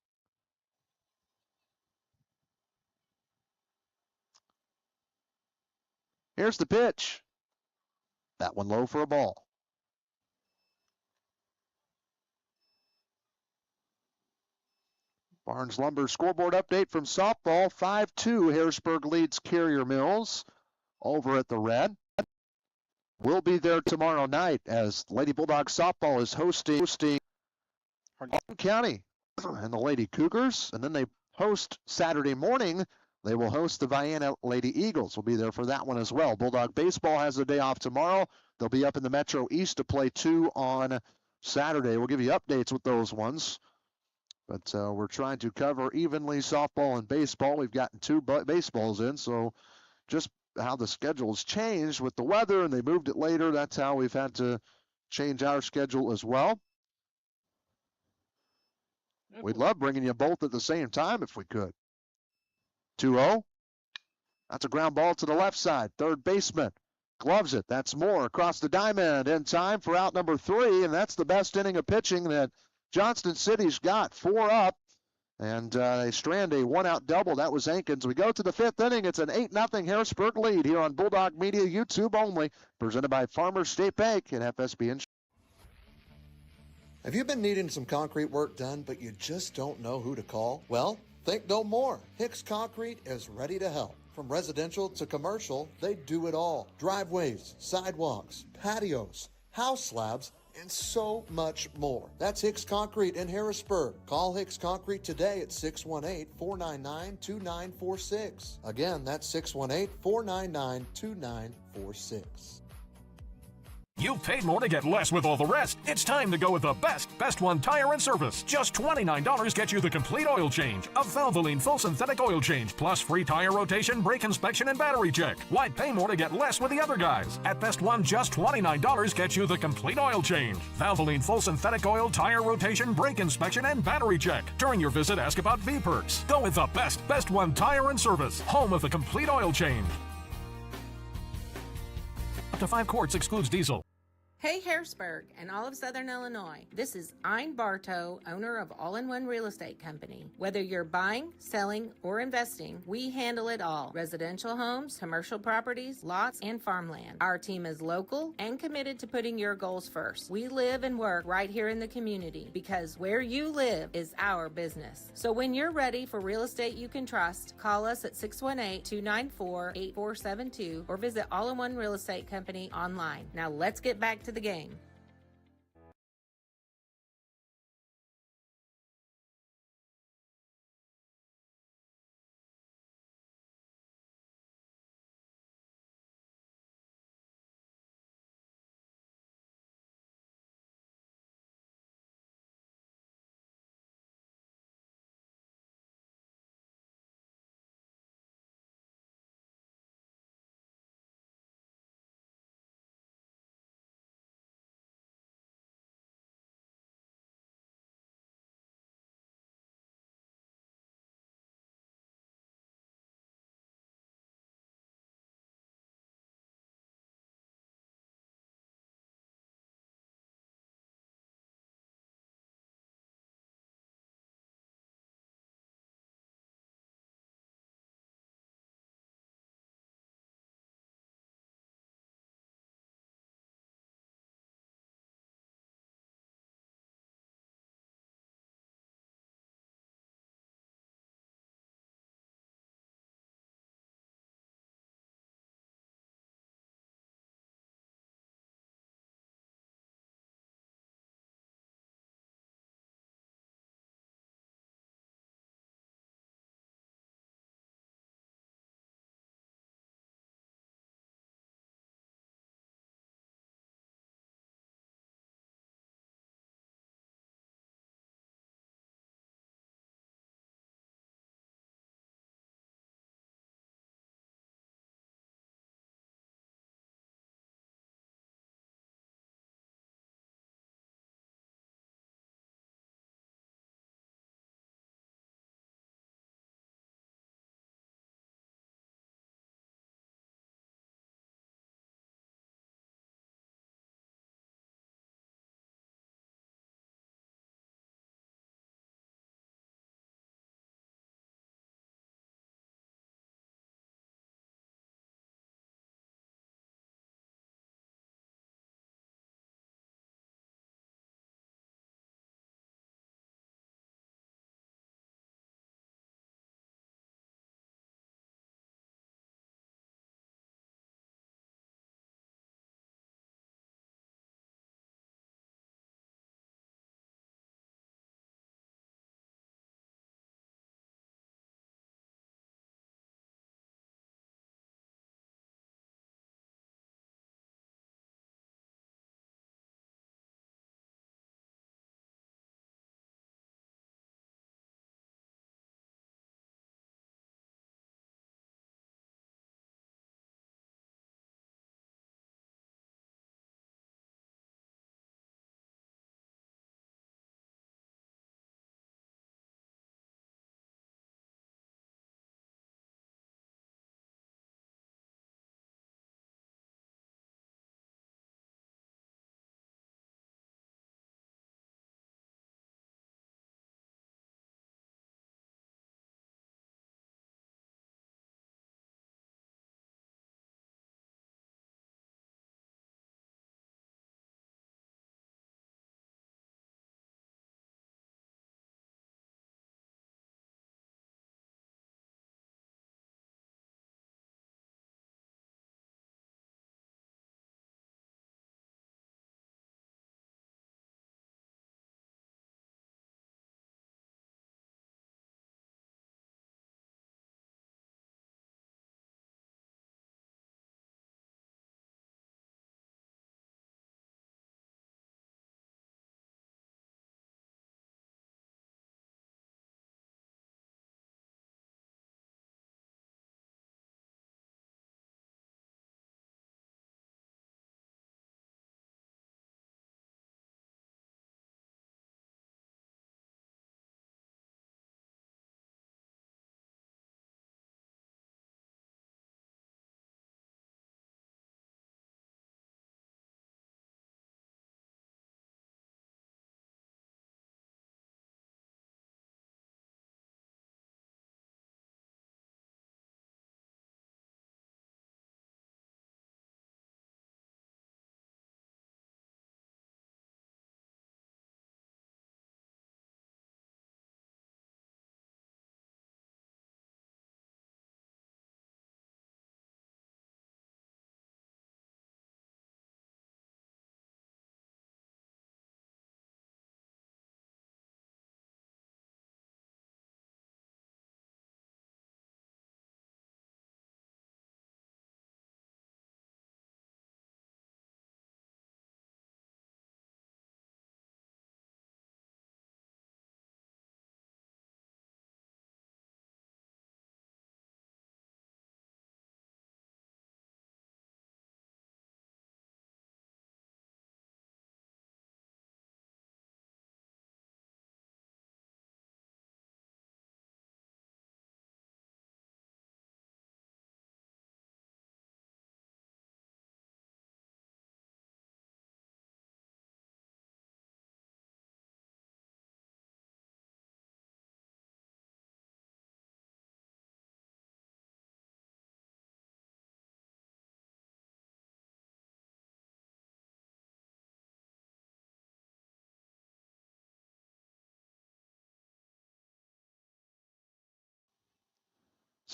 Here's the pitch. That one low for a ball. Barnes Lumber scoreboard update from softball. 5-2, Harrisburg leads Carrier Mills over at the Red. We'll be there tomorrow night as Lady Bulldog softball is hosting Hardin County and the Lady Cougars, and then they host Saturday morning. They will host the Vienna Lady Eagles. We'll be there for that one as well. Bulldog baseball has the day off tomorrow. They'll be up in the Metro East to play 2 on Saturday. We'll give you updates with those ones. But we're trying to cover evenly softball and baseball. We've gotten 2 baseballs in, so just how the schedule's changed with the weather and they moved it later, that's how we've had to change our schedule as well. We'd love bringing you both at the same time if we could. 2-0. That's a ground ball to the left side. Third baseman gloves it. That's Moore across the diamond in time for out number 3, and that's the best inning of pitching that Johnston City's got. 4 up, and they strand a 1-out double. That was Hankins. We go to the 5th inning. It's an 8-0 Harrisburg lead here on Bulldog Media, YouTube only, presented by Farmers State Bank and FSB Insurance. Have you been needing some concrete work done, but you just don't know who to call? Well, think no more. Hicks Concrete is ready to help. From residential to commercial, they do it all. Driveways, sidewalks, patios, house slabs, and so much more. That's Hicks Concrete in Harrisburg. Call Hicks Concrete today at 618-499-2946. Again, that's 618-499-2946. You've paid more to get less with all the rest. It's time to go with the best one tire and service. Just $29 gets you the complete oil change. A Valvoline full synthetic oil change, plus free tire rotation, brake inspection, and battery check. Why pay more to get less with the other guys? At Best One, just $29 gets you the complete oil change. Valvoline full synthetic oil, tire rotation, brake inspection, and battery check. During your visit, ask about V-Perks. Go with the best one tire and service. Home of the complete oil change. Up to 5 quarts excludes diesel. Hey Harrisburg and all of Southern Illinois, this is Ein Bartow, owner of All-in-One Real Estate Company. Whether you're buying, selling, or investing, we handle it all. Residential homes, commercial properties, lots, and farmland. Our team is local and committed to putting your goals first. We live and work right here in the community because where you live is our business. So when you're ready for real estate you can trust, call us at 618-294-8472 or visit All-in-One Real Estate Company online. Now let's get back to the game.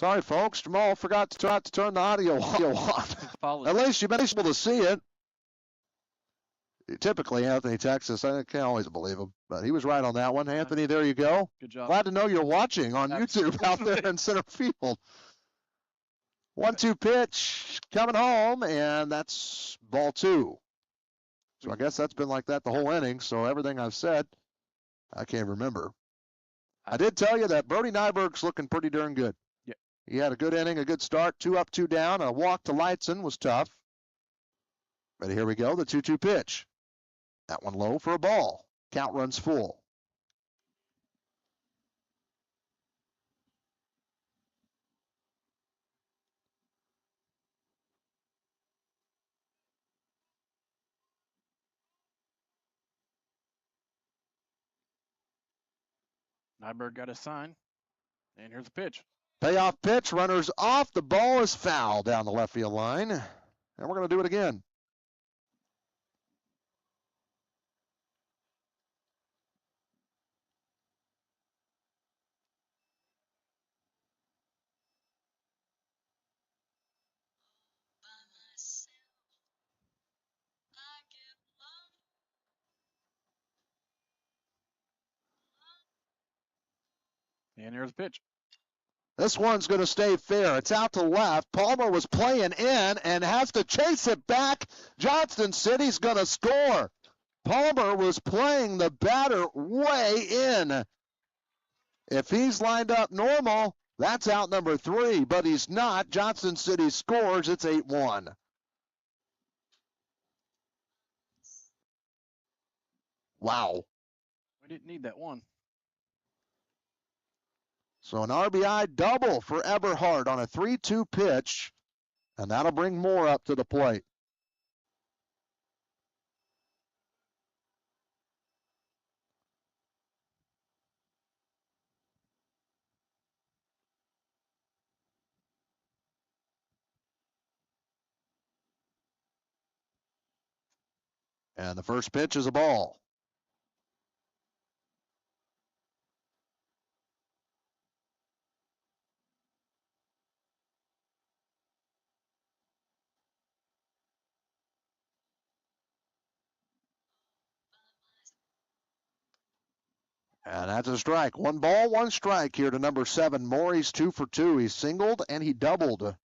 Sorry, folks. Jamal forgot to turn the audio on. At least you've been able to see it. Typically, Anthony, Texas, I can't always believe him, but he was right on that one. Anthony, there you go. Good job. Glad to know you're watching on YouTube out there in center field. 1-2 pitch coming home, and that's ball 2. So I guess that's been like that the whole inning. So everything I've said, I can't remember. I did tell you that Brody Nyberg's looking pretty darn good. Yeah. He had a good inning, a good start, 2 up, 2 down. A walk to Lightson was tough. But here we go, the 2-2 pitch. That one low for a ball. Count runs full. Nyberg got a sign, and here's the pitch. Payoff pitch, runners off. The ball is foul down the left field line. And we're going to do it again. And here's the pitch. This one's going to stay fair. It's out to left. Palmer was playing in and has to chase it back. Johnston City's going to score. Palmer was playing the batter way in. If he's lined up normal, that's out number 3, but he's not. Johnston City scores. It's 8-1. Wow. We didn't need that one. So an RBI double for Eberhard on a 3-2 pitch, and that'll bring more up to the plate. And the first pitch is a ball. And that's a strike. 1 ball, 1 strike here to number 7. Morey's 2 for 2. He singled and he doubled.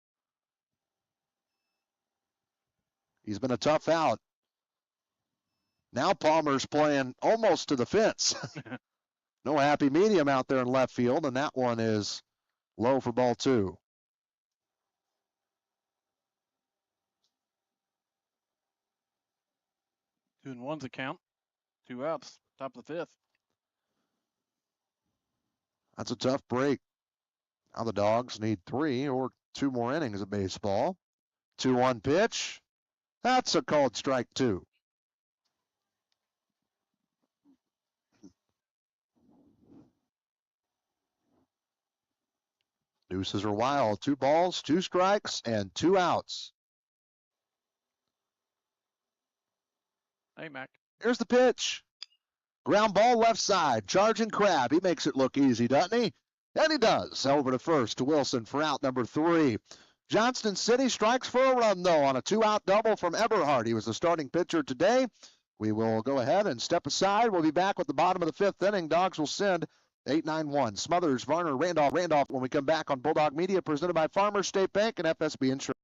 He's been a tough out. Now Palmer's playing almost to the fence. No happy medium out there in left field, and that one is low for ball 2. 2-1's a count. 2 outs. Top of the 5th. That's a tough break. Now the Dogs need 3 or 2 more innings of baseball. 2-1 pitch. That's a called strike 2. Deuces are wild. 2 balls, 2 strikes, and 2 outs. Hey, Mac. Here's the pitch. Ground ball left side. Charging Crab. He makes it look easy, doesn't he? And he does. Over to first to Wilson for out number 3. Johnston City strikes for a run, though, on a 2-out double from Eberhard. He was the starting pitcher today. We will go ahead and step aside. We'll be back with the bottom of the 5th inning. Dogs will send 8-9-1. Smothers, Varner, Randolph when we come back on Bulldog Media, presented by Farmers State Bank and FSB Insurance.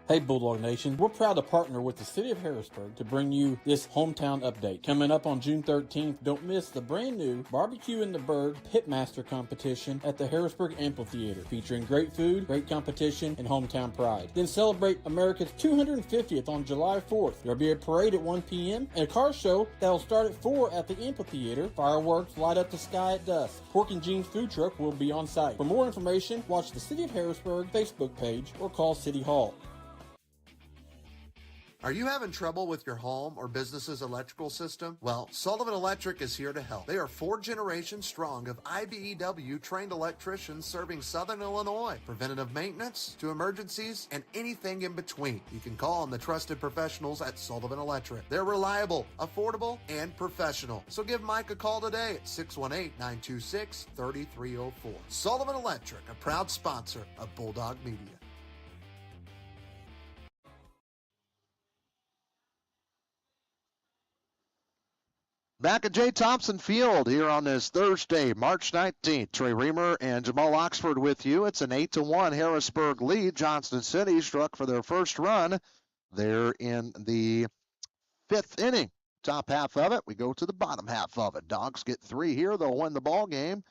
Hey Bulldog Nation, we're proud to partner with the City of Harrisburg to bring you this hometown update. Coming up on June 13th, don't miss the brand new Barbecue in the Bird Pitmaster competition at the Harrisburg Amphitheater, featuring great food, great competition, and hometown pride. Then celebrate America's 250th on July 4th. There'll be a parade at 1 p.m. and a car show that'll start at 4 at the amphitheater. Fireworks light up the sky at dusk. Pork and Jeans food truck will be on site. For more information, watch the City of Harrisburg Facebook page or call City Hall. Are you having trouble with your home or business's electrical system? Well, Sullivan Electric is here to help. They are 4 generations strong of IBEW trained electricians serving Southern Illinois. Preventative maintenance to emergencies and anything in between. You can call on the trusted professionals at Sullivan Electric. They're reliable, affordable, and professional. So give Mike a call today at 618-926-3304. Sullivan Electric, a proud sponsor of Bulldog Media. Back at J. Thompson Field here on this Thursday, March 19th. Trey Reamer and Jamal Oxford with you. It's an 8-1 Harrisburg lead. Johnston City struck for their first run. They're in the 5th inning. Top half of it. We go to the bottom half of it. Dogs get 3 here. They'll win the ball game.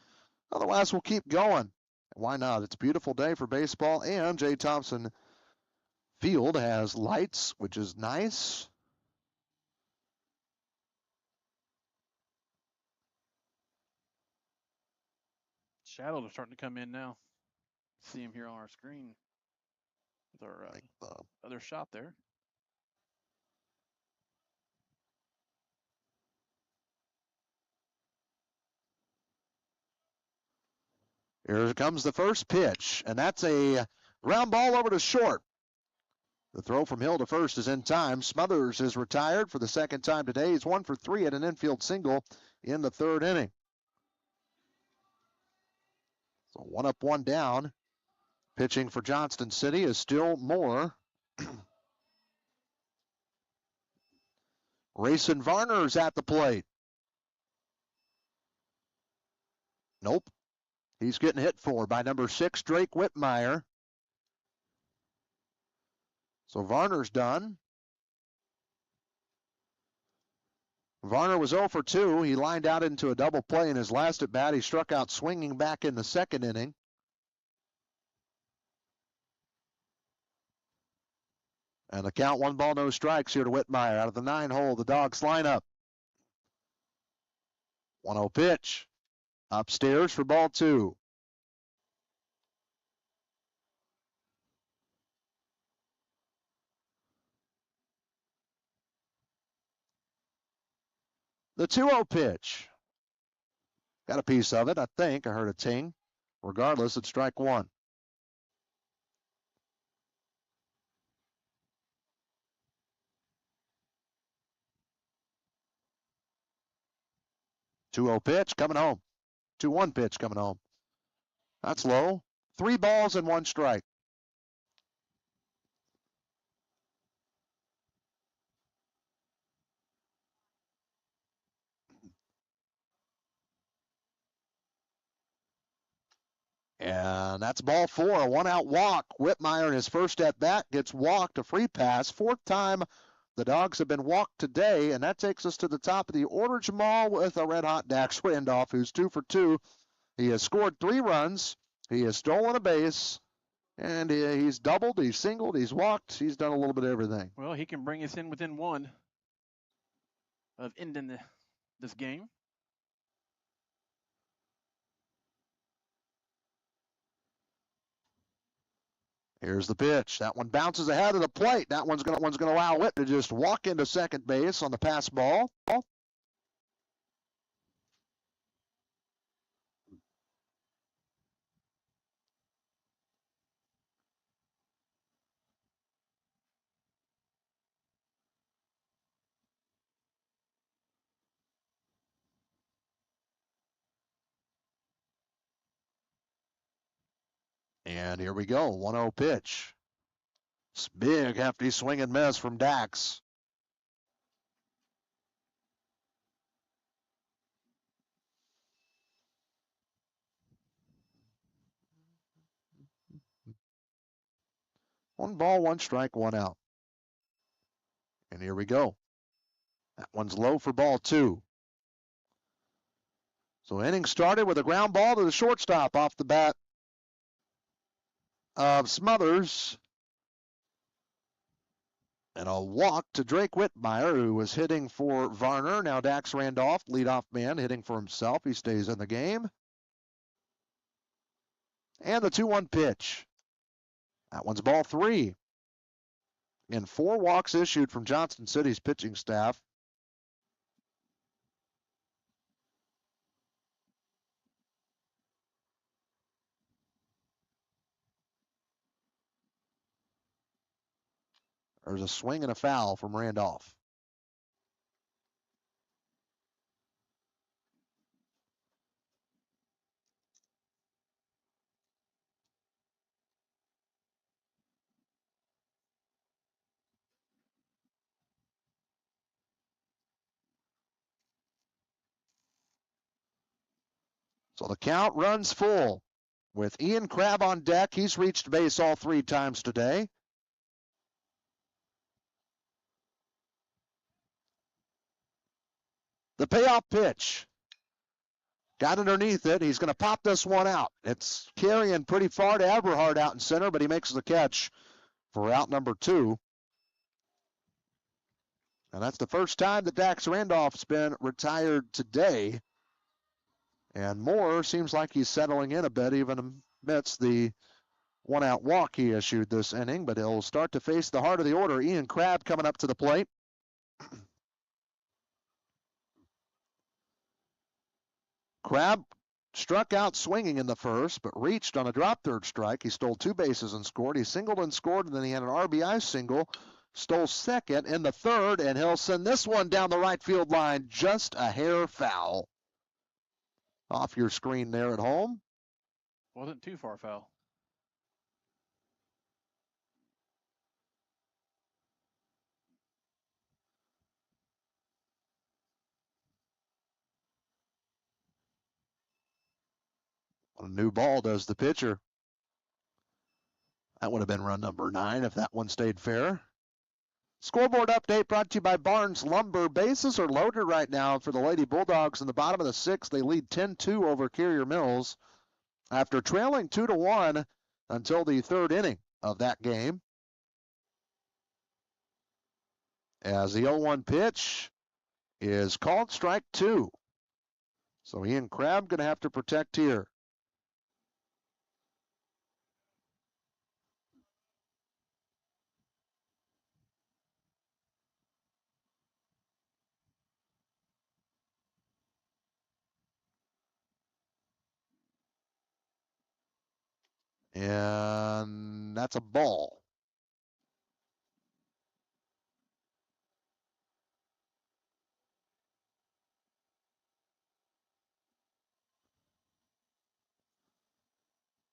Otherwise, we'll keep going. Why not? It's a beautiful day for baseball, and J. Thompson Field has lights, which is nice. Shadows are starting to come in now. See them here on our screen with our other shot there. Here comes the first pitch, and that's a ground ball over to short. The throw from Hill to first is in time. Smothers is retired for the second time today. He's 1 for 3 at an infield single in the 3rd inning. So 1 up, 1 down. Pitching for Johnston City is still Moore. Rayson Varner's at the plate. Nope. He's getting hit for by number 6, Drake Whitmire. So Varner's done. Varner was 0 for 2. He lined out into a double play in his last at bat. He struck out swinging back in the 2nd inning. And the count, 1 ball, no strikes here to Whitmire. Out of the 9 hole, the Dogs line up. 1-0 pitch. Upstairs for ball 2. The 2-0 pitch. Got a piece of it, I think. I heard a ting. Regardless, it's strike 1. Two-0 pitch coming home. 2-1 pitch coming home. That's low. 3 balls and 1 strike. And that's ball 4, a 1-out walk. Whitmire in his first at bat gets walked, a free pass. 4th time the Dogs have been walked today, and that takes us to the top of the order, Jamal, with a red-hot Dax Randolph, who's 2 for 2. He has scored 3 runs. He has stolen a base, and he's doubled, he's singled, he's walked. He's done a little bit of everything. Well, he can bring us in within 1 of ending this game. Here's the pitch. That one bounces ahead of the plate. That one's going to allow Whit to just walk into second base on the pass ball. And here we go, 1-0 pitch. It's big, hefty swing and miss from Dax. One ball, 1 strike, 1 out. And here we go. That one's low for ball 2. So inning started with a ground ball to the shortstop off the bat of Smothers. And a walk to Drake Whitmire, who was hitting for Varner. Now Dax Randolph, leadoff man, hitting for himself. He stays in the game. And the 2-1 pitch. That one's ball 3. and 4 walks issued from Johnston City's pitching staff. There's a swing and a foul from Randolph. So the count runs full with Ian Crabb on deck. He's reached base all 3 times today. The payoff pitch. Got underneath it. He's going to pop this one out. It's carrying pretty far to Eberhard out in center, but he makes the catch for out number 2. And that's the first time that Dax Randolph's been retired today. And Moore seems like he's settling in a bit, even amidst the 1-out walk he issued this inning. But he'll start to face the heart of the order. Ian Crabb coming up to the plate. Crabb struck out swinging in the first, but reached on a drop third strike. He stole 2 bases and scored. He singled and scored, and then he had an RBI single. Stole second in the third, and he'll send this one down the right field line, just a hair foul. Off your screen there at home. Wasn't too far foul. A new ball does the pitcher. That would have been run number 9 if that one stayed fair. Scoreboard update brought to you by Barnes Lumber. Bases are loaded right now for the Lady Bulldogs in the bottom of the 6th. They lead 10-2 over Carrier Mills after trailing 2-1 until the 3rd inning of that game. As the 0-1 pitch is called strike 2. So Ian Crabb going to have to protect here. And that's a ball.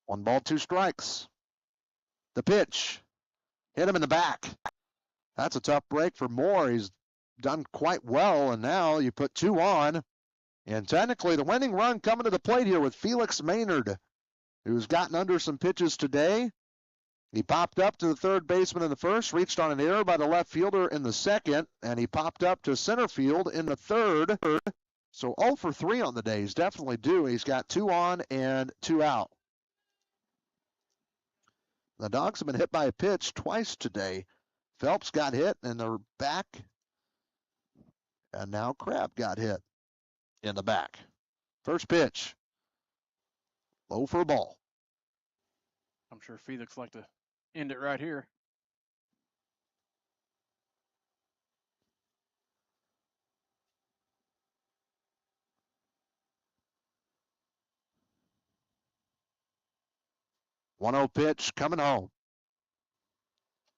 One ball, 2 strikes. The pitch. Hit him in the back. That's a tough break for Moore. He's done quite well, and now you put 2 on. And technically the winning run coming to the plate here with Felix Maynard, who's gotten under some pitches today. He popped up to the third baseman in the first, reached on an error by the left fielder in the second, and he popped up to center field in the third. So 0 for 3 on the day. He's definitely due. He's got 2 on and 2 out. The Dogs have been hit by a pitch twice today. Phelps got hit in the back, and now Crabb got hit in the back. First pitch. Low for a ball. I'm sure Felix like to end it right here. One-0 pitch coming home.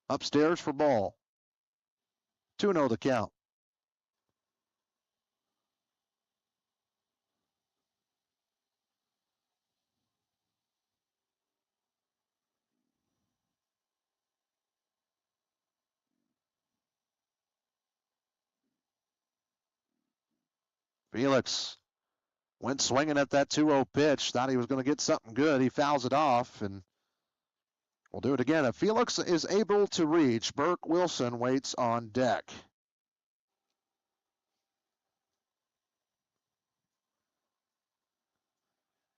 Upstairs for ball. 2-0 the count. Felix went swinging at that 2-0 pitch. Thought he was going to get something good. He fouls it off, and we'll do it again. If Felix is able to reach, Burke Wilson waits on deck.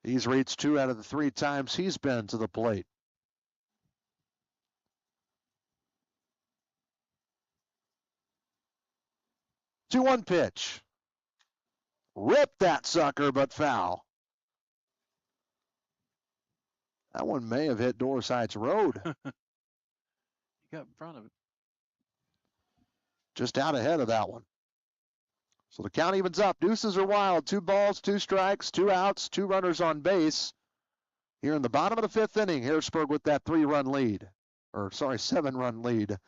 He's reached 2 out of the 3 times he's been to the plate. Two-one pitch. Rip that sucker, but foul. That one may have hit Doris Heights Road. He got in front of it. just out ahead of that one. So the count evens up. Deuces are wild. 2 balls, 2 strikes, 2 outs, 2 runners on base. Here in the bottom of the 5th inning, Harrisburg with that 7-run lead.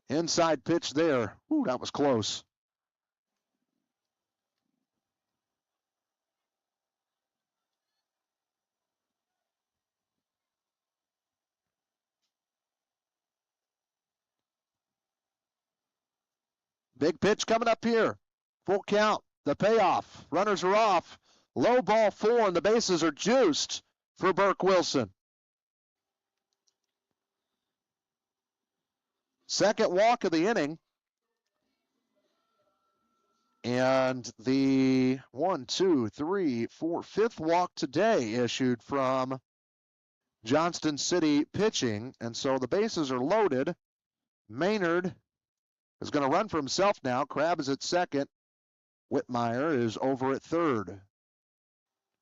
Inside pitch there. Ooh, that was close. Big pitch coming up here. Full count. The payoff. Runners are off. Low ball 4, and the bases are juiced for Burke Wilson. Second walk of the inning. And the 5th walk today issued from Johnston City pitching. And so the bases are loaded. Maynard is going to run for himself now. Crabb is at second. Whitmire is over at third.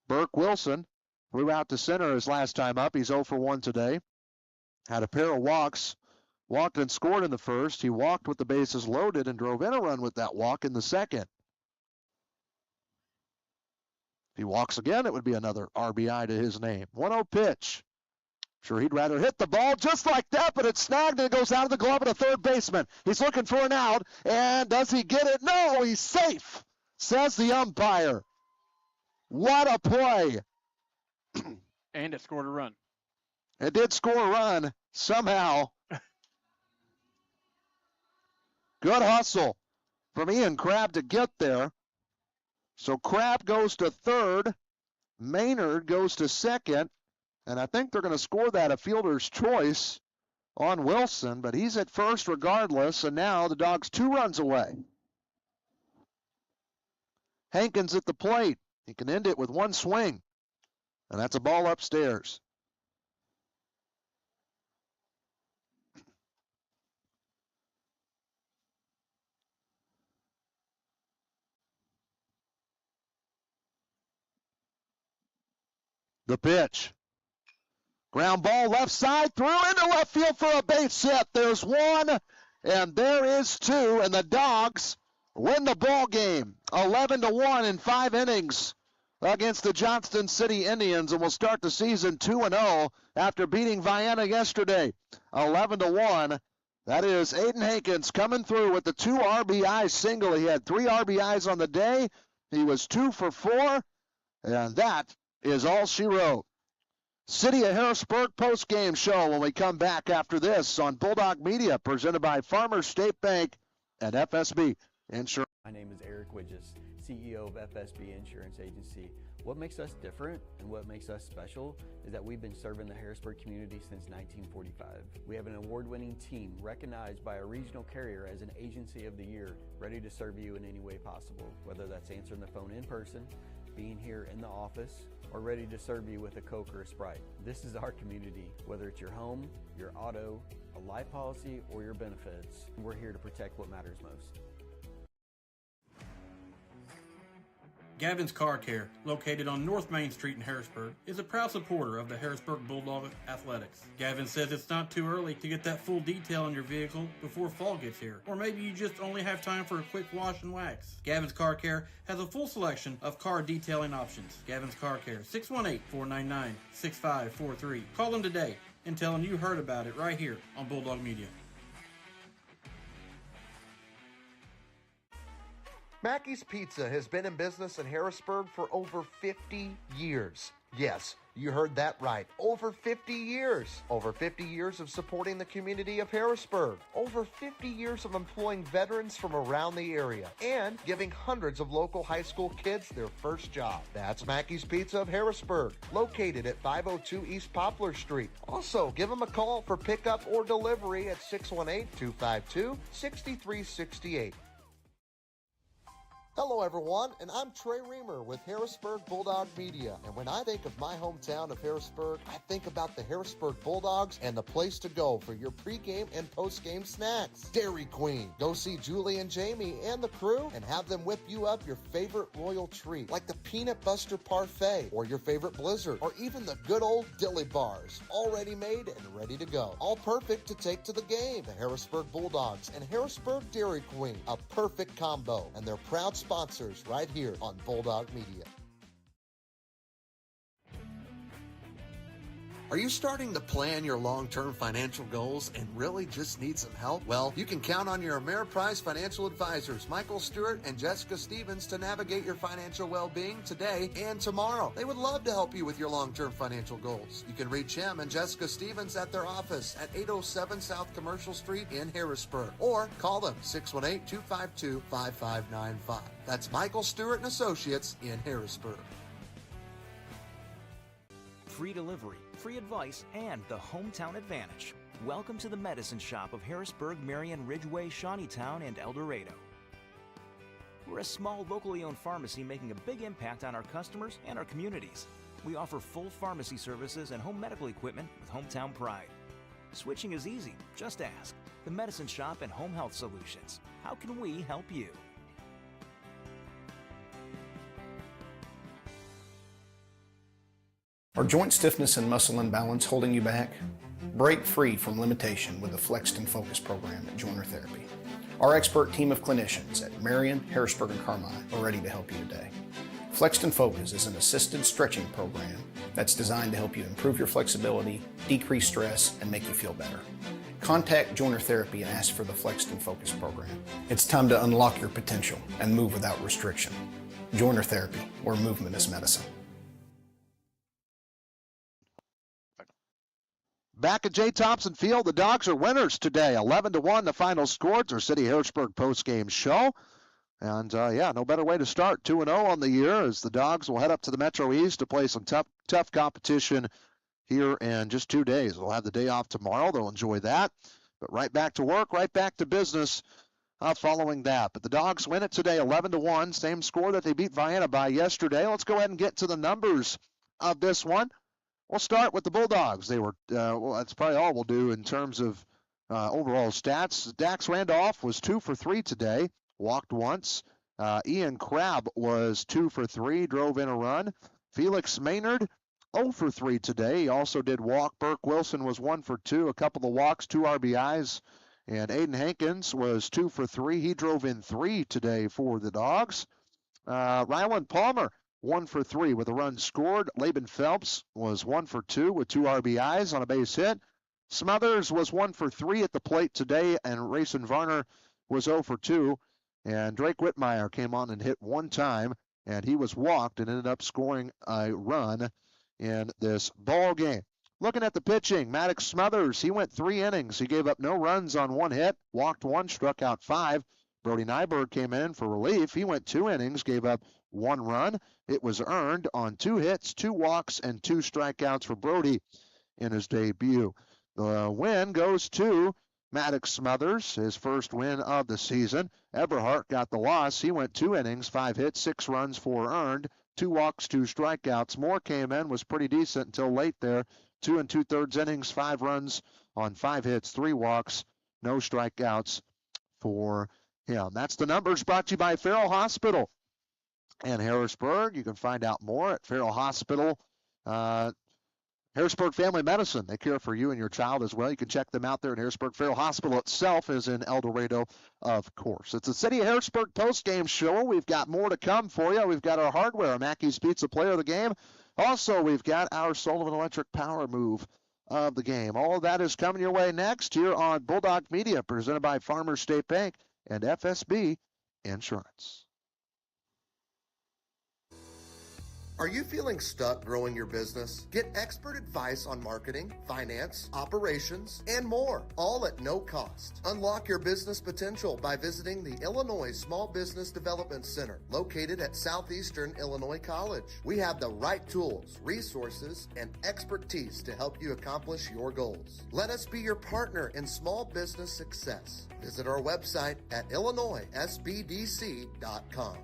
Burke Wilson flew out to center his last time up. He's 0 for 1 today. Had a pair of walks. Walked and scored in the first. He walked with the bases loaded and drove in a run with that walk in the second. If he walks again, it would be another RBI to his name. 1-0 pitch. Sure, he'd rather hit the ball just like that, but it's snagged and it goes out of the glove of the third baseman. He's looking for an out, and does he get it? No, he's safe, says the umpire. What a play. And it scored a run. It did score a run somehow. Good hustle from Ian Crabb to get there. So Crabb goes to third. Maynard goes to second. And I think they're going to score that a fielder's choice on Wilson, but he's at first regardless, and now the Dogs 2 runs away. Hankins at the plate. He can end it with 1 swing, and that's a ball upstairs. The pitch. Ground ball left side, through into left field for a base hit. There's 1, and there is 2, and the Dogs win the ball game 11-1 in 5 innings against the Johnston City Indians, and will start the season 2-0 after beating Vienna yesterday 11-1. That is Aiden Hankins coming through with the 2 RBI single. He had 3 RBIs on the day. He was 2 for 4, and that is all she wrote. City of Harrisburg post-game show when we come back after this on Bulldog Media, presented by Farmers State Bank and FSB Insurance. My name is Eric Widges, CEO of FSB Insurance Agency. What makes us different and what makes us special is that we've been serving the Harrisburg community since 1945. We have an award-winning team recognized by a regional carrier as an Agency of the Year, ready to serve you in any way possible, whether that's answering the phone in person, being here in the office, or ready to serve you with a Coke or a Sprite. This is our community. Whether it's your home, your auto, a life policy, or your benefits, we're here to protect what matters most. Gavin's Car Care, located on North Main Street in Harrisburg, is a proud supporter of the Harrisburg Bulldog Athletics. Gavin says it's not too early to get that full detail on your vehicle before fall gets here, or maybe you just only have time for a quick wash and wax. Gavin's Car Care has a full selection of car detailing options. Gavin's Car Care, 618-499-6543. Call them today and tell them you heard about it right here on Bulldog Media. Mackey's Pizza has been in business in Harrisburg for over 50 years. Yes, you heard that right. Over 50 years. Over 50 years of supporting the community of Harrisburg. Over 50 years of employing veterans from around the area and giving hundreds of local high school kids their first job. That's Mackey's Pizza of Harrisburg, located at 502 East Poplar Street. Also, give them a call for pickup or delivery at 618-252-6368. Hello everyone, and I'm Trey Reamer with Harrisburg Bulldog Media. And when I think of my hometown of Harrisburg, I think about the Harrisburg Bulldogs and the place to go for your pregame and postgame snacks. Dairy Queen. Go see Julie and Jamie and the crew and have them whip you up your favorite royal treat, like the Peanut Buster Parfait or your favorite Blizzard, or even the good old Dilly Bars, already made and ready to go. All perfect to take to the game. The Harrisburg Bulldogs and Harrisburg Dairy Queen, a perfect combo, and they're proud sponsors right here on Bulldog Media. Are you starting to plan your long-term financial goals and really just need some help? Well, you can count on your Ameriprise financial advisors, Michael Stewart and Jessica Stevens, to navigate your financial well-being today and tomorrow. They would love to help you with your long-term financial goals. You can reach him and Jessica Stevens at their office at 807 South Commercial Street in Harrisburg, or call them 618-252-5595. That's Michael Stewart and Associates in Harrisburg. Free delivery, free advice, and the hometown advantage. Welcome to the Medicine Shop of Harrisburg, Marion, Ridgeway, Shawneetown, and El Dorado. We're a small, locally owned pharmacy making a big impact on our customers and our communities. We offer full pharmacy services and home medical equipment with hometown pride. Switching is easy. Just ask. The Medicine Shop and Home Health Solutions. How can we help you? Are joint stiffness and muscle imbalance holding you back? Break free from limitation with the Flexed and Focus program at Joiner Therapy. Our expert team of clinicians at Marion, Harrisburg, and Carmine are ready to help you today. Flexed and Focus is an assisted stretching program that's designed to help you improve your flexibility, decrease stress, and make you feel better. Contact Joiner Therapy and ask for the Flexed and Focus program. It's time to unlock your potential and move without restriction. Joiner Therapy, where movement is medicine. Back at J. Thompson Field, the Dogs are winners today. 11-1 the final score. It's our City Harrisburg postgame show. And, no better way to start. 2-0 on the year as the Dogs will head up to the Metro East to play some tough competition here in just 2 days. They'll have the day off tomorrow. They'll enjoy that. But right back to work, right back to business following that. But the Dogs win it today 11-1, same score that they beat Vienna by yesterday. Let's go ahead and get to the numbers of this one. We'll start with the Bulldogs. They were, that's probably all we'll do in terms of overall stats. Dax Randolph was 2 for 3 today, walked once. Ian Crabb was 2 for 3, drove in a run. Felix Maynard, 0 for 3 today. He also did walk. Burke Wilson was 1 for 2, a couple of walks, 2 RBIs. And Aiden Hankins was 2 for 3. He drove in 3 today for the Dogs. Ryland Palmer, 1 for 3 with a run scored. Laban Phelps was 1 for 2 with 2 RBIs on a base hit. Smothers was 1 for 3 at the plate today, and Rayson Varner was 0 for 2. And Drake Whitmire came on and hit 1 time, and he was walked and ended up scoring a run in this ball game. Looking at the pitching, Maddox Smothers, he went 3 innings. He gave up no runs on 1 hit, walked 1, struck out 5. Brody Nyberg came in for relief. He went 2 innings, gave up 1 run. It was earned on 2 hits, 2 walks, and 2 strikeouts for Brody in his debut. The win goes to Maddox Smothers, his first win of the season. Eberhardt got the loss. He went 2 innings, 5 hits, 6 runs, 4 earned, 2 walks, 2 strikeouts. Moore came in, was pretty decent until late there. 2 2/3 innings, 5 runs on 5 hits, 3 walks, no strikeouts for him. That's the numbers brought to you by Farrell Hospital and Harrisburg. You can find out more at Farrell Hospital. Harrisburg Family Medicine, they care for you and your child as well. You can check them out there in Harrisburg. Farrell Hospital itself is in El Dorado, of course. It's the City of Harrisburg postgame show. We've got more to come for you. We've got our hardware, Mackey's Pizza Player of the Game. Also, we've got our Sullivan Electric Power Move of the game. All of that is coming your way next here on Bulldog Media, presented by Farmers State Bank and FSB Insurance. Are you feeling stuck growing your business? Get expert advice on marketing, finance, operations, and more, all at no cost. Unlock your business potential by visiting the Illinois Small Business Development Center, located at Southeastern Illinois College. We have the right tools, resources, and expertise to help you accomplish your goals. Let us be your partner in small business success. Visit our website at IllinoisSBDC.com.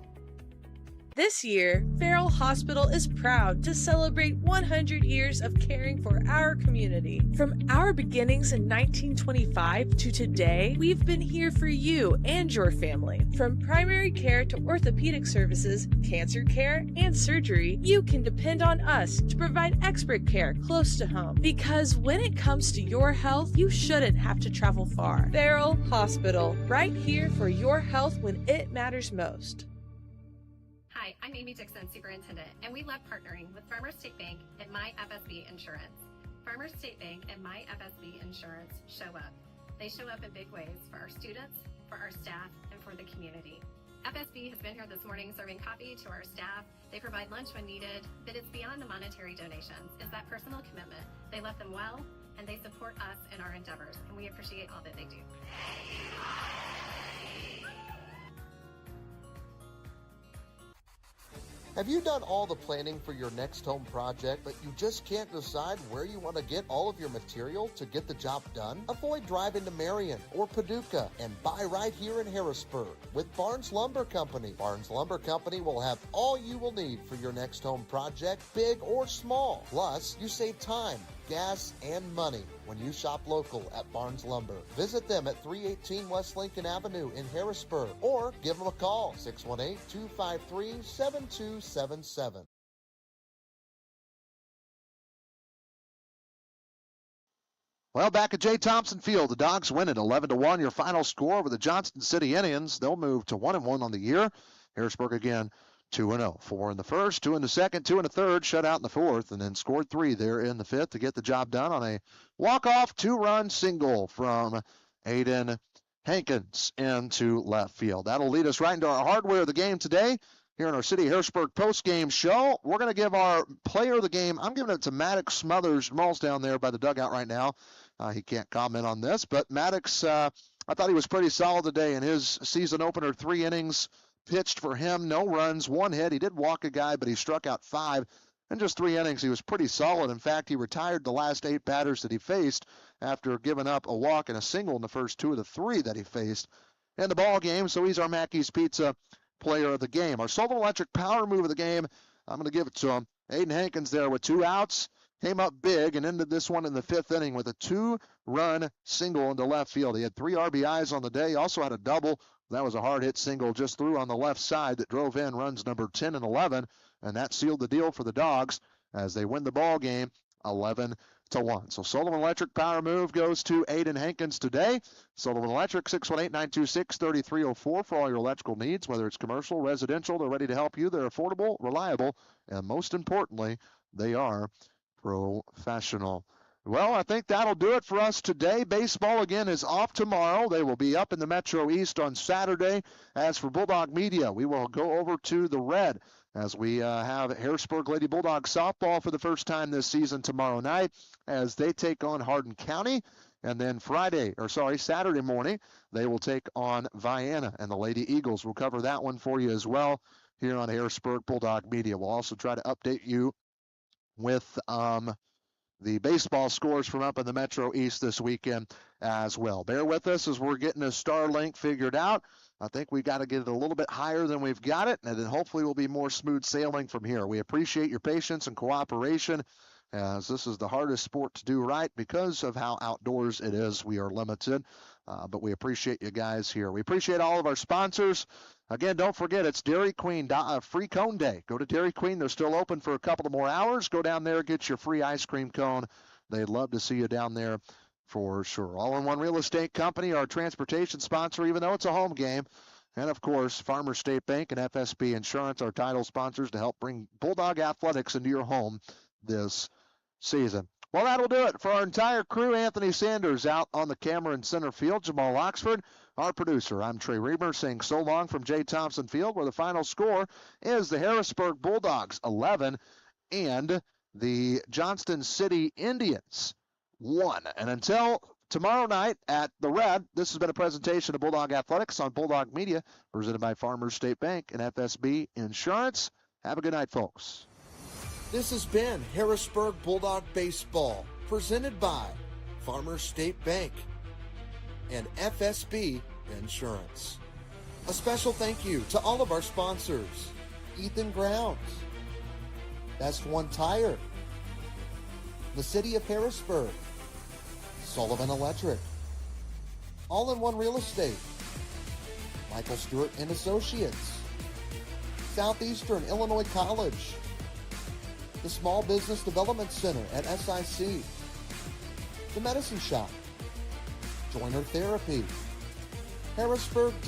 This year, Farrell Hospital is proud to celebrate 100 years of caring for our community. From our beginnings in 1925 to today, we've been here for you and your family. From primary care to orthopedic services, cancer care, and surgery, you can depend on us to provide expert care close to home. Because when it comes to your health, you shouldn't have to travel far. Farrell Hospital, right here for your health when it matters most. Hi, I'm Amy Dixon, Superintendent, and we love partnering with Farmers State Bank and My FSB Insurance. Farmers State Bank and My FSB Insurance show up. They show up in big ways for our students, for our staff, and for the community. FSB has been here this morning serving coffee to our staff. They provide lunch when needed, but it's beyond the monetary donations. It's that personal commitment. They love them well, and they support us in our endeavors, and we appreciate all that they do. Have you done all the planning for your next home project, but you just can't decide where you want to get all of your material to get the job done? Avoid driving to Marion or Paducah and buy right here in Harrisburg with Barnes Lumber Company. Barnes Lumber Company will have all you will need for your next home project, big or small. Plus, you save time, gas, and money when you shop local at Barnes Lumber. Visit them at 318 West Lincoln Avenue in Harrisburg or give them a call, 618-253-7277. Well, back at J. Thompson Field, the Dogs win at 11-1. Your final score over the Johnston City Indians. They'll move to 1-1 on the year. Harrisburg again 2-0. 4 in the first, 2 in the second, 2 in the third, shut out in the fourth, and then scored 3 there in the fifth to get the job done on a walk-off 2-run single from Aiden Hankins into left field. That'll lead us right into our hardware of the game today here in our City Harrisburg postgame show. We're going to give our player of the game. I'm giving it to Maddox Smothers. Merle's down there by the dugout right now. He can't comment on this, but Maddox, I thought he was pretty solid today in his season opener. 3 innings pitched for him, no runs, 1 hit. He did walk a guy, but he struck out 5. In just 3 innings, he was pretty solid. In fact, he retired the last 8 batters that he faced after giving up a walk and a single in the first 2 of the 3 that he faced in the ball game. So he's our Mackey's Pizza player of the game. Our Sullivan Electric power move of the game, I'm going to give it to him. Aiden Hankins there with 2 outs. Came up big and ended this one in the 5th inning with a 2-run single into left field. He had 3 RBIs on the day. He also had a double. That was a hard-hit single just through on the left side that drove in runs number 10 and 11, and that sealed the deal for the Dogs as they win the ball game 11-1. So Sullivan Electric power move goes to Aiden Hankins today. Sullivan Electric, 618-926-3304 for all your electrical needs, whether it's commercial, residential. They're ready to help you. They're affordable, reliable, and most importantly, they are professional. Well, I think that'll do it for us today. Baseball, again, is off tomorrow. They will be up in the Metro East on Saturday. As for Bulldog Media, we will go over to the Red as we have Harrisburg Lady Bulldogs softball for the first time this season tomorrow night as they take on Hardin County. And then Saturday morning, they will take on Vienna, and the Lady Eagles. We'll cover that one for you as well here on Harrisburg Bulldog Media. We'll also try to update you with the baseball scores from up in the Metro East this weekend as well. Bear with us as we're getting a Starlink figured out. I think we got to get it a little bit higher than we've got it, and then hopefully we'll be more smooth sailing from here. We appreciate your patience and cooperation, as this is the hardest sport to do right because of how outdoors it is. We are limited, but we appreciate you guys here. We appreciate all of our sponsors. Again, don't forget, it's Dairy Queen free cone day. Go to Dairy Queen. They're still open for a couple of more hours. Go down there, get your free ice cream cone. They'd love to see you down there for sure. All-in-One Real Estate Company, our transportation sponsor, even though it's a home game. And, of course, Farmers State Bank and FSB Insurance, our title sponsors to help bring Bulldog Athletics into your home this season. Well, that'll do it for our entire crew. Anthony Sanders out on the camera in center field. Jamal Oxford, our producer. I'm Trey Reamer saying so long from J. Thompson Field, where the final score is the Harrisburg Bulldogs 11 and the Johnston City Indians 1. And until tomorrow night at the Red, this has been a presentation of Bulldog Athletics on Bulldog Media, presented by Farmers State Bank and FSB Insurance. Have a good night, folks. This has been Harrisburg Bulldog Baseball, presented by Farmers State Bank and FSB Insurance. A special thank you to all of our sponsors: Ethan Grounds, Best One Tire, the City of Harrisburg, Sullivan Electric, All-in-One Real Estate, Michael Stewart and Associates, Southeastern Illinois College, the Small Business Development Center at SIC, the Medicine Shop, Joiner Therapy, Harrisburg